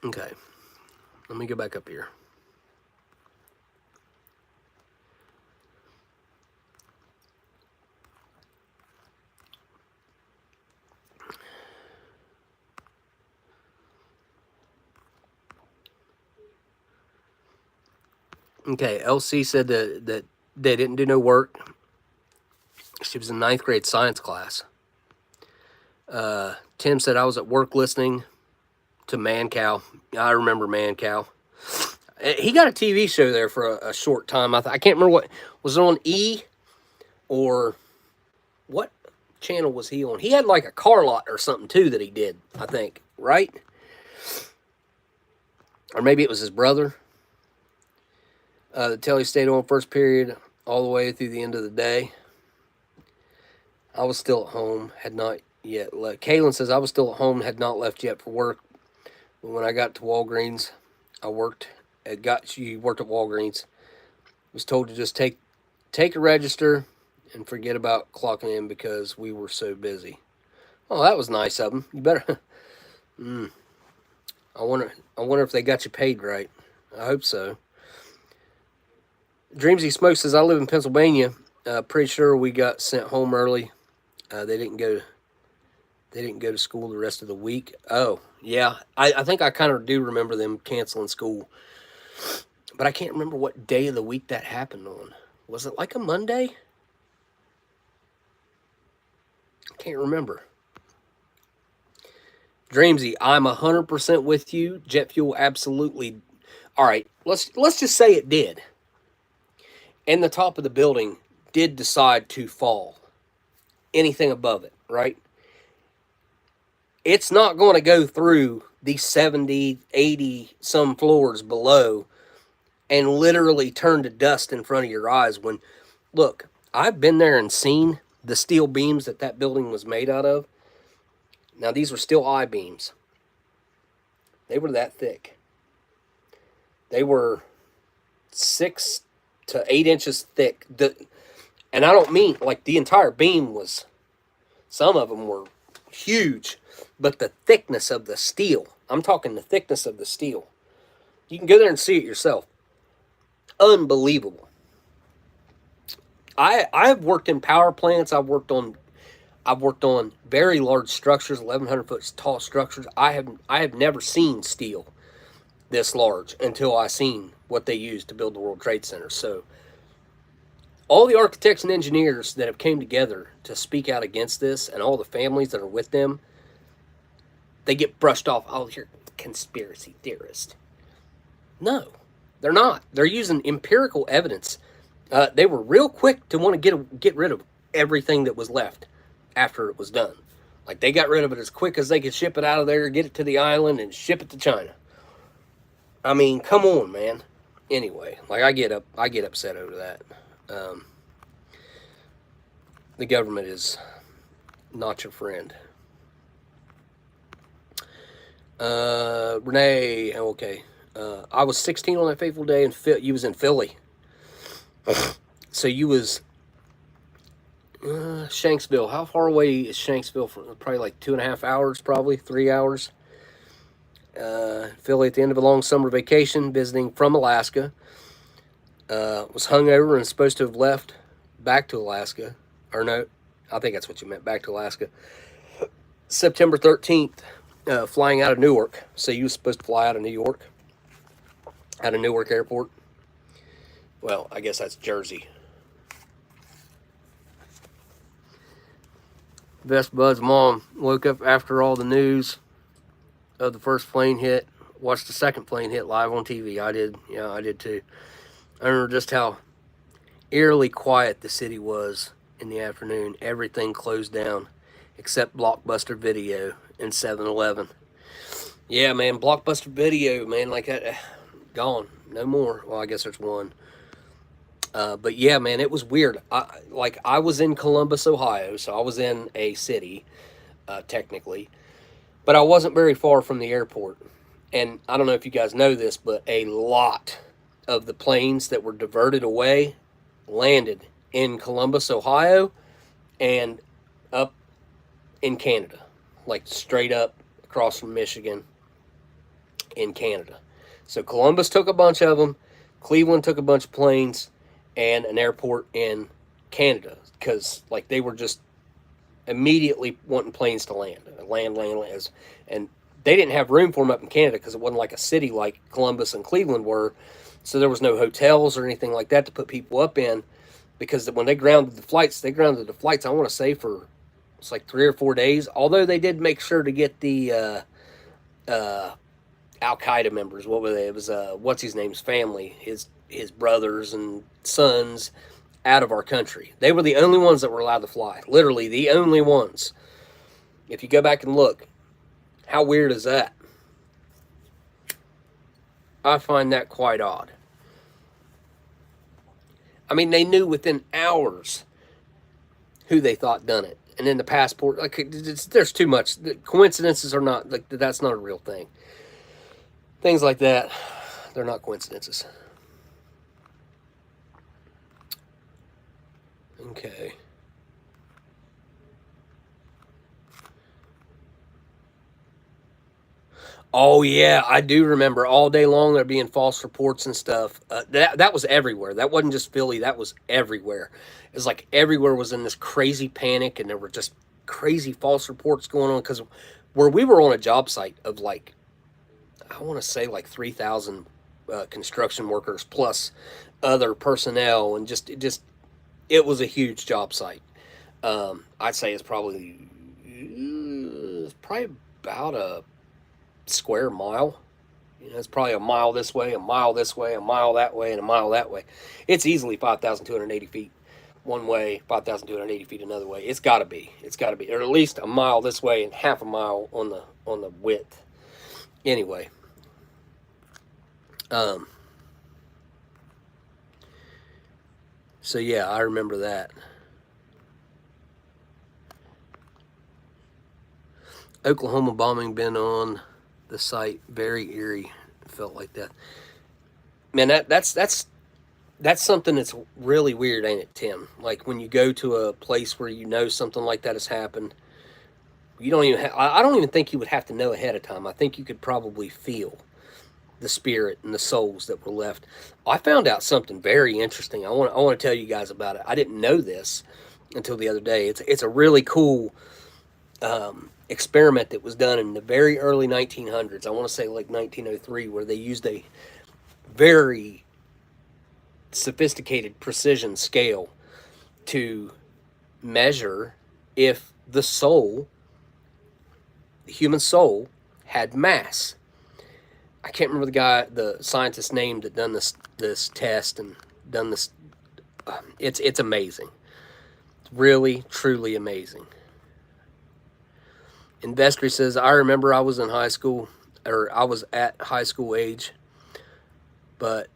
Speaker 1: Okay, let me go back up here. Okay, LC said that they didn't do no work. She was in 9th grade science class. Tim said I was at work listening to Man Cow. I remember Man Cow. He got a TV show there for a short time. I can't remember what was it on, E or what channel was he on? He had like a car lot or something too that he did, I think, right? Or maybe it was his brother. The telly stayed on first period all the way through the end of the day. I was still at home, had not yet left. Kaylin says I was still at home, had not left yet for work. But when I got to Walgreens, she worked at Walgreens. Was told to just take a register and forget about clocking in because we were so busy. Oh, that was nice of them. You better. I wonder if they got you paid right. I hope so. Dreamsy Smoke says, I live in Pennsylvania. Pretty sure we got sent home early. They didn't go to school the rest of the week. Oh, yeah. I think I kind of do remember them canceling school. But I can't remember what day of the week that happened on. Was it like a Monday? I can't remember. Dreamsy, I'm 100% with you. Jet fuel absolutely. All right, let's just say it did. And the top of the building did decide to fall. Anything above it, right? It's not going to go through the 70, 80 some floors below and literally turn to dust in front of your eyes. When, look, I've been there and seen the steel beams that building was made out of. Now, these were still I-beams. They were that thick. They were 6 to 8 inches thick. And I don't mean, like, the entire beam was, some of them were huge. But the thickness of the steel, I'm talking the thickness of the steel. You can go there and see it yourself. Unbelievable. I've worked in power plants. I've worked on very large structures, 1,100 foot tall structures. I have never seen steel this large until I seen what they used to build the World Trade Center. So all the architects and engineers that have came together to speak out against this, and all the families that are with them, they get brushed off. Oh, you're a conspiracy theorist. No, they're not. They're using empirical evidence. They were real quick to want to get rid of everything that was left after it was done. Like, they got rid of it as quick as they could ship it out of there, get it to the island, and ship it to China. I mean, come on, man. Anyway, like, I get upset over that. The government is not your friend. Renee, okay. I was 16 on that fateful day, and you was in Philly. So you was Shanksville. How far away is Shanksville from? Probably like 2.5 hours, probably 3 hours. Philly at the end of a long summer vacation, visiting from Alaska. Was hungover and supposed to have left back to Alaska. Or no, I think that's what you meant, back to Alaska. September 13th, flying out of Newark. So you was supposed to fly out of New York. Out of Newark Airport. Well, I guess that's Jersey. Best Bud's mom woke up after all the news of the first plane hit. Watched the second plane hit live on TV. I did. Yeah, I did too. I remember just how eerily quiet the city was in the afternoon. Everything closed down except Blockbuster Video and 7-Eleven. Yeah, man, Blockbuster Video, man, like that, gone. No more. Well, I guess there's one. But yeah, man, it was weird. I was in Columbus, Ohio, so I was in a city, technically, but I wasn't very far from the airport. And I don't know if you guys know this, but a lot of the planes that were diverted away landed in Columbus, Ohio, and up in Canada, like straight up across from Michigan in Canada. So Columbus took a bunch of them, Cleveland took a bunch of planes, and an airport in Canada, because like they were just immediately wanting planes to land. And they didn't have room for them up in Canada because it wasn't like a city like Columbus and Cleveland were. So there was no hotels or anything like that to put people up in, because when they grounded the flights, I want to say for, it's like 3 or 4 days. Although they did make sure to get the Al-Qaeda members. What were they? It was what's his name's family, his brothers and sons, out of our country. They were the only ones that were allowed to fly. Literally the only ones. If you go back and look, how weird is that? I find that quite odd. I mean, they knew within hours who they thought done it. And then the passport, like, there's too much. Coincidences are not, like, that's not a real thing. Things like that, they're not coincidences. Okay. Oh yeah, I do remember all day long there being false reports and stuff. That was everywhere. That wasn't just Philly. That was everywhere. It's like everywhere was in this crazy panic, and there were just crazy false reports going on because where we were on a job site of like I want to say like 3,000 construction workers plus other personnel, and just it was a huge job site. I'd say it's probably about a square mile. You know, it's probably a mile this way, a mile this way, a mile that way, and a mile that way. It's easily 5,280 feet one way, 5,280 feet another way. It's got to be. It's got to be, or at least a mile this way and half a mile on the width. Anyway, um, so yeah, I remember that. Oklahoma bombing been on the site. Very eerie. Felt like that. Man, that's something that's really weird, ain't it, Tim? Like when you go to a place where you know something like that has happened, you don't even. I don't even think you would have to know ahead of time. I think you could probably feel the spirit and the souls that were left. I found out something very interesting. I want to tell you guys about it. I didn't know this until the other day. It's a really cool experiment that was done in the very early 1900s. I want to say like 1903, where they used a very sophisticated precision scale to measure if the soul, the human soul, had mass. I can't remember the scientist's name that done this test and done this. It's amazing. It's really, truly amazing. Investor says, I remember I was in high school, or I was at high school age, but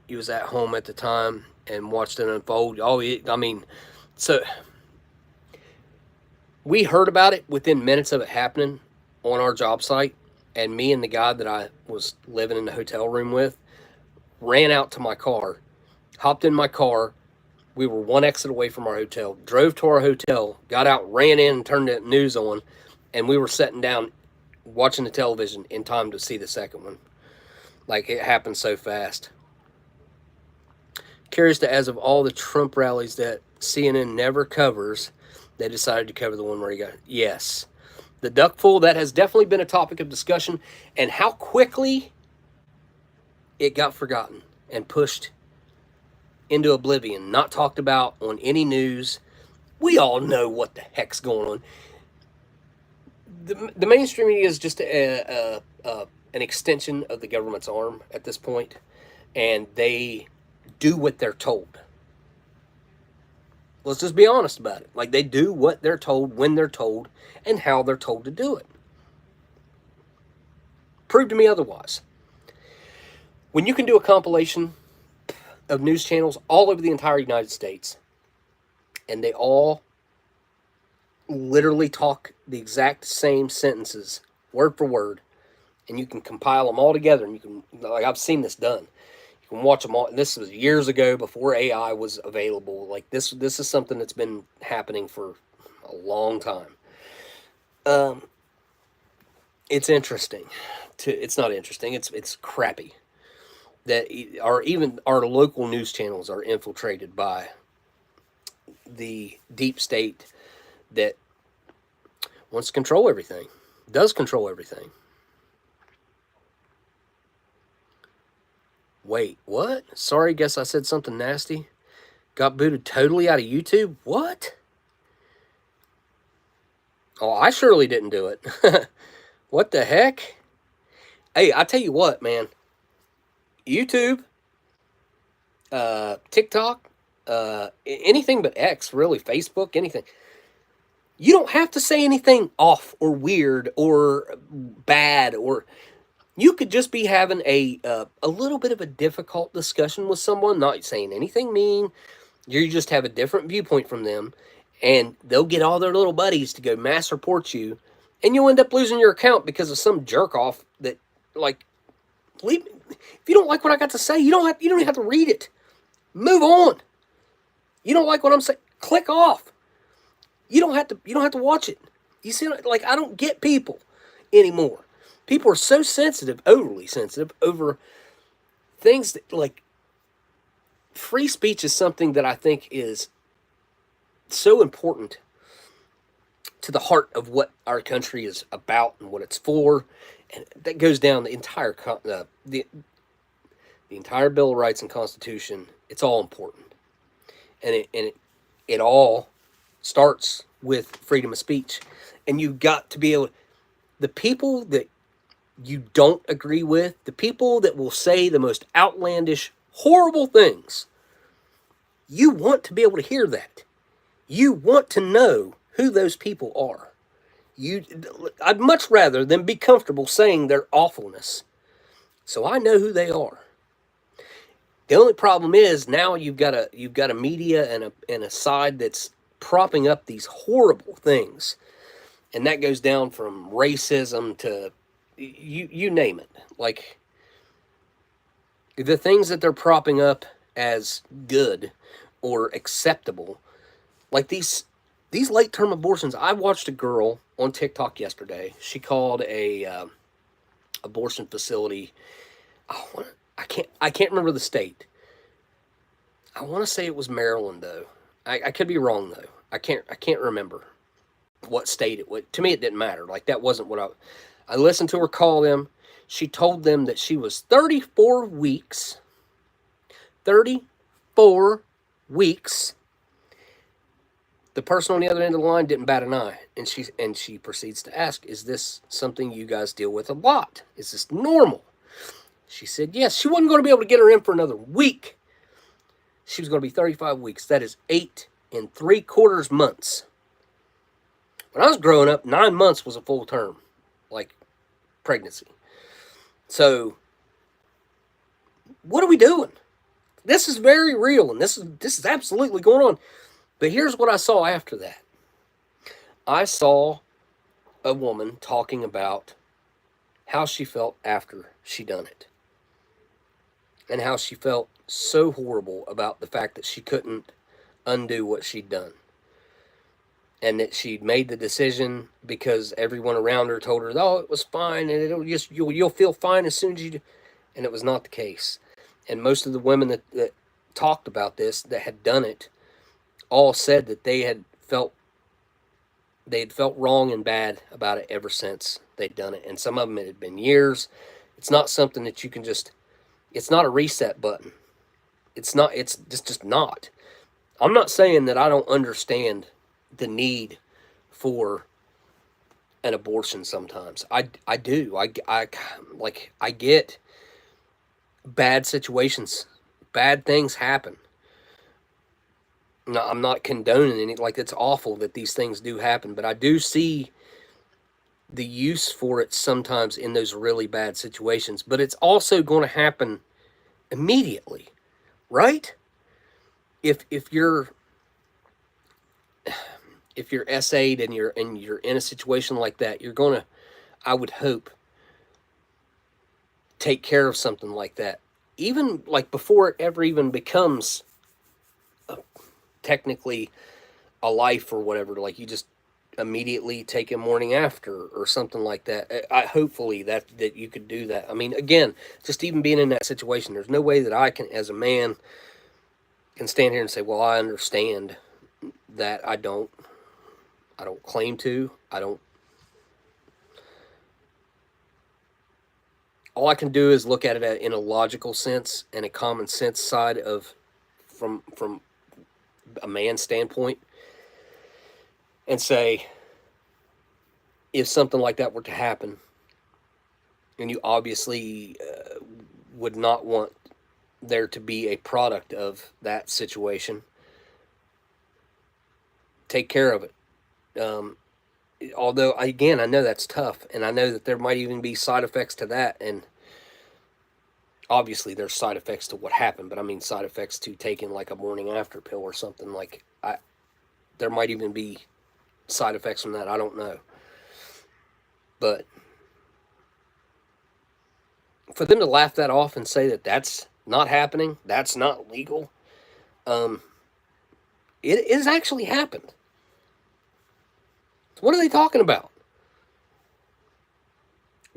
Speaker 1: he was at home at the time and watched it unfold. I mean, so we heard about it within minutes of it happening on our job site, and me and the guy that I was living in the hotel room with ran out to my car, hopped in my car. We were one exit away from our hotel, drove to our hotel, got out, ran in, and turned the news on, and we were sitting down watching the television in time to see the second one. Like, it happened so fast. Curious to, as of all the Trump rallies that CNN never covers, they decided to cover the one where he got, yes. The duck fool, that has definitely been a topic of discussion, and how quickly it got forgotten and pushed into oblivion, not talked about on any news. We all know what the heck's going on. The mainstream media is just an extension of the government's arm at this point, and they do what they're told. Let's just be honest about it. Like, they do what they're told, when they're told, and how they're told to do it. Prove to me otherwise. When you can do a compilation of news channels all over the entire United States, and they all literally talk the exact same sentences, word for word, and you can compile them all together, and you can, like, I've seen this done. You can watch them all. This was years ago, before AI was available. Like, this is something that's been happening for a long time. It's interesting. It's not interesting. It's crappy that even our local news channels are infiltrated by the deep state that wants to control everything, does control everything. Wait, what? Sorry, guess I said something nasty. Got booted totally out of YouTube? What? Oh, I surely didn't do it. What the heck? Hey, I tell you what, man. YouTube, TikTok, anything but X, really, Facebook, anything. You don't have to say anything off or weird or bad, or you could just be having a little bit of a difficult discussion with someone, not saying anything mean. You just have a different viewpoint from them, and they'll get all their little buddies to go mass report you, and you'll end up losing your account because of some jerk off that, like, leave. If you don't like what I got to say, you don't even have to read it. Move on. You don't like what I'm saying, click off. You don't have to watch it. You see, like, I don't get people. anymore. People are so sensitive, overly sensitive, over things that, like, free speech is something that I think is so important to the heart of what our country is about and what it's for, and that goes down the entire the entire Bill of Rights and Constitution. It's all important, and it all starts with freedom of speech, and you got to be able. The people that you don't agree with, the people that will say the most outlandish, horrible things, you want to be able to hear that. You want to know who those people are. I'd much rather than be comfortable saying their awfulness. So I know who they are. The only problem is now you've got a media and a side that's propping up these horrible things. And that goes down from racism to you name it. Like, the things that they're propping up as good or acceptable, like these late term abortions. I watched a girl on TikTok yesterday. She called a abortion facility. I can't remember the state. I want to say it was Maryland though. I could be wrong though. I can't remember what state it was. To me, it didn't matter. Like, that wasn't what I listened to her call them. She told them that she was 34 weeks. 34 weeks. The person on the other end of the line didn't bat an eye. And she proceeds to ask, is this something you guys deal with a lot? Is this normal? She said yes. She wasn't going to be able to get her in for another week. She was going to be 35 weeks. That is 8 3/4 months. When I was growing up, 9 months was a full term, like pregnancy. So, what are we doing? This is very real, and this is absolutely going on. But here's what I saw after that. I saw a woman talking about how she felt after she done it. And how she felt so horrible about the fact that she couldn't undo what she'd done. And that she'd made the decision because everyone around her told her, oh, it was fine, and you'll feel fine as soon as you do. And it was not the case. And most of the women that talked about this, that had done it, all said that they had felt wrong and bad about it ever since they'd done it. And some of them, it had been years. It's not something that you can just, it's not a reset button. It's just not. I'm not saying that I don't understand the need for an abortion sometimes. I do. I get bad situations. Bad things happen. No, I'm not condoning any, like, it's awful that these things do happen, but I do see the use for it sometimes in those really bad situations. But it's also going to happen immediately, right? If you're essayed and you're in a situation like that, you're gonna, I would hope, take care of something like that, even like before it ever even becomes technically a life or whatever. Like, you just immediately take a morning after or something like that. Hopefully that you could do that. I mean, again, just even being in that situation, there's no way that I can, as a man, can stand here and say, well, I understand that. I don't claim to. All I can do is look at it in a logical sense and a common sense side of, from a man's standpoint, and say, if something like that were to happen, and you obviously would not want there to be a product of that situation, take care of it. Although, again, I know that's tough, and I know that there might even be side effects to that, and obviously there's side effects to what happened, but I mean side effects to taking like a morning after pill or something. Like, there might even be side effects from that. I don't know. But for them to laugh that off and say that that's not happening, that's not legal, it has actually happened. What are they talking about?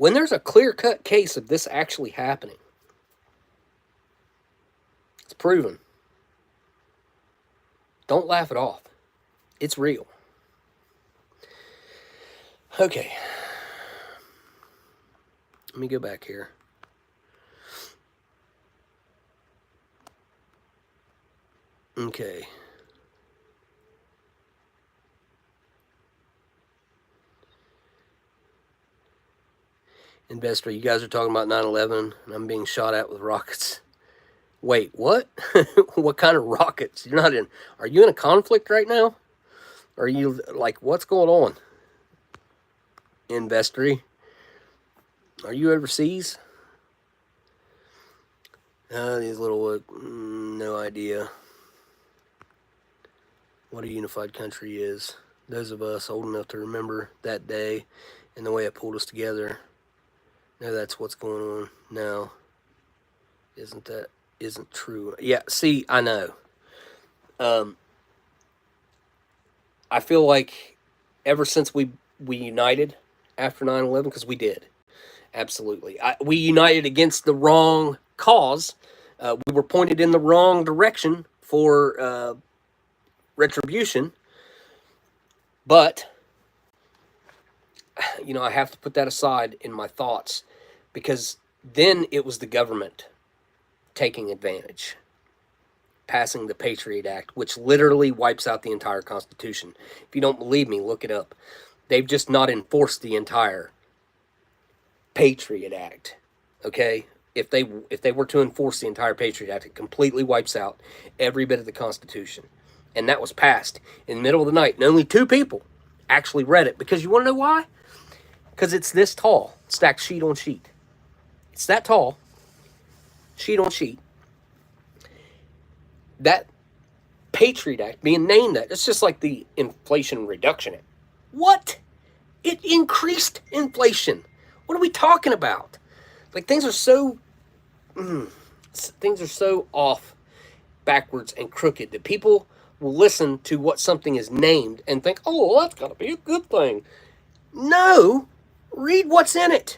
Speaker 1: When there's a clear-cut case of this actually happening, it's proven. Don't laugh it off. It's real. Okay. Let me go back here. Okay. Investor, you guys are talking about 9/11 and I'm being shot at with rockets. Wait, what? What kind of rockets? You're not in. Are you in a conflict right now? Are you like, what's going on? Investor, are you overseas? These little, no idea what a unified country is. Those of us old enough to remember that day and the way it pulled us together. No, that's what's going on now. Isn't true. Yeah, see, I know. I feel like ever since we united after 9/11, because we did, absolutely. We united against the wrong cause. We were pointed in the wrong direction for retribution. But, you know, I have to put that aside in my thoughts, because then it was the government taking advantage, passing the Patriot Act, which literally wipes out the entire Constitution. If you don't believe me, look it up. They've just not enforced the entire Patriot Act, okay? If they were to enforce the entire Patriot Act, it completely wipes out every bit of the Constitution. And that was passed in the middle of the night, and only 2 people actually read it. Because you want to know why? Because it's this tall, stacked sheet on sheet. It's that tall, sheet on sheet. That Patriot Act being named that, it's just like the Inflation Reduction Act. What? It increased inflation. What are we talking about? Like, things are so off, backwards, and crooked that people will listen to what something is named and think, oh, well, that's got to be a good thing. No, read what's in it.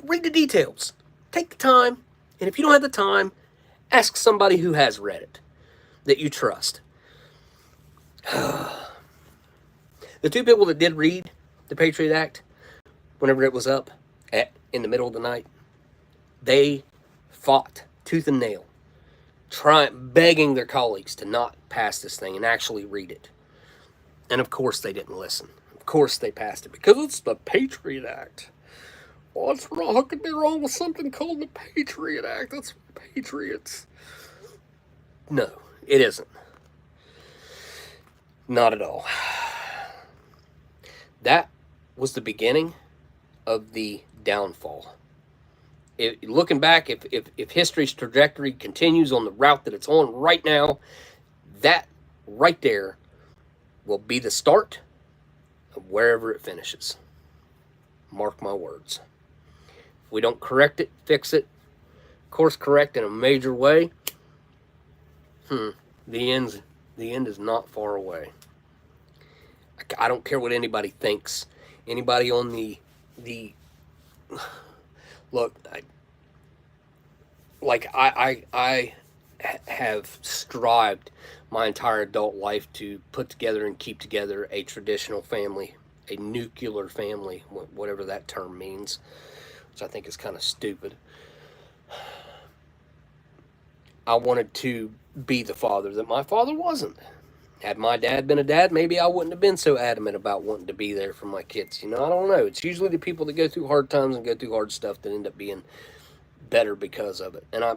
Speaker 1: Read the details. Take the time, and if you don't have the time, ask somebody who has read it that you trust. The 2 people that did read the Patriot Act, whenever it was up in the middle of the night, they fought tooth and nail, begging their colleagues to not pass this thing and actually read it. And of course they didn't listen. Of course they passed it because it's the Patriot Act. What's wrong? How could be wrong with something called the Patriot Act? That's for patriots. No, it isn't. Not at all. That was the beginning of the downfall. Looking back, if history's trajectory continues on the route that it's on right now, that right there will be the start of wherever it finishes. Mark my words. If we don't correct it, fix it, course correct in a major way, the end is not far away. I don't care what anybody thinks. Anybody on the look, I have strived my entire adult life to put together and keep together a traditional family, a nuclear family, whatever that term means, which I think is kind of stupid. I wanted to be the father that my father wasn't. Had my dad been a dad, maybe I wouldn't have been so adamant about wanting to be there for my kids. You know, I don't know. It's usually the people that go through hard times and go through hard stuff that end up being better because of it. And I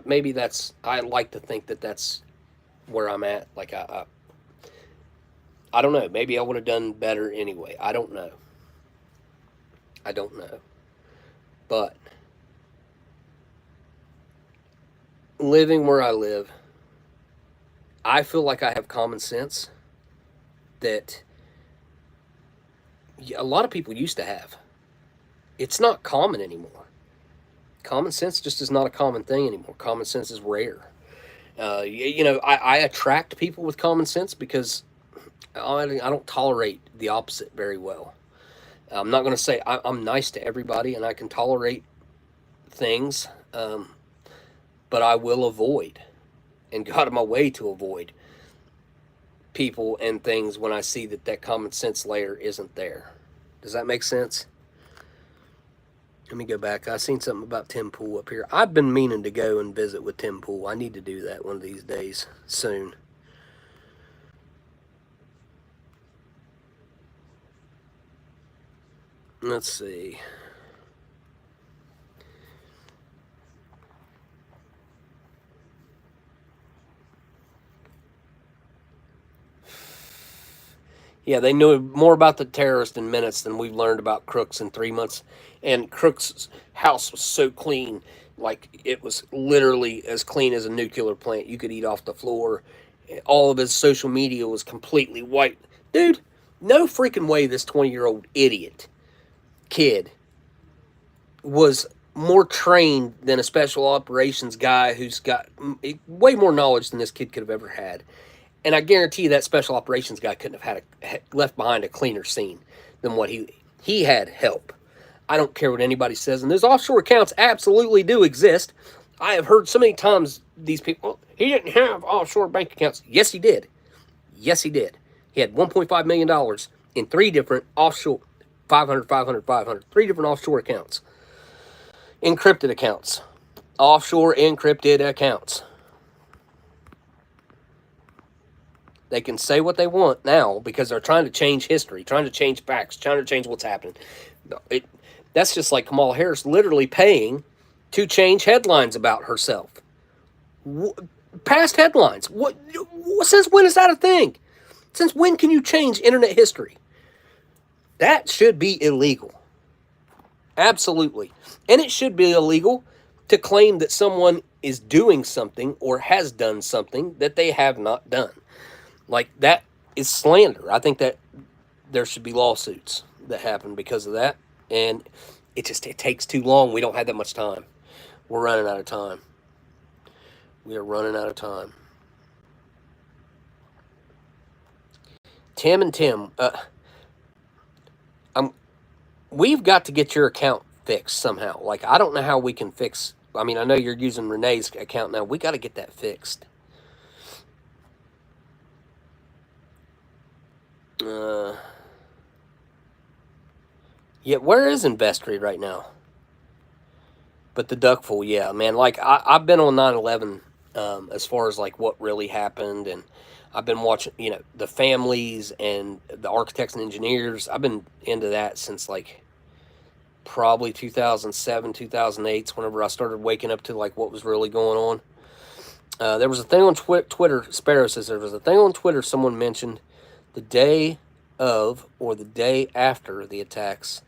Speaker 1: like to think that that's where I'm at. Like, I don't know. Maybe I would have done better anyway. I don't know. But living where I live, I feel like I have common sense that a lot of people used to have. It's not common anymore. Common sense just is not a common thing anymore. Common sense is rare. I attract people with common sense because I don't tolerate the opposite very well. I'm not going to say I'm nice to everybody and I can tolerate things, but I will avoid and go out of my way to avoid people and things when I see that that common sense layer isn't there. Does that make sense? Let me go back. I seen something about Tim Pool up here. I've been meaning to go and visit with Tim Pool. I need to do that one of these days soon. Let's see. Yeah, they knew more about the terrorist in minutes than we've learned about Crooks in 3 months. And Crooks' house was so clean, like it was literally as clean as a nuclear plant. You could eat off the floor. All of his social media was completely white. Dude, no freaking way this 20-year-old idiot kid was more trained than a special operations guy who's got way more knowledge than this kid could have ever had. And I guarantee you that special operations guy couldn't have left behind a cleaner scene than what he had help. I don't care what anybody says, and those offshore accounts absolutely do exist. I have heard so many times these people, he didn't have offshore bank accounts. Yes, he did. Yes, he did. He had $1.5 million in 3 different offshore, 500, 500, 500, 3 different offshore accounts. Encrypted accounts. Offshore encrypted accounts. They can say what they want now because they're trying to change history, trying to change facts, trying to change what's happening. That's just like Kamala Harris literally paying to change headlines about herself. Past headlines. Since when is that a thing? Since when can you change internet history? That should be illegal. Absolutely. And it should be illegal to claim that someone is doing something or has done something that they have not done. Like, that is slander. I think that there should be lawsuits that happen because of that. And it takes too long. We don't have that much time. We're running out of time. We are running out of time. Tim and Tim, we've got to get your account fixed somehow. Like, I don't know how we can fix. I mean, I know you're using Renee's account now. We got to get that fixed. Yeah, where is Investory right now? But the Duckful, yeah, man. Like, I've been on 9/11 as far as, like, what really happened. And I've been watching, the families and the architects and engineers. I've been into that since, like, probably 2007, 2008, whenever I started waking up to, like, what was really going on. There was a thing on Twitter. Sparrow says there was a thing on Twitter someone mentioned the day of or the day after the attacks.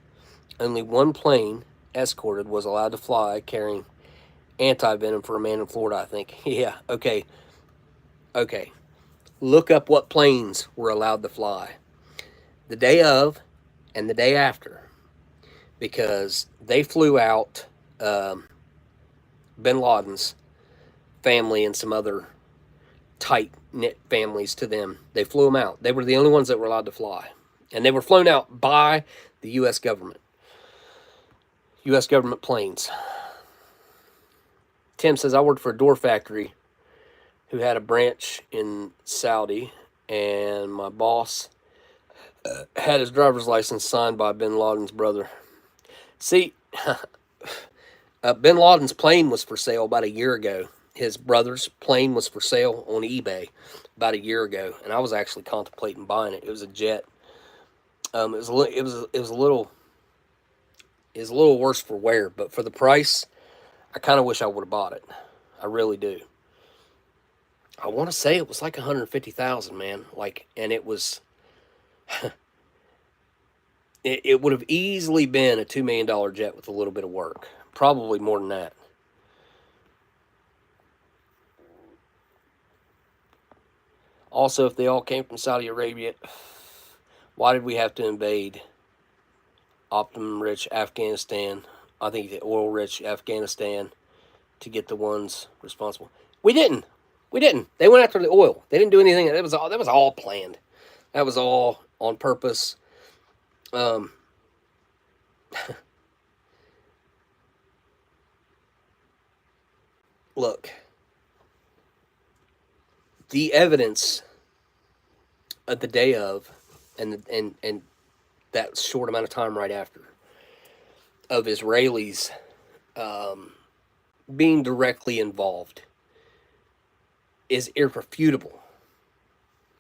Speaker 1: Only one plane escorted was allowed to fly carrying anti-venom for a man in Florida, I think. Yeah, okay. Look up what planes were allowed to fly. The day of and the day after. Because they flew out bin Laden's family and some other tight-knit families to them. They flew them out. They were the only ones that were allowed to fly. And they were flown out by the U.S. government. U.S. government planes. Tim says, I worked for a door factory who had a branch in Saudi, and my boss had his driver's license signed by bin Laden's brother. See, bin Laden's plane was for sale about a year ago. His brother's plane was for sale on eBay about a year ago, and I was actually contemplating buying it. It was a jet. It was a little worse for wear, but for the price, I kind of wish I would have bought it. I really do. I want to say it was like $150,000, man. Like, and it was. It would have easily been a $2 million jet with a little bit of work. Probably more than that. Also, if they all came from Saudi Arabia, why did we have to invade optimum-rich Afghanistan? I think the oil-rich Afghanistan to get the ones responsible. We didn't. They went after the oil. They didn't do anything. That was all planned. That was all on purpose. Look, the evidence of the day of, and that short amount of time right after, of Israelis being directly involved is irrefutable.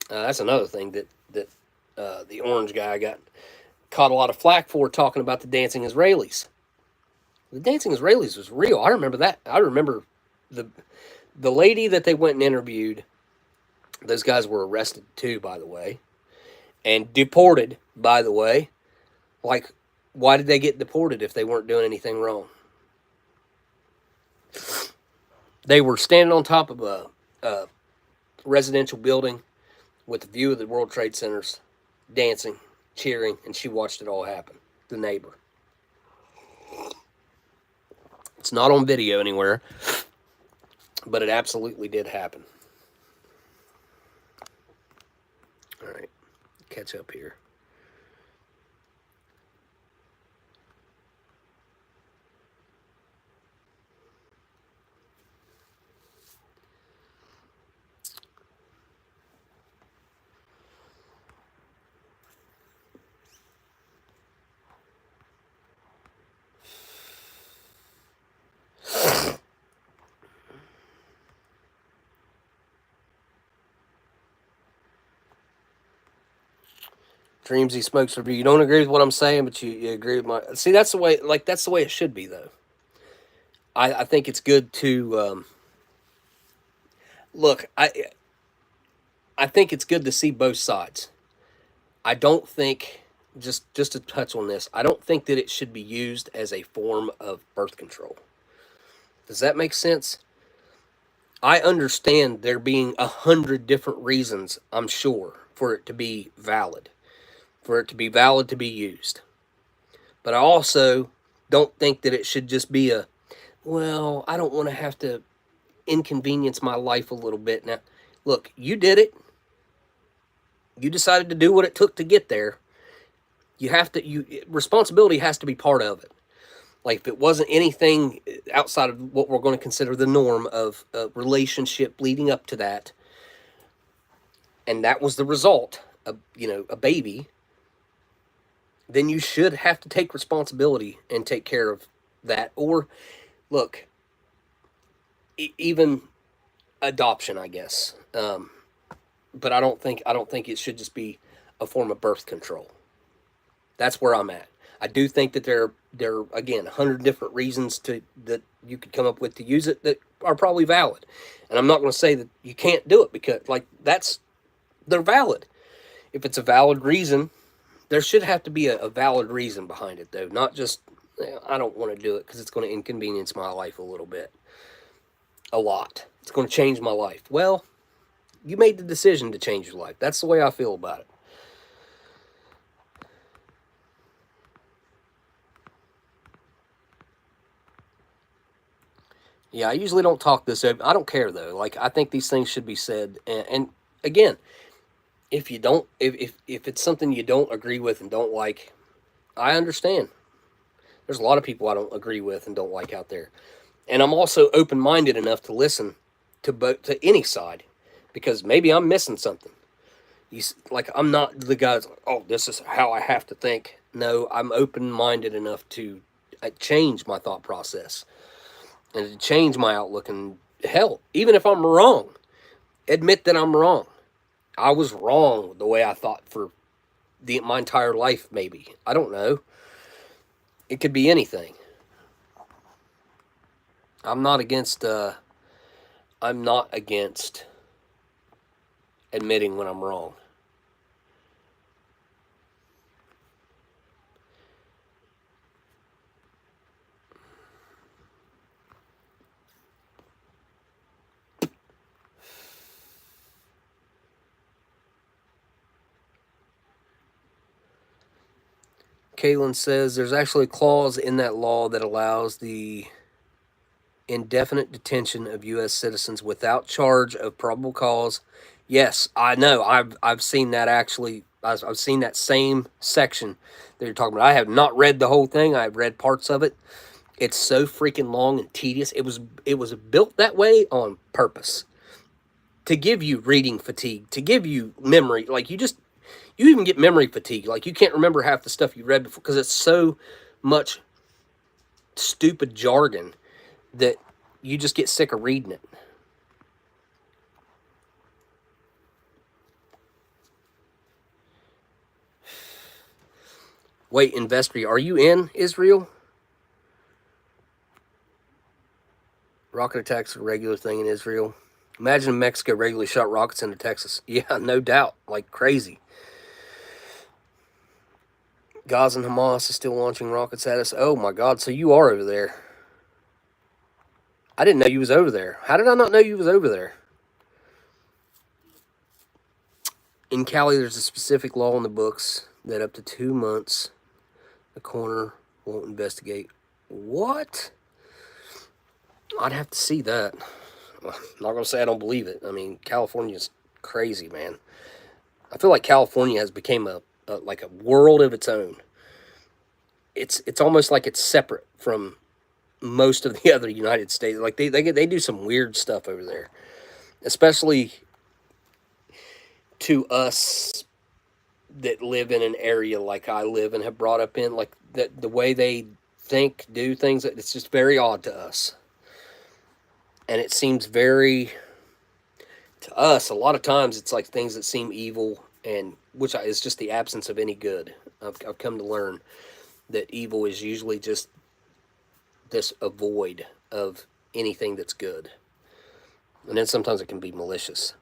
Speaker 1: That's another thing that the orange guy got caught a lot of flack for, talking about the dancing Israelis. The dancing Israelis was real. I remember that. I remember the lady that they went and interviewed. Those guys were arrested too, by the way, and deported, by the way. Like, why did they get deported if they weren't doing anything wrong? They were standing on top of a residential building with a view of the World Trade Centers, dancing, cheering, and she watched it all happen. The neighbor. It's not on video anywhere, but it absolutely did happen. All right, catch up here. Dreams he smokes review. You don't agree with what I'm saying, but you agree with my. See, that's the way. Like, that's the way it should be, though. I think it's good to look. I think it's good to see both sides. I don't think, just to touch on this, I don't think that it should be used as a form of birth control. Does that make sense? I understand there being 100 different reasons, I'm sure, for it to be valid. For it to be valid to be used. But I also don't think that it should just be a, well, I don't want to have to inconvenience my life a little bit. Now, look, you did it. You decided to do what it took to get there. You have to, responsibility has to be part of it. Like, if it wasn't anything outside of what we're going to consider the norm of a relationship leading up to that, and that was the result of, a baby, then you should have to take responsibility and take care of that. Or, look, even adoption, I guess. But I don't think it should just be a form of birth control. That's where I'm at. I do think that there are again 100 different reasons that you could come up with to use it that are probably valid. And I'm not going to say that you can't do it, because they're valid. If it's a valid reason, there should have to be a valid reason behind it, though. Not just, I don't want to do it because it's going to inconvenience my life a little bit. A lot. It's going to change my life. Well, you made the decision to change your life. That's the way I feel about it. Yeah, I usually don't talk this over. I don't care, though. Like, I think these things should be said. And again, if it's something you don't agree with and don't like, I understand. There's a lot of people I don't agree with and don't like out there. And I'm also open-minded enough to listen to any side, because maybe I'm missing something. I'm not the guy's, oh, this is how I have to think. No, I'm open-minded enough to change my thought process and to change my outlook. And hell, even if I'm wrong, admit that I'm wrong. I was wrong the way I thought for my entire life, maybe. I don't know. It could be anything. I'm not against admitting when I'm wrong. Caitlin says there's actually a clause in that law that allows the indefinite detention of U.S. citizens without charge of probable cause. Yes, I know. I've seen that actually. I've seen that same section that you're talking about. I have not read the whole thing. I've read parts of it. It's so freaking long and tedious. It was built that way on purpose to give you reading fatigue, to give you memory. Like you even get memory fatigue. Like you can't remember half the stuff you read before because it's so much stupid jargon that you just get sick of reading it. Wait, Investor, are you in Israel? Rocket attacks are a regular thing in Israel. Imagine Mexico regularly shot rockets into Texas. Yeah, no doubt. Like crazy. Gaza and Hamas is still launching rockets at us. Oh my God, so you are over there. I didn't know you was over there. How did I not know you was over there? In Cali, there's a specific law in the books that up to 2 months, the coroner won't investigate. What? I'd have to see that. I'm not going to say I don't believe it. I mean, California's crazy, man. I feel like California has become a world of its own. It's almost like it's separate from most of the other United States. Like they do some weird stuff over there, especially to us that live in an area like I live and have brought up in. Like the way they think, do things, it's just very odd to us. And it seems very, to us, a lot of times it's like things that seem evil, and which is just the absence of any good. I've come to learn that evil is usually just this a void of anything that's good. And then sometimes it can be malicious.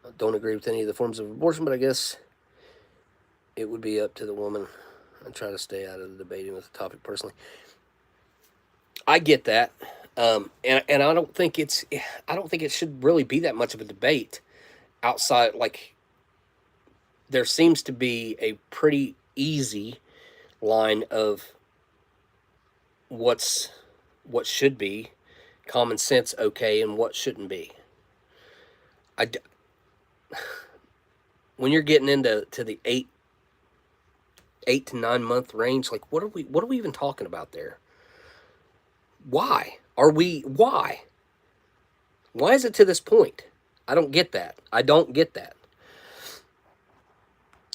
Speaker 1: I don't agree with any of the forms of abortion, but I guess it would be up to the woman. I try to stay out of the debating with the topic personally. I get that, and I don't think it should really be that much of a debate outside. Like there seems to be a pretty easy line of what should be common sense okay and what shouldn't be. When you're getting into the 8 to 9 month range, like what are we even talking about there? Why is it to this point? I don't get that.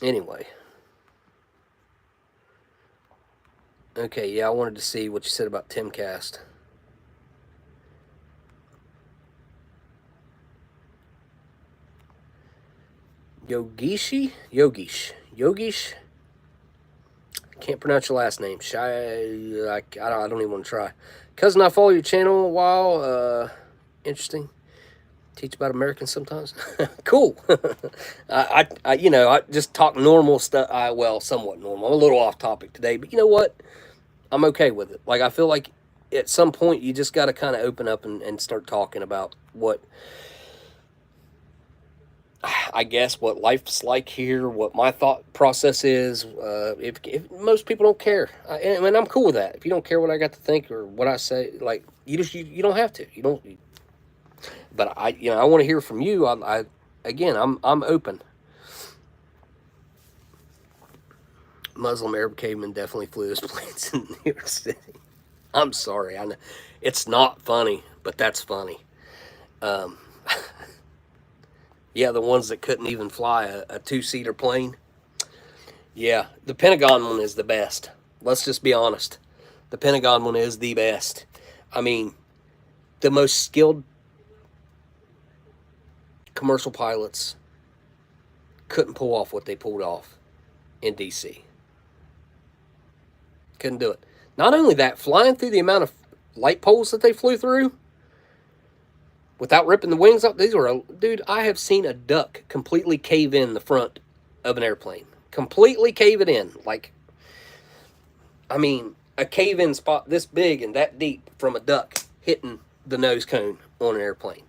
Speaker 1: Anyway. Okay, yeah, I wanted to see what you said about Timcast. Yogish. Can't pronounce your last name. I don't even want to try. Cousin, I follow your channel a while. Interesting. Teach about Americans sometimes. Cool. I just talk normal stuff. Well, somewhat normal. I'm a little off topic today, but you know what? I'm okay with it. Like, I feel like at some point you just got to kind of open up and start talking about what, I guess, what life's like here, what my thought process is. If most people don't care, and I'm cool with that. If you don't care what I got to think or what I say, like you don't have to. You don't. But I want to hear from you. I'm open. Muslim Arab caveman definitely flew his planes in New York City. I'm sorry. I know it's not funny, but that's funny. Yeah, the ones that couldn't even fly a 2-seater plane. Yeah, the Pentagon one is the best. Let's just be honest. The Pentagon one is the best. I mean, the most skilled commercial pilots couldn't pull off what they pulled off in D.C. Couldn't do it. Not only that, flying through the amount of light poles that they flew through without ripping the wings up. Dude, I have seen a duck completely cave in the front of an airplane. Completely cave it in. Like, I mean, a cave-in spot this big and that deep from a duck hitting the nose cone on an airplane.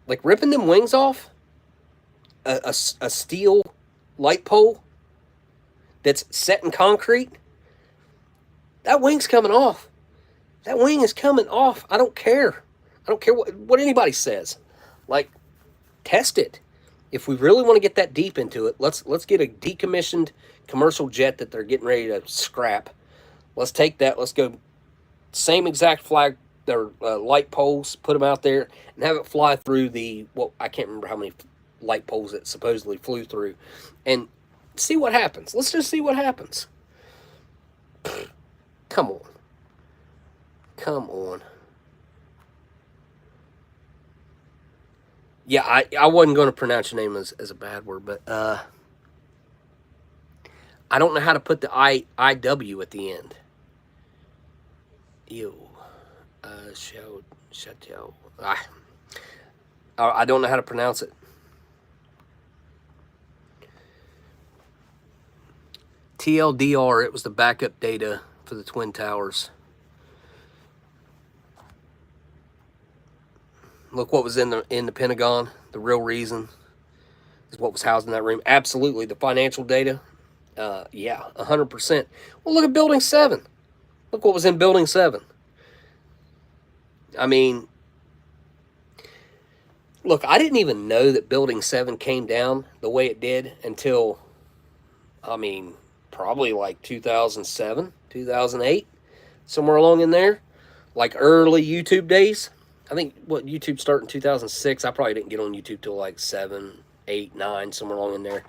Speaker 1: Like, ripping them wings off, a steel light pole that's set in concrete, That wing's coming off. That wing is coming off. I don't care. I don't care what anybody says. Like, test it. If we really want to get that deep into it, let's get a decommissioned commercial jet that they're getting ready to scrap. Let's take that. Let's go same exact flag, their light poles, put them out there, and have it fly through the, well, I can't remember how many light poles it supposedly flew through, and see what happens. Let's just see what happens. Come on. Come on. Yeah, I wasn't going to pronounce your name as a bad word, but I don't know how to put the IW at the end. Ew. Shut. I don't know how to pronounce it. TLDR, it was the backup data for the Twin Towers. Look what was in the Pentagon. The real reason is what was housed in that room. Absolutely, the financial data. Yeah, 100%. Well, look at Building 7. Look what was in Building 7. I mean, look, I didn't even know that Building 7 came down the way it did until, I mean, probably like 2007, 2008, somewhere along in there. Like early YouTube days. I think what YouTube started in 2006. I probably didn't get on YouTube till like 7, 8, 9, somewhere along in there.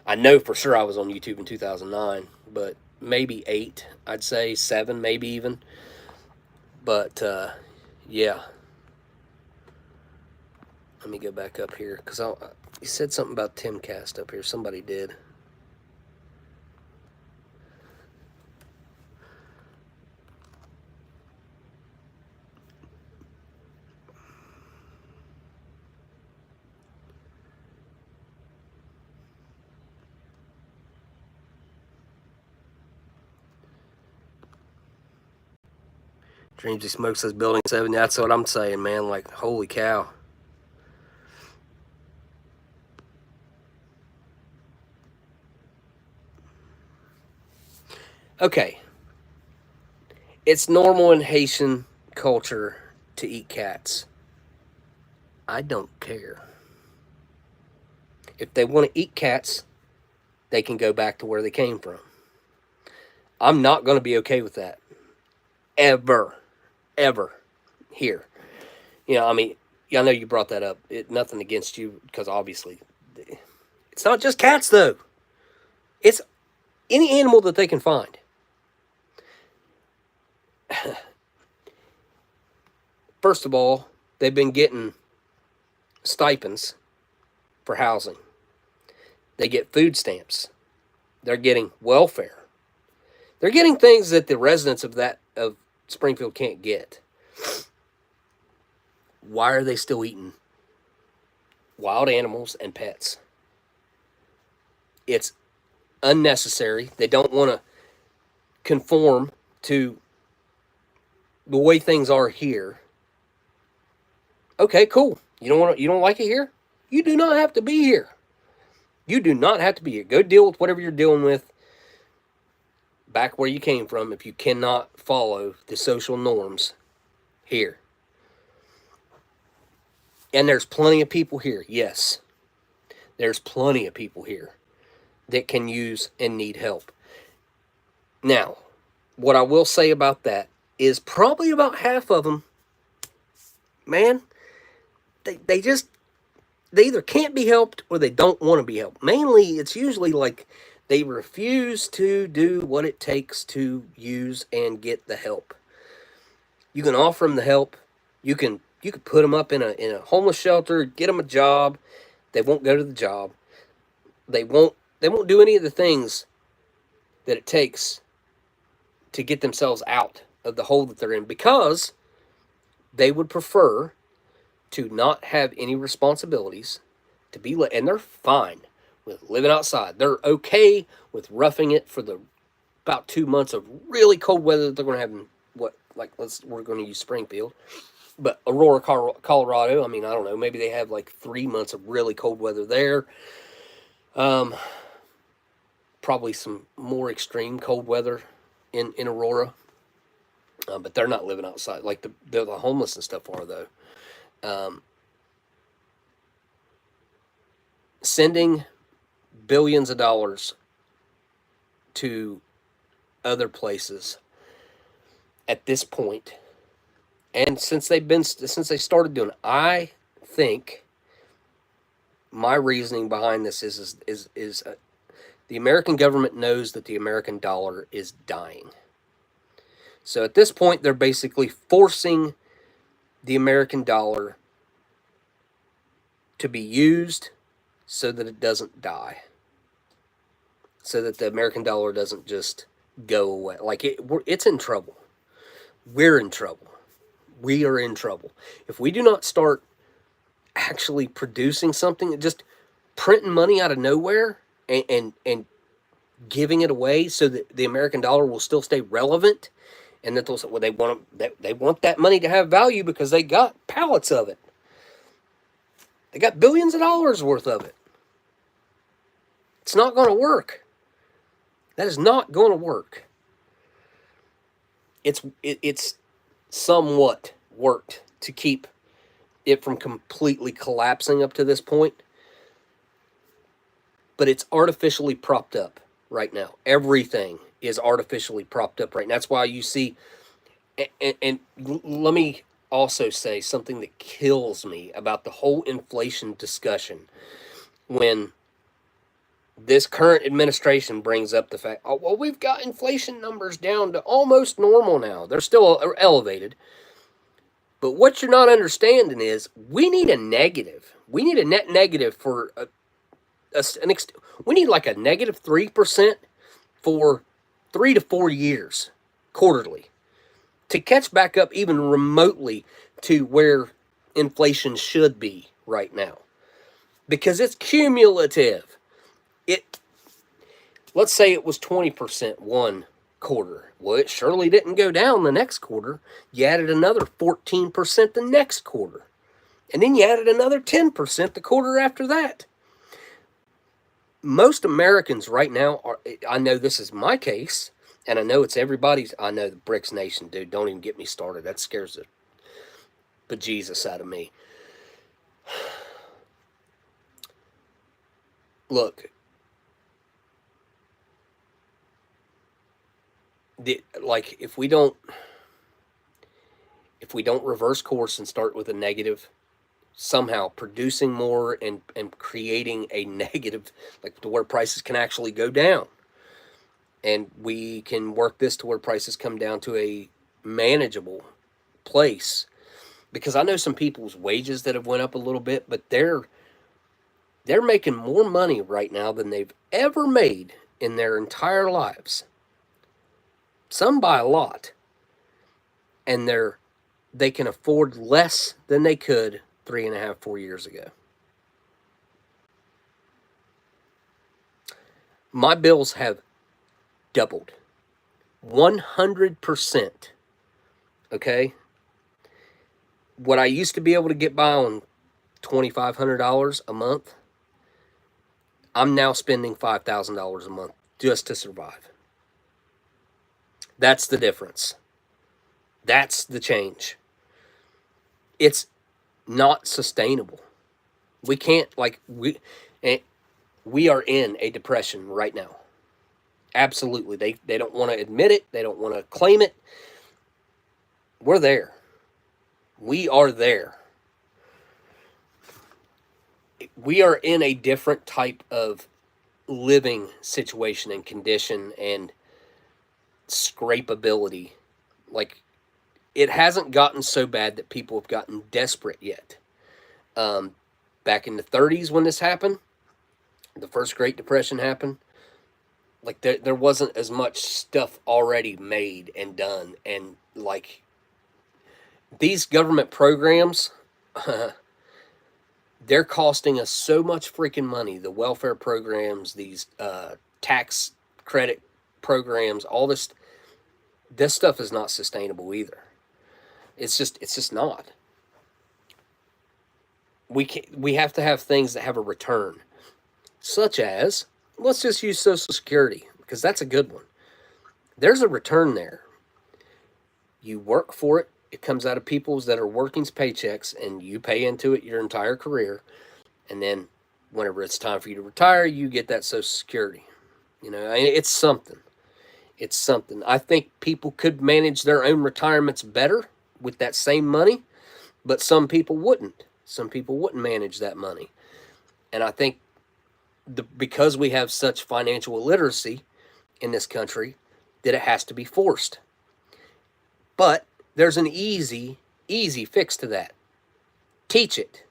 Speaker 1: I know for sure I was on YouTube in 2009, but maybe 8, I'd say 7, maybe even. But yeah. Let me go back up here because you said something about Timcast up here. Somebody did. Dreamsy Smoke says Building 7. That's what I'm saying, man. Like, holy cow. Okay. It's normal in Haitian culture to eat cats. I don't care. If they want to eat cats, they can go back to where they came from. I'm not going to be okay with that. Ever. Here. You know, I mean, I know you brought that up. Nothing against you, because obviously, it's not just cats, though. It's any animal that they can find. First of all, they've been getting stipends for housing. They get food stamps. They're getting welfare. They're getting things that the residents of Springfield can't get. Why are they still eating wild animals and pets? It's unnecessary. They don't want to conform to the way things are here. Okay, cool. You don't like it here? You do not have to be here. You do not have to be here. Go deal with whatever you're dealing with back where you came from if you cannot follow the social norms here. And there's plenty of people here. Yes. There's plenty of people here that can use and need help. Now, what I will say about that is probably about half of them, man, they either can't be helped or they don't want to be helped. Mainly, it's usually like they refuse to do what it takes to use and get the help. You can offer them the help. You can put them up in a homeless shelter, get them a job. They won't go to the job. They won't do any of the things that it takes to get themselves out of the hole that they're in, because they would prefer to not have any responsibilities, to be and they're fine with living outside. They're okay with roughing it for the about 2 months of really cold weather that they're going to have in we're going to use Springfield. But Aurora, Colorado, I mean, I don't know, maybe they have like 3 months of really cold weather there. Probably some more extreme cold weather in Aurora. But they're not living outside like the homeless and stuff are, though. Sending billions of dollars to other places at this point, and since they started doing, I think my reasoning behind this is the American government knows that the American dollar is dying. So at this point, they're basically forcing the American dollar to be used so that it doesn't die. So that the American dollar doesn't just go away. Like, it's in trouble. We're in trouble. We are in trouble. If we do not start actually producing something, just printing money out of nowhere and giving it away so that the American dollar will still stay relevant, and that they want that money to have value because they got pallets of it. They got billions of dollars worth of it. It's not going to work. That is not going to work. It's somewhat worked to keep it from completely collapsing up to this point, but it's artificially propped up right now. Everything is artificially propped up right now. That's why you see, and let me also say something that kills me about the whole inflation discussion. When this current administration brings up the fact, oh, well, we've got inflation numbers down to almost normal now. They're still elevated. But what you're not understanding is we need a negative. We need a net negative for we need like a negative 3% for 3 to 4 years quarterly to catch back up even remotely to where inflation should be right now. Because it's cumulative. Let's say it was 20% one quarter. Well, it surely didn't go down the next quarter. You added another 14% the next quarter. And then you added another 10% the quarter after that. Most Americans right now are, I know this is my case, and I know it's everybody's. I know the Bricks Nation, dude, don't even get me started. That scares the bejesus out of me. Look, like if we don't reverse course and start with a negative, somehow producing more and creating a negative, like to where prices can actually go down, and we can work this to where prices come down to a manageable place. Because I know some people's wages that have went up a little bit, but they're making more money right now than they've ever made in their entire lives. Some by a lot. And they can afford less than they could 3.5, 4 years ago. My bills have doubled. 100%. Okay? What I used to be able to get by on $2,500 a month, I'm now spending $5,000 a month just to survive. That's the difference. That's the change. It's not sustainable. We can't, we are in a depression right now. Absolutely. They don't want to admit it. They don't want to claim it. We're there. We are there. We are in a different type of living situation and condition and scrapeability. Like, it hasn't gotten so bad that people have gotten desperate yet. Back in the 30s when this happened, the first Great Depression happened, like there wasn't as much stuff already made and done. And like these government programs, they're costing us so much freaking money. The welfare programs, these tax credit programs, all this stuff is not sustainable either. It's just not. We have to have things that have a return, such as, let's just use Social Security, because that's a good one. There's a return there. You work for it. It comes out of people's that are working's paychecks, and you pay into it your entire career. And then whenever it's time for you to retire, you get that Social Security. You know, it's something. It's something. I think people could manage their own retirements better with that same money, but some people wouldn't. Some people wouldn't manage that money. And I think because we have such financial illiteracy in this country, that it has to be forced. But there's an easy fix to that. Teach it.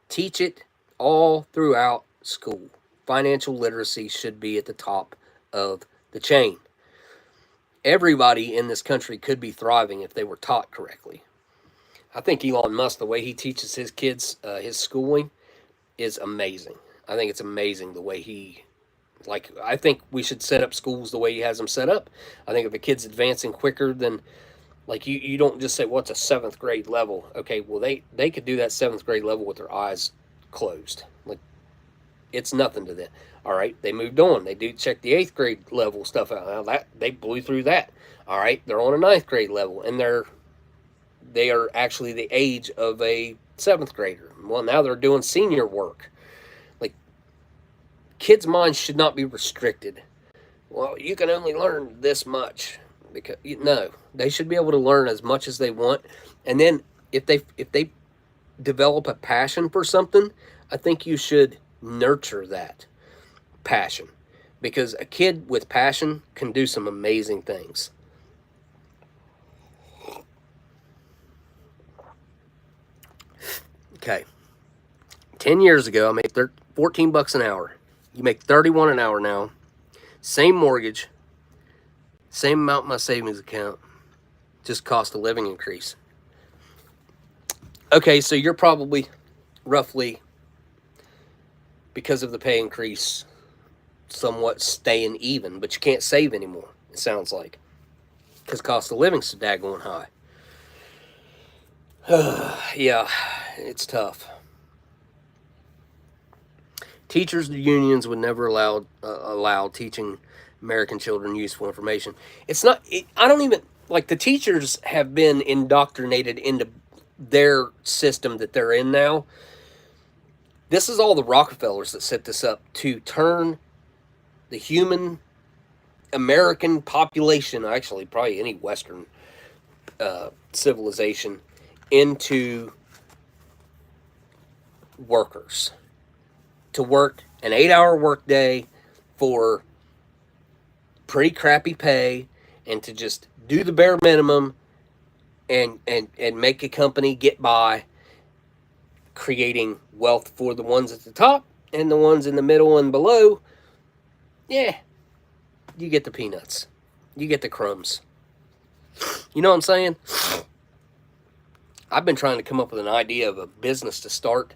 Speaker 1: Teach it all throughout school. Financial literacy should be at the top of the chain. Everybody in this country could be thriving if they were taught correctly. I think Elon Musk, the way he teaches his kids his schooling is amazing. I think it's amazing the way he, like, I think we should set up schools the way he has them set up. I think if a kid's advancing quicker than, like, you don't just say, what's a 7th grade level? Okay, well, they could do that 7th grade level with their eyes closed. Like, it's nothing to them. All right, they moved on. They do check the 8th grade level stuff out. Now that they blew through that. All right, they're on a 9th grade level, and they are actually the age of a 7th grader. Well, now they're doing senior work. Like, kids' minds should not be restricted. Well, you can only learn this much. Because no, they should be able to learn as much as they want. And then if they develop a passion for something, I think you should nurture that passion, because a kid with passion can do some amazing things. Okay. 10 years ago, I made $14 an hour. You make $31 an hour now. Same mortgage. Same amount in my savings account. Just cost of living increase. Okay, so you're probably roughly, because of the pay increase, somewhat staying even, but you can't save anymore, it sounds like, because cost of living's so daggone high. Yeah, it's tough. Teachers' unions would never allow teaching American children useful information. It's not, I don't even, like, the teachers have been indoctrinated into their system that they're in now. This is all the Rockefellers that set this up to turn the human American population, actually probably any Western civilization, into workers. To work an 8-hour workday for pretty crappy pay, and to just do the bare minimum and make a company get by, creating wealth for the ones at the top, and the ones in the middle and below, yeah, you get the peanuts. You get the crumbs. You know what I'm saying? I've been trying to come up with an idea of a business to start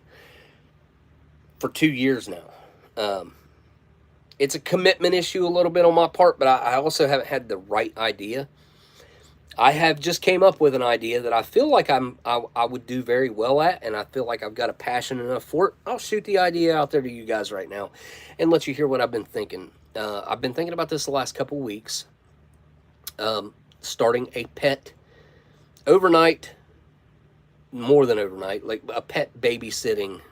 Speaker 1: for 2 years now. It's a commitment issue a little bit on my part, but I also haven't had the right idea. I have just came up with an idea that I feel like I would do very well at, and I feel like I've got a passion enough for it. I'll shoot the idea out there to you guys right now and let you hear what I've been thinking. I've been thinking about this the last couple weeks. Starting a pet overnight, more than overnight, like a pet babysitting,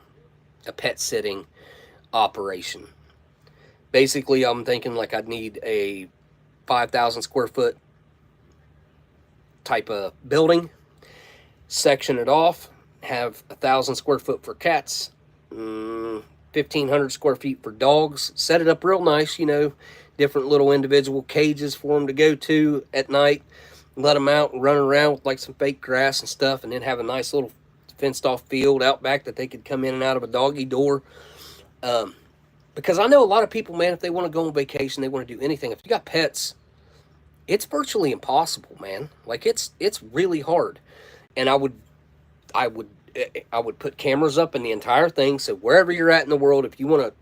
Speaker 1: a pet sitting operation. Basically, I'm thinking like I'd need a 5,000 square foot type of building, section it off, have 1,000 square foot for cats, 1,500 square feet for dogs, set it up real nice, you know, different little individual cages for them to go to at night, let them out and run around with like some fake grass and stuff, and then have a nice little fenced off field out back that they could come in and out of a doggy door. Because I know a lot of people, man, if they want to go on vacation, they want to do anything. If you got pets, it's virtually impossible, man. Like, it's really hard. And I would put cameras up in the entire thing, so wherever you're at in the world, if you want to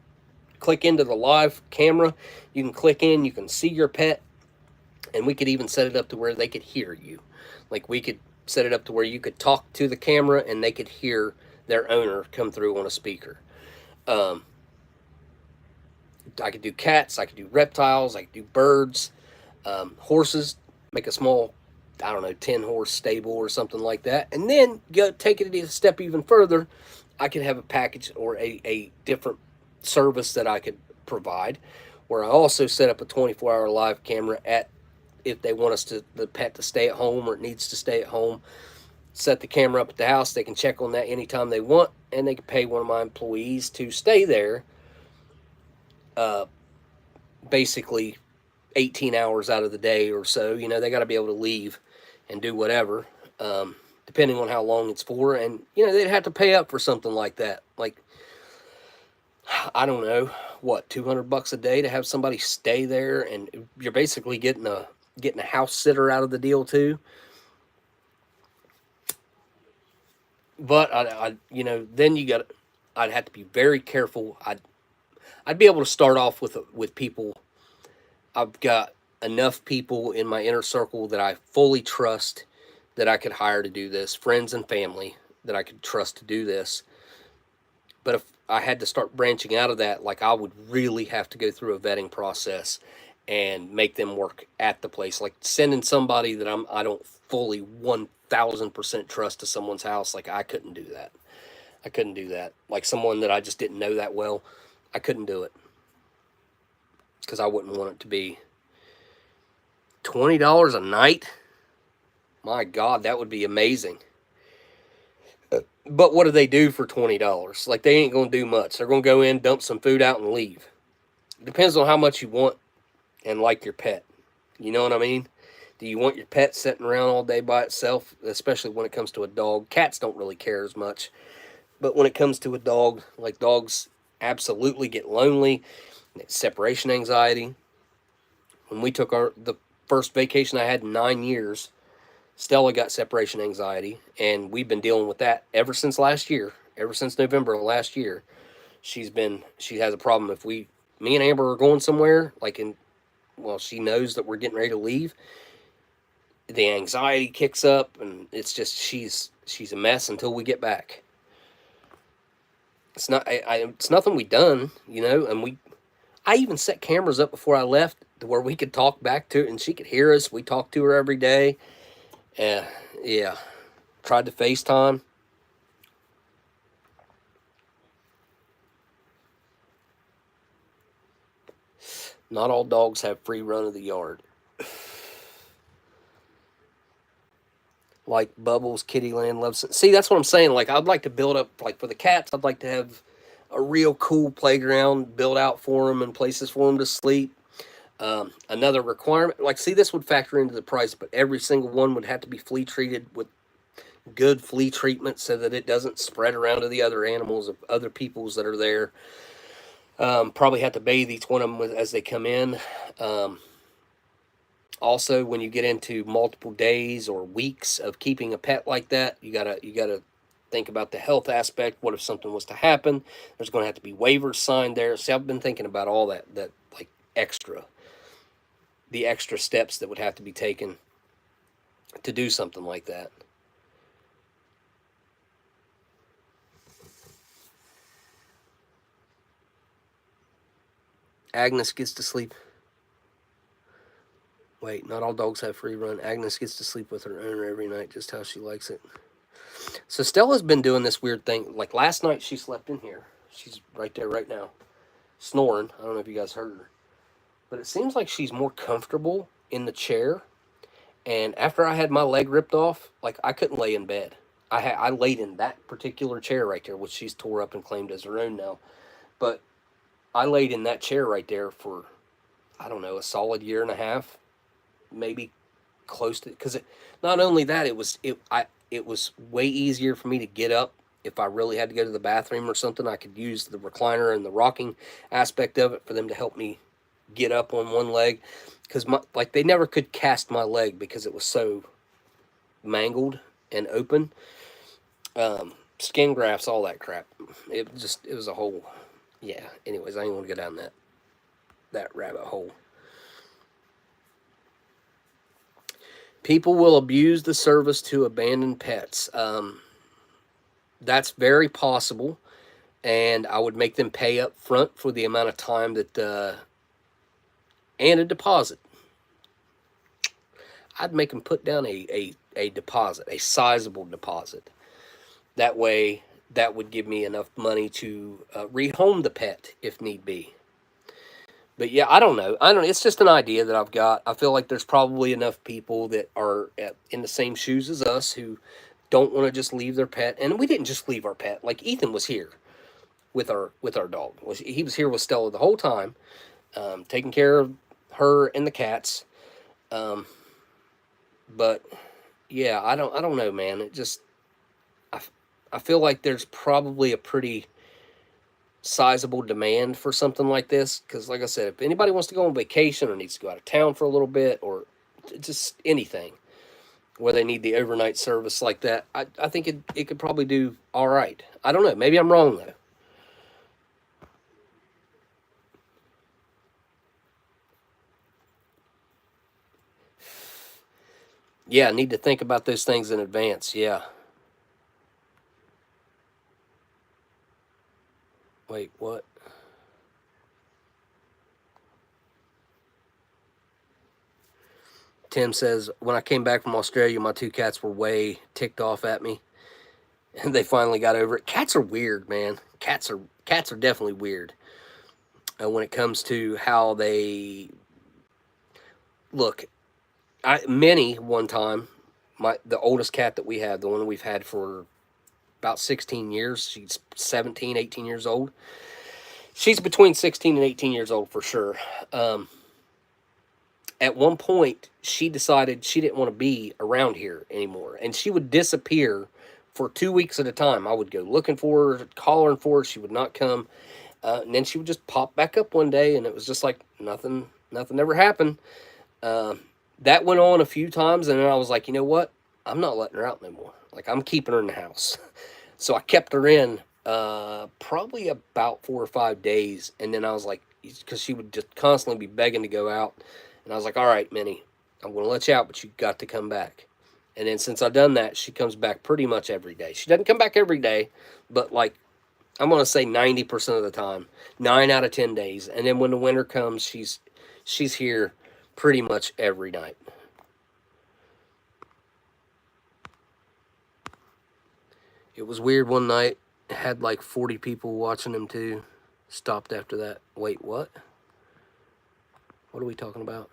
Speaker 1: click into the live camera, you can click in, you can see your pet, and we could even set it up to where they could hear you. Like, we could set it up to where you could talk to the camera and they could hear their owner come through on a speaker. I could do cats, I could do reptiles, I could do birds, horses, make a small I don't know, 10-horse stable or something like that. And then go take it a step even further. I could have a package or a different service that I could provide, where I also set up a 24-hour live camera at, if they want us to, the pet to stay at home or it needs to stay at home, set the camera up at the house. They can check on that anytime they want, and they can pay one of my employees to stay there, basically 18 hours out of the day or so. You know, they got to be able to leave and do whatever, depending on how long it's for. And, you know, they'd have to pay up for something like that. Like, I don't know, what, $200 a day to have somebody stay there, and you're basically getting a house sitter out of the deal too. But I you know, then I'd have to be very careful. I'd be able to start off with people. I've got enough people in my inner circle that I fully trust that I could hire to do this, friends and family that I could trust to do this. But if I had to start branching out of that, like, I would really have to go through a vetting process and make them work at the place. Like, sending somebody that I don't fully 1000% trust to someone's house, like, I couldn't do that. I couldn't do that. Like, someone that I just didn't know that well, I couldn't do it. Because I wouldn't want it to be $20 a night. My God, that would be amazing. But what do they do for $20? Like, they ain't going to do much. They're going to go in, dump some food out, and leave. It depends on how much you want and like your pet. You know what I mean? Do you want your pet sitting around all day by itself? Especially when it comes to a dog. Cats don't really care as much. But when it comes to a dog, like, dogs absolutely get lonely. Separation anxiety. When we took the first vacation I had in 9 years, Stella got separation anxiety, and we've been dealing with that ever since last year. Ever since November of last year, she has a problem. If me and Amber are going somewhere, like, she knows that we're getting ready to leave, the anxiety kicks up, and it's just, she's a mess until we get back. It's it's nothing we done, you know, and I even set cameras up before I left to where we could talk back to it and she could hear us. We talk to her every day. Yeah. Tried to FaceTime. Not all dogs have free run of the yard. Like Bubbles, Kittyland loves it. See, that's what I'm saying. Like, I'd like to build up, like, for the cats, I'd like to have a real cool playground built out for them and places for them to sleep. Another requirement, like, see, this would factor into the price, but every single one would have to be flea treated with good flea treatment so that it doesn't spread around to the other animals of other people's that are there. Probably have to bathe each one of them as they come in. Also, when you get into multiple days or weeks of keeping a pet like that, you gotta think about the health aspect. What if something was to happen? There's going to have to be waivers signed there. See, I've been thinking about all that like the extra steps that would have to be taken to do something like that. Agnes gets to sleep. Wait, not all dogs have free run. Agnes gets to sleep with her owner every night, just how she likes it. So Stella's been doing this weird thing. Like, last night she slept in here. She's right there right now, snoring. I don't know if you guys heard her. But it seems like she's more comfortable in the chair. And after I had my leg ripped off, like, I couldn't lay in bed. I laid in that particular chair right there, which she's tore up and claimed as her own now. But I laid in that chair right there for, I don't know, a solid year and a half, maybe close to, because not only that, it was way easier for me to get up. If I really had to go to the bathroom or something, I could use the recliner and the rocking aspect of it for them to help me get up on one leg, because they never could cast my leg because it was so mangled and open. Skin grafts, all that crap. It was a whole, yeah. Anyways, I ain't want to go down that rabbit hole. People will abuse the service to abandon pets. That's very possible, and I would make them pay up front for the amount of time that, and a deposit. I'd make them put down a deposit, a sizable deposit. That way, that would give me enough money to rehome the pet if need be. But yeah, I don't know. I don't. It's just an idea that I've got. I feel like there's probably enough people that are in the same shoes as us who don't want to just leave their pet. And we didn't just leave our pet. Like Ethan was here with our dog. He was here with Stella the whole time, taking care of her and the cats. Um, but yeah, I don't know, man. It just I, I feel like there's probably a pretty sizable demand for something like this because, like I said, if anybody wants to go on vacation or needs to go out of town for a little bit or just anything where they need the overnight service like that, I think it could probably do all right. I don't know. Maybe I'm wrong though. Yeah, I need to think about those things in advance. Yeah. Wait, what? Tim says, when I came back from Australia, my two cats were way ticked off at me, and they finally got over it. Cats are weird, man. Cats are definitely weird. When it comes to how they look. Minnie one time, the oldest cat that we have, the one we've had for about 16 years. She's 17, 18 years old. She's between 16 and 18 years old for sure. At one point, she decided she didn't want to be around here anymore, and she would disappear for 2 weeks at a time. I would go looking for her, calling for her. She would not come, and then she would just pop back up one day, and it was just like nothing ever happened. That went on a few times, and then I was like, you know what? I'm not letting her out no more. Like, I'm keeping her in the house. So I kept her in probably about 4 or 5 days, and then I was like, because she would just constantly be begging to go out, and I was like, all right, Minnie, I'm going to let you out, but you got to come back. And then since I've done that, she comes back pretty much every day. She doesn't come back every day, but like, I'm going to say 90% of the time, 9 out of 10 days. And then when the winter comes, she's here pretty much every night. It was weird one night. It had like 40 people watching him too. Stopped after that. Wait, what? What are we talking about?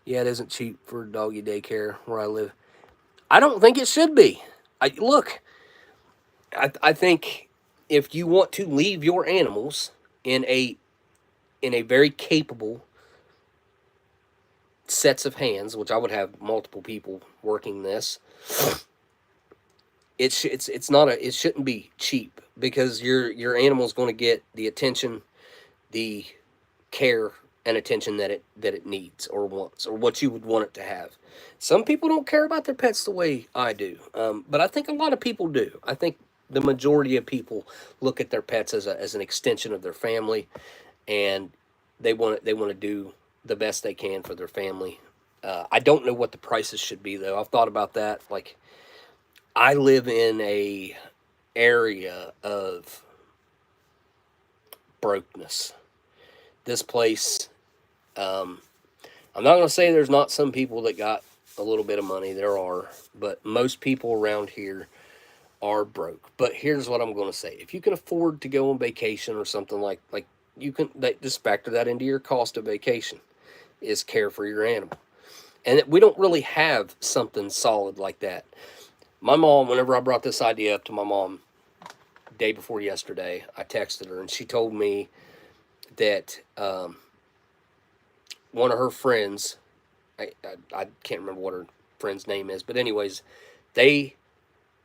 Speaker 1: Yeah, it isn't cheap for doggy daycare where I live. I don't think it should be. I think if you want to leave your animals in a very capable sets of hands, which I would have multiple people working this, it's not it shouldn't be cheap because your animal's going to get the attention, the care and attention that it needs or wants or what you would want it to have. Some people don't care about their pets the way I do, but I think a lot of people do. I think the majority of people look at their pets as an extension of their family, and they want to do the best they can for their family. I don't know what the prices should be though. I've thought about that. Like, I live in a area of brokenness. This place, I'm not going to say there's not some people that got a little bit of money. There are, but most people around here are broke. But here's what I'm going to say: if you can afford to go on vacation or something like you can, just factor that into your cost of vacation, is care for your animal. And we don't really have something solid like that. My mom, whenever I brought this idea up to my mom day before yesterday, I texted her and she told me that one of her friends, I can't remember what her friend's name is, but anyways, they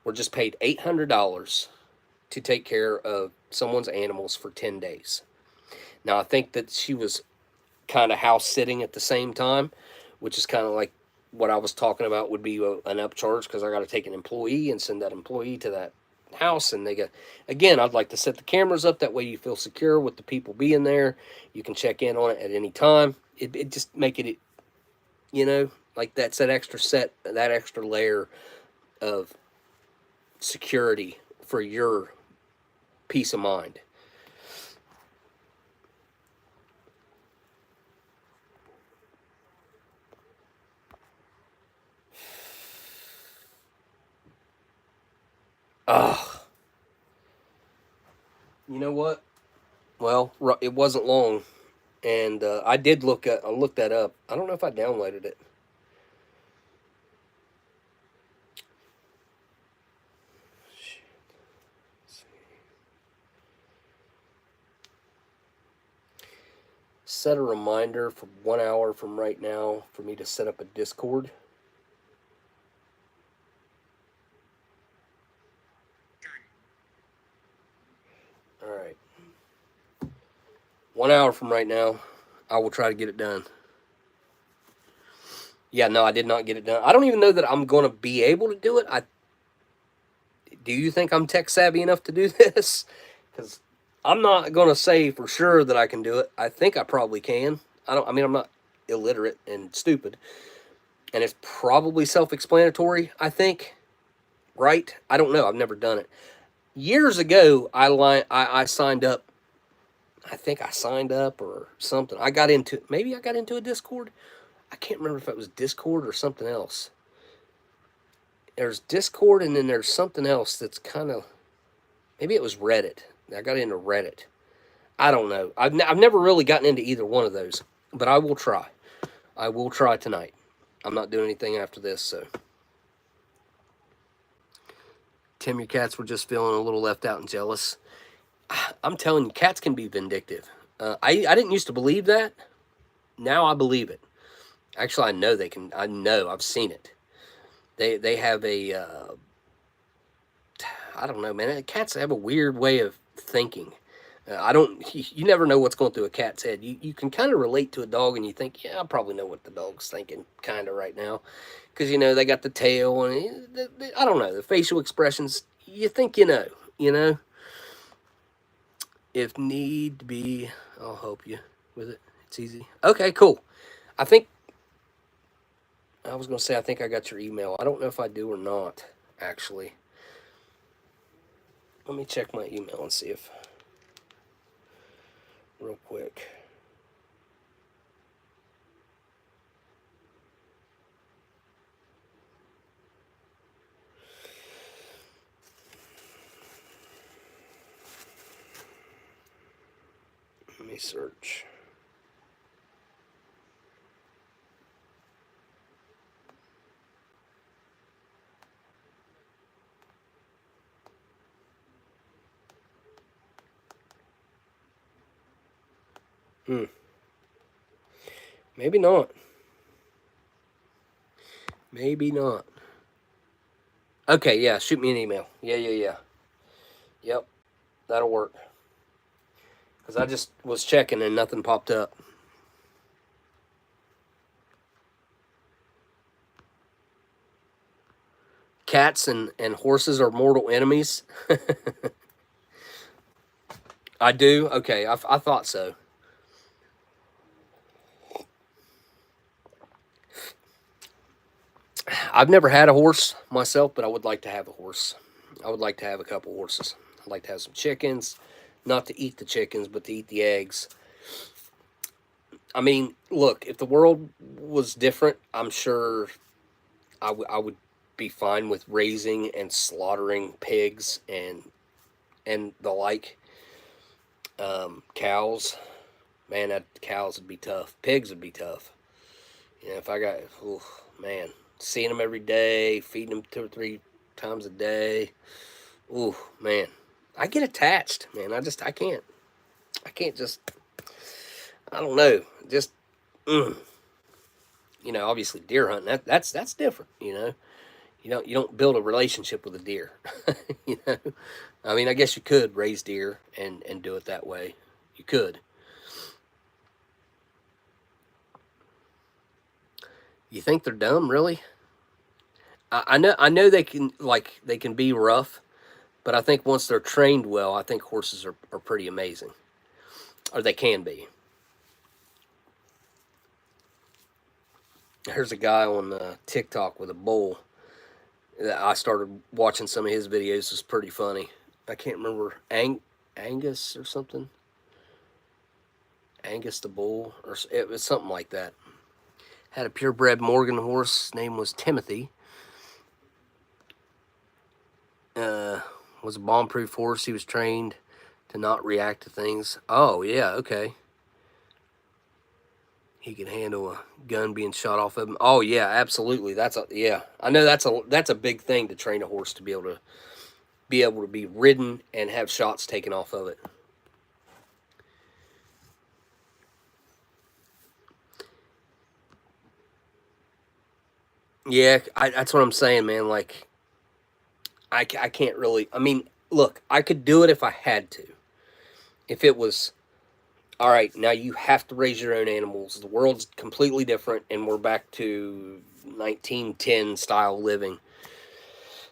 Speaker 1: were just paid $800 to take care of someone's animals for 10 days. Now, I think that she was kind of house sitting at the same time, which is kind of like what I was talking about would be an upcharge because I got to take an employee and send that employee to that house. And they got, again, I'd like to set the cameras up. That way you feel secure with the people being there. You can check in on it at any time. It just make it, like that's that extra layer of security for your peace of mind. it wasn't long, and I looked that up. I don't know if I downloaded it. Set a reminder for 1 hour from right now for me to set up a Discord. All right. 1 hour from right now, I will try to get it done. Yeah, no, I did not get it done. I don't even know that I'm going to be able to do it. Do you think I'm tech savvy enough to do this? Because I'm not going to say for sure that I can do it. I think I probably can. I mean, I'm not illiterate and stupid. And it's probably self-explanatory, I think. Right? I don't know. I've never done it. Years ago, I signed up. I think I signed up or something. Maybe I got into a Discord. I can't remember if it was Discord or something else. There's Discord and then there's something else that's kind of, maybe it was Reddit. I got into Reddit. I don't know. I've never really gotten into either one of those, but I will try. I will try tonight. I'm not doing anything after this, so. Tim, your cats were just feeling a little left out and jealous. I'm telling you, cats can be vindictive. I didn't used to believe that. Now I believe it. Actually, I know they can. I know. I've seen it. They have a, I don't know, man. Cats have a weird way of thinking. You never know what's going through a cat's head. You can kind of relate to a dog and you think, yeah, I probably know what the dog's thinking kind of right now. Because, they got the tail and, I don't know, the facial expressions, you think you know. If need be, I'll help you with it. It's easy. Okay, cool. I was going to say, I think I got your email. I don't know if I do or not, actually. Let me check my email and see if, real quick. Let me search. Maybe not. Maybe not. Okay, yeah, shoot me an email. Yeah. Yep, that'll work. Because I just was checking and nothing popped up. Cats and horses are mortal enemies. I do? Okay, I thought so. I've never had a horse myself, but I would like to have a horse. I would like to have a couple horses. I'd like to have some chickens. Not to eat the chickens, but to eat the eggs. I mean, look, if the world was different, I'm sure I would be fine with raising and slaughtering pigs and the like. Cows. Man, cows would be tough. Pigs would be tough. If I got, man, seeing them every day, feeding them 2 or 3 times a day. Ooh, man. I get attached, man. I can't just, I don't know. Just, obviously deer hunting, that's different, You don't build a relationship with a deer, I mean, I guess you could raise deer and do it that way. You could. You think they're dumb, really? I know they can be rough, but I think once they're trained well, I think horses are pretty amazing. Or they can be. There's a guy on TikTok with a bull. I started watching some of his videos. It's pretty funny. I can't remember. Angus or something. Angus the bull. Or it was something like that. Had a purebred Morgan horse. His name was Timothy. Was a bomb-proof horse. He was trained To not react to things. Oh, yeah, okay. He can handle a gun being shot off of him. Oh, yeah, absolutely. Yeah. I know that's a big thing to train a horse to be able to be ridden and have shots taken off of it. Yeah, that's what I'm saying, man. Like, I can't really. I mean, look, I could do it if I had to. If it was, all right, now you have to raise your own animals. The world's completely different, and we're back to 1910 style living,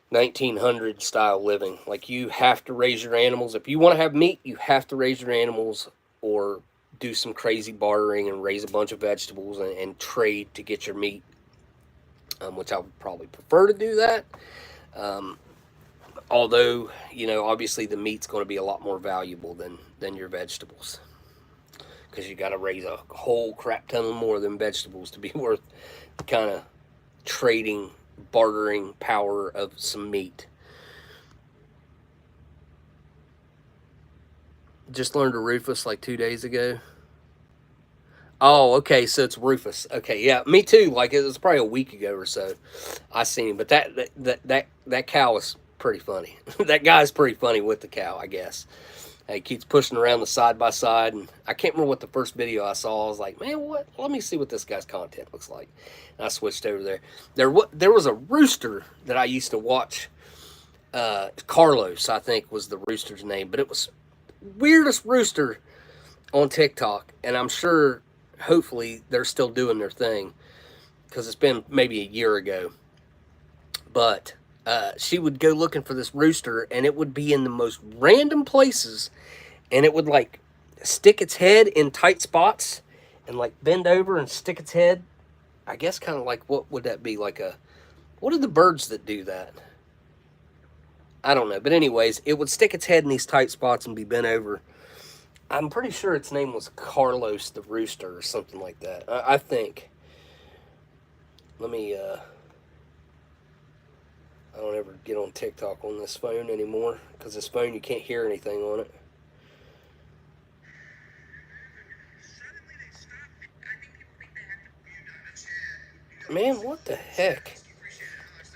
Speaker 1: 1900 style living. Like, you have to raise your animals. If you want to have meat, you have to raise your animals, or do some crazy bartering and raise a bunch of vegetables and trade to get your meat, which I would probably prefer to do that. Although, you know, obviously the meat's going to be a lot more valuable than your vegetables, because you got to raise a whole crap ton more than vegetables to be worth the kind of trading, bartering power of some meat. Just learned of Rufus like 2 days ago. Oh, okay, so it's Rufus. Okay, yeah, me too. Like, it was probably a week ago or so I seen him, but that cow is pretty funny. That guy's pretty funny with the cow, I guess. He keeps pushing around the side by side, and I can't remember what the first video I saw. I was like, man, what? Let me see what this guy's content looks like. And I switched over there. There was a rooster that I used to watch. Carlos, I think, was the rooster's name, but it was weirdest rooster on TikTok, and I'm sure, hopefully, they're still doing their thing, because it's been maybe a year ago. But she would go looking for this rooster, and it would be in the most random places, and it would like stick its head in tight spots and like bend over and stick its head. I guess kind of like, what would that be, like a, what are the birds that do that? I don't know, but anyways, it would stick its head in these tight spots and be bent over. I'm pretty sure its name was Carlos the rooster or something like that. I think. Let me I don't ever get on TikTok on this phone anymore, because this phone, you can't hear anything on it. Man, what the heck?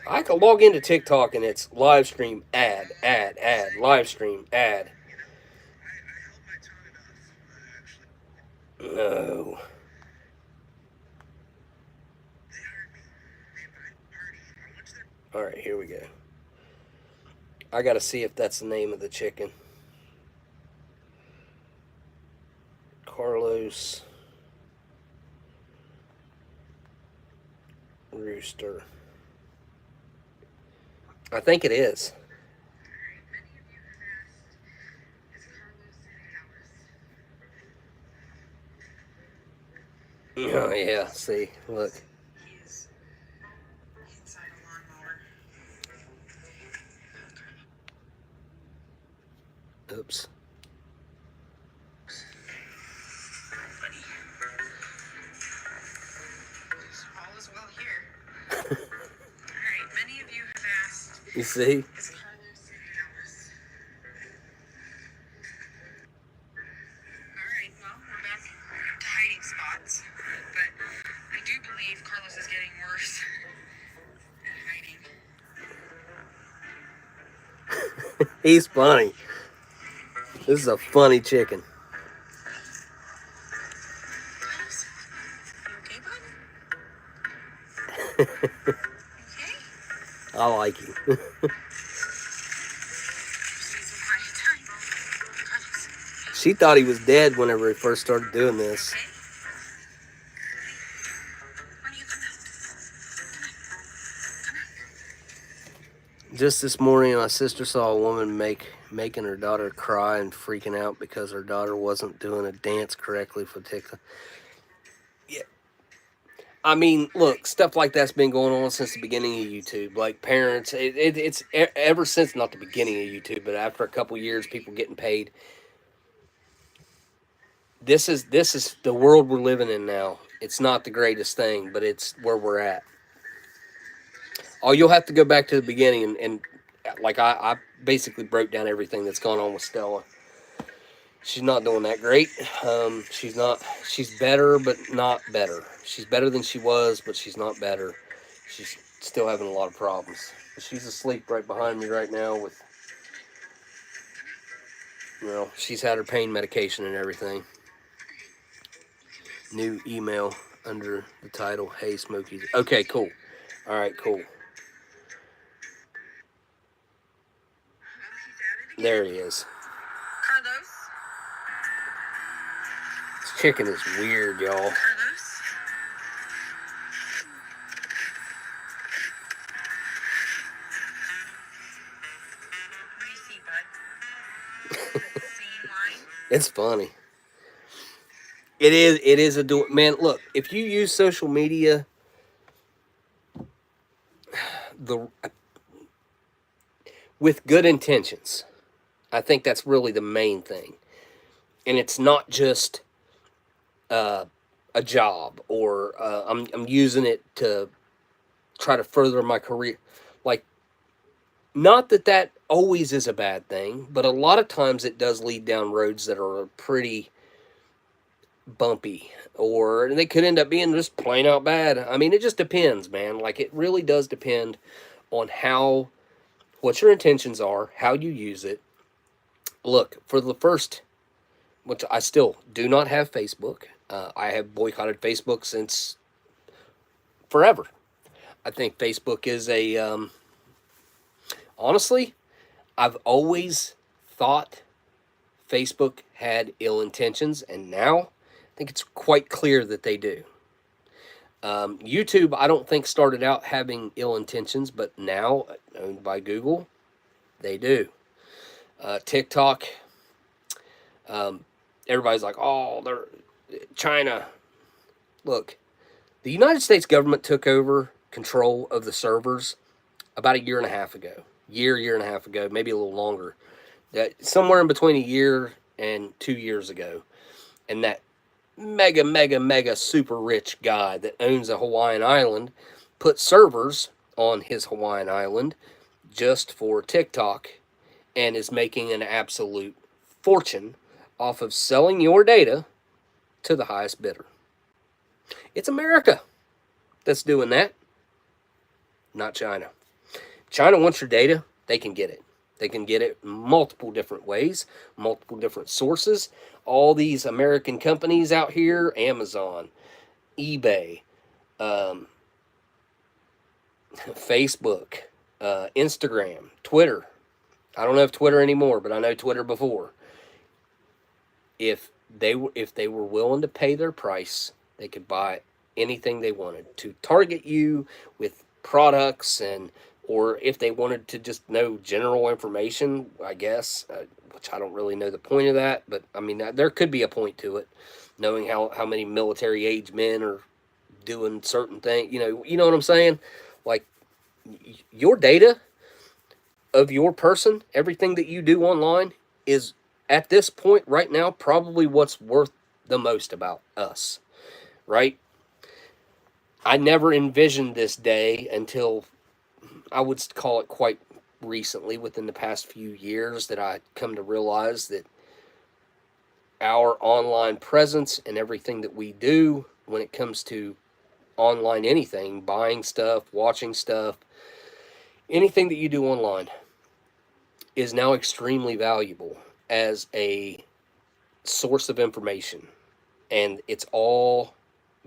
Speaker 1: I can log into TikTok and it's live stream, ad, live stream, ad. No. Alright, here we go. I gotta see if that's the name of the chicken. Carlos Rooster. I think it is. Oh, yeah, see, look. Oops.
Speaker 2: All is well here. All right, many of you have asked.
Speaker 1: You see?
Speaker 2: Is Carlos in the house? All right, well, we're back to hiding spots, but I do believe Carlos is getting worse at hiding.
Speaker 1: He's funny. This is a funny chicken.
Speaker 2: Carlos, you okay, bud? Okay?
Speaker 1: I like him. She thought he was dead whenever he first started doing this. Just this morning, my sister saw a woman making her daughter cry and freaking out because her daughter wasn't doing a dance correctly for TikTok. Yeah. I mean, look, stuff like that's been going on since the beginning of YouTube. Like, parents, it's ever since, not the beginning of YouTube, but after a couple years, people getting paid. This is the world we're living in now. It's not the greatest thing, but it's where we're at. Oh, you'll have to go back to the beginning and like I basically broke down everything that's gone on with Stella. She's not doing that great. She's better, but not better. She's better than she was, but she's not better. She's still having a lot of problems. She's asleep right behind me right now with, she's had her pain medication and everything. New email under the title, Hey Smokey. Okay, cool. All right, cool. There he is.
Speaker 2: Carlos?
Speaker 1: This chicken is weird, y'all.
Speaker 2: Carlos? What do you see, bud? Same line?
Speaker 1: It's funny. It is a man. Look, if you use social media, with good intentions, I think that's really the main thing. And it's not just a job or I'm using it to try to further my career. Like, not that that always is a bad thing, but a lot of times it does lead down roads that are pretty bumpy, or they could end up being just plain out bad. I mean, it just depends, man. Like, it really does depend on what your intentions are, how you use it. Look, for the first, which I still do not have Facebook. I have boycotted Facebook since forever. I think Facebook is honestly, I've always thought Facebook had ill intentions, and now I think it's quite clear that they do. YouTube, I don't think started out having ill intentions, but now, owned by Google, they do. TikTok, everybody's like, oh, they're China. Look, the United States government took over control of the servers about a year and a half ago. Year and a half ago, maybe a little longer. That somewhere in between a year and 2 years ago. And that mega super rich guy that owns a Hawaiian island put servers on his Hawaiian island just for TikTok and is making an absolute fortune off of selling your data to the highest bidder. It's America that's doing that, not China. China wants your data, they can get it. They can get it multiple different ways, multiple different sources. All these American companies out here, Amazon, eBay, Facebook, Instagram, Twitter. I don't have Twitter anymore, but I know Twitter before. If they were willing to pay their price, they could buy anything they wanted to target you with products, or if they wanted to just know general information, I guess, which I don't really know the point of that, but I mean, there could be a point to it, knowing how many military age men are doing certain things, you know what I'm saying? Like, your data of your person, everything that you do online is, at this point right now, probably what's worth the most about us, right? I never envisioned this day until, I would call it quite recently, within the past few years, that I come to realize that our online presence and everything that we do when it comes to online anything, buying stuff, watching stuff, anything that you do online is now extremely valuable as a source of information. And it's all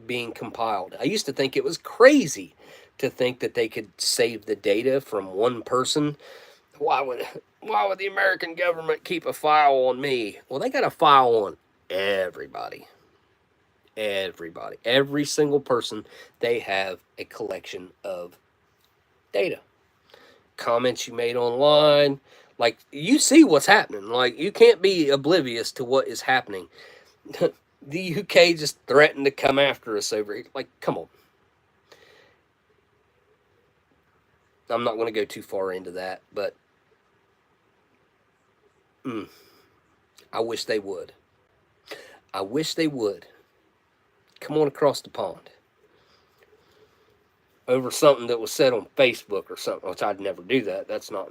Speaker 1: being compiled. I used to think it was crazy to think that they could save the data from one person. Why would the American government keep a file on me? Well, they got a file on everybody. Everybody. Every single person, they have a collection of data. Comments you made online. Like, you see what's happening. Like, you can't be oblivious to what is happening. The UK just threatened to come after us over here. Like, come on. I'm not going to go too far into that, but I wish they would. I wish they would. Come on across the pond. Over something that was said on Facebook or something, which I'd never do that. That's not...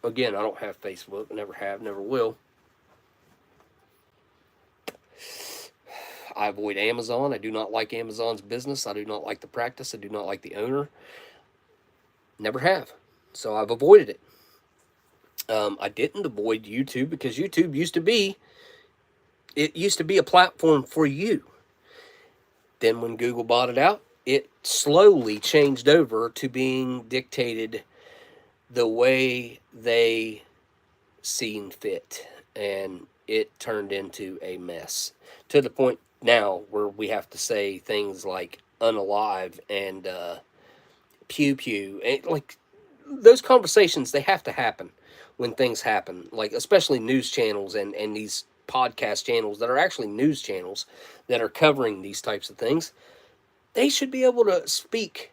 Speaker 1: Again, I don't have Facebook. Never have, never will. I avoid Amazon. I do not like Amazon's business. I do not like the practice. I do not like the owner. Never have. So I've avoided it. I didn't avoid YouTube because YouTube used to be a platform for you. Then when Google bought it out, it slowly changed over to being dictated the way they seen fit. And it turned into a mess. To the point now where we have to say things like unalive and pew pew. And like those conversations, they have to happen when things happen. Like especially news channels and these podcast channels that are actually news channels that are covering these types of things. They should be able to speak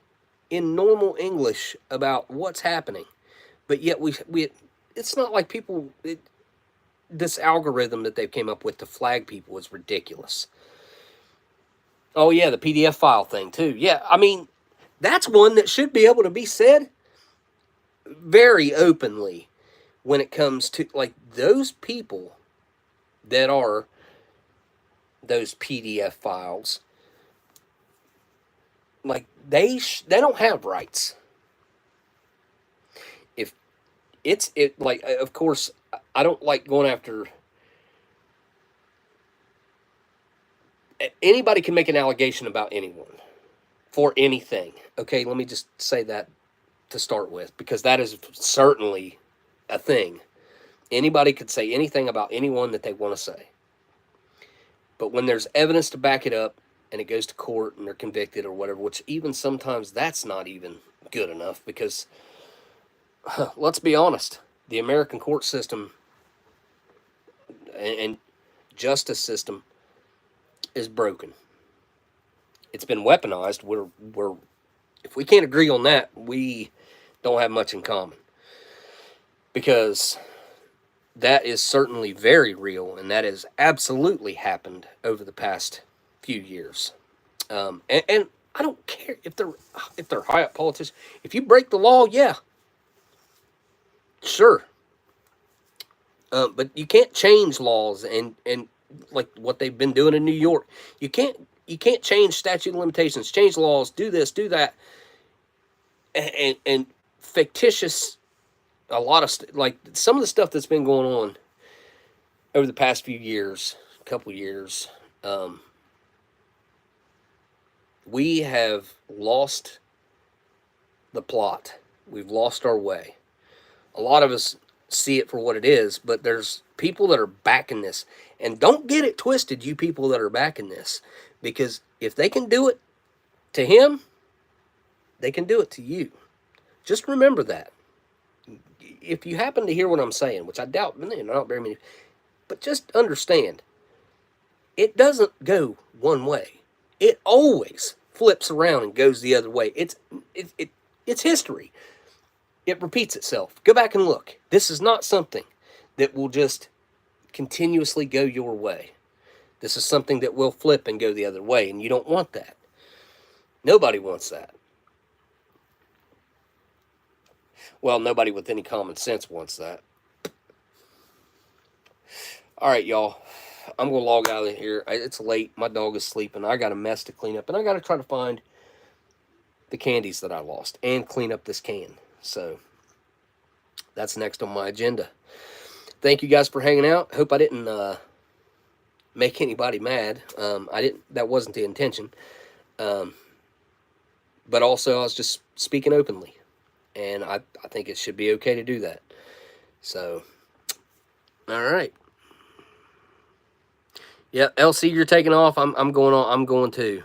Speaker 1: in normal English about what's happening. But yet we it's not like people, this algorithm that they came up with to flag people is ridiculous. Oh yeah, the PDF file thing too. Yeah, I mean, that's one that should be able to be said very openly when it comes to like those people that are those PDF files. Like they don't have rights. If it like, of course I don't like going after anybody. Can make an allegation about anyone for anything. Okay, let me just say that to start with, because that is certainly a thing. Anybody could say anything about anyone that they want to say. But when there's evidence to back it up and it goes to court and they're convicted or whatever, which even sometimes that's not even good enough, because let's be honest, the American court system and justice system is broken. It's been weaponized. We're if we can't agree on that, we don't have much in common, because that is certainly very real, and that has absolutely happened over the past few years. And I don't care if they're high up politicians. If you break the law, yeah, sure. But you can't change laws and like what they've been doing in New York. You can't change statute of limitations, change laws, do this, do that, and fictitious. A lot of like some of the stuff that's been going on over the past few years, couple years. We have lost the plot. We've lost our way. A lot of us see it for what it is, but there's people that are backing this. And don't get it twisted, you people that are backing this. Because if they can do it to him, they can do it to you. Just remember that. If you happen to hear what I'm saying, which I doubt, not very many, but just understand, it doesn't go one way. It always flips around and goes the other way. It's history. It repeats itself. Go back and look. This is not something that will just continuously go your way. This is something that will flip and go the other way, and you don't want that. Nobody wants that. Well, nobody with any common sense wants that. All right, y'all. I'm going to log out of here. It's late. My dog is sleeping. I got a mess to clean up, and I got to try to find the candies that I lost and clean up this can. So that's next on my agenda. Thank you guys for hanging out. Hope I didn't make anybody mad. I didn't. That wasn't the intention. But also, I was just speaking openly, and I think it should be okay to do that. So, all right. Yeah, LC, you're taking off. I'm going on. I'm going too.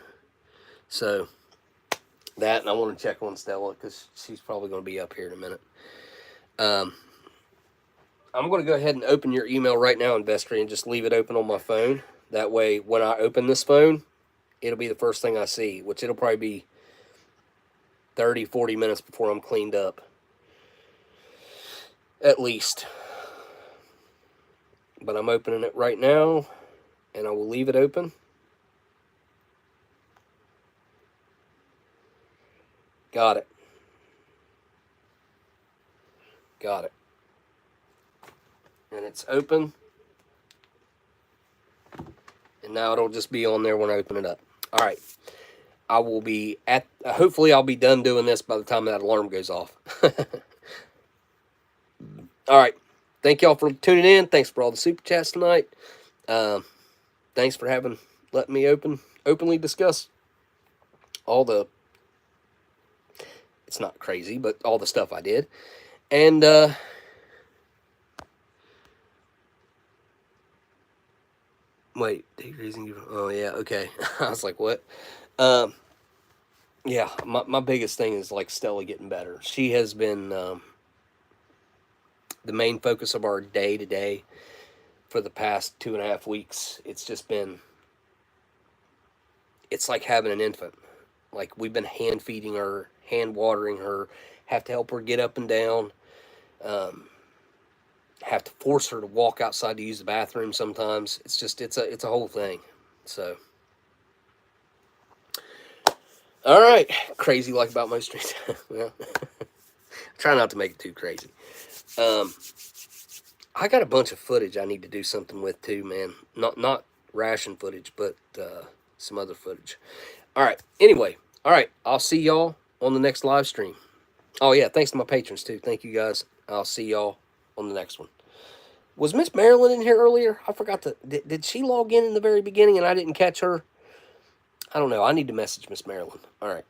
Speaker 1: So that, and I want to check on Stella because she's probably going to be up here in a minute. I'm going to go ahead and open your email right now, Investor, and just leave it open on my phone. That way, when I open this phone, it'll be the first thing I see, which it'll probably be 30, 40 minutes before I'm cleaned up. At least. But I'm opening it right now, and I will leave it open. Got it. Got it. And it's open. And And now it'll just be on there when I open it up. All right. I will be at, hopefully I'll be done doing this by the time that alarm goes off. All right. Thank y'all for tuning in. Thanks for all the super chats tonight. Thanks for letting me openly discuss all the, it's not crazy, but all the stuff I did. And, wait, oh yeah, okay. I was like, what? Yeah, my biggest thing is like Stella getting better. She has been the main focus of our day to day for the past 2.5 weeks. It's just been, it's like having an infant. Like we've been hand feeding her, hand watering her, have to help her get up and down, have to force her to walk outside to use the bathroom sometimes. It's just, it's a whole thing. So, all right, crazy like about my streets. Well, try not to make it too crazy. I got a bunch of footage I need to do something with too, man. Not ration footage, but some other footage. All right. Anyway, all right. I'll see y'all on the next live stream. Oh yeah, thanks to my patrons too. Thank you guys. I'll see y'all on the next one. Was Miss Marilyn in here earlier? I forgot to. Did she log in the very beginning and I didn't catch her? I don't know. I need to message Miss Marilyn. All right.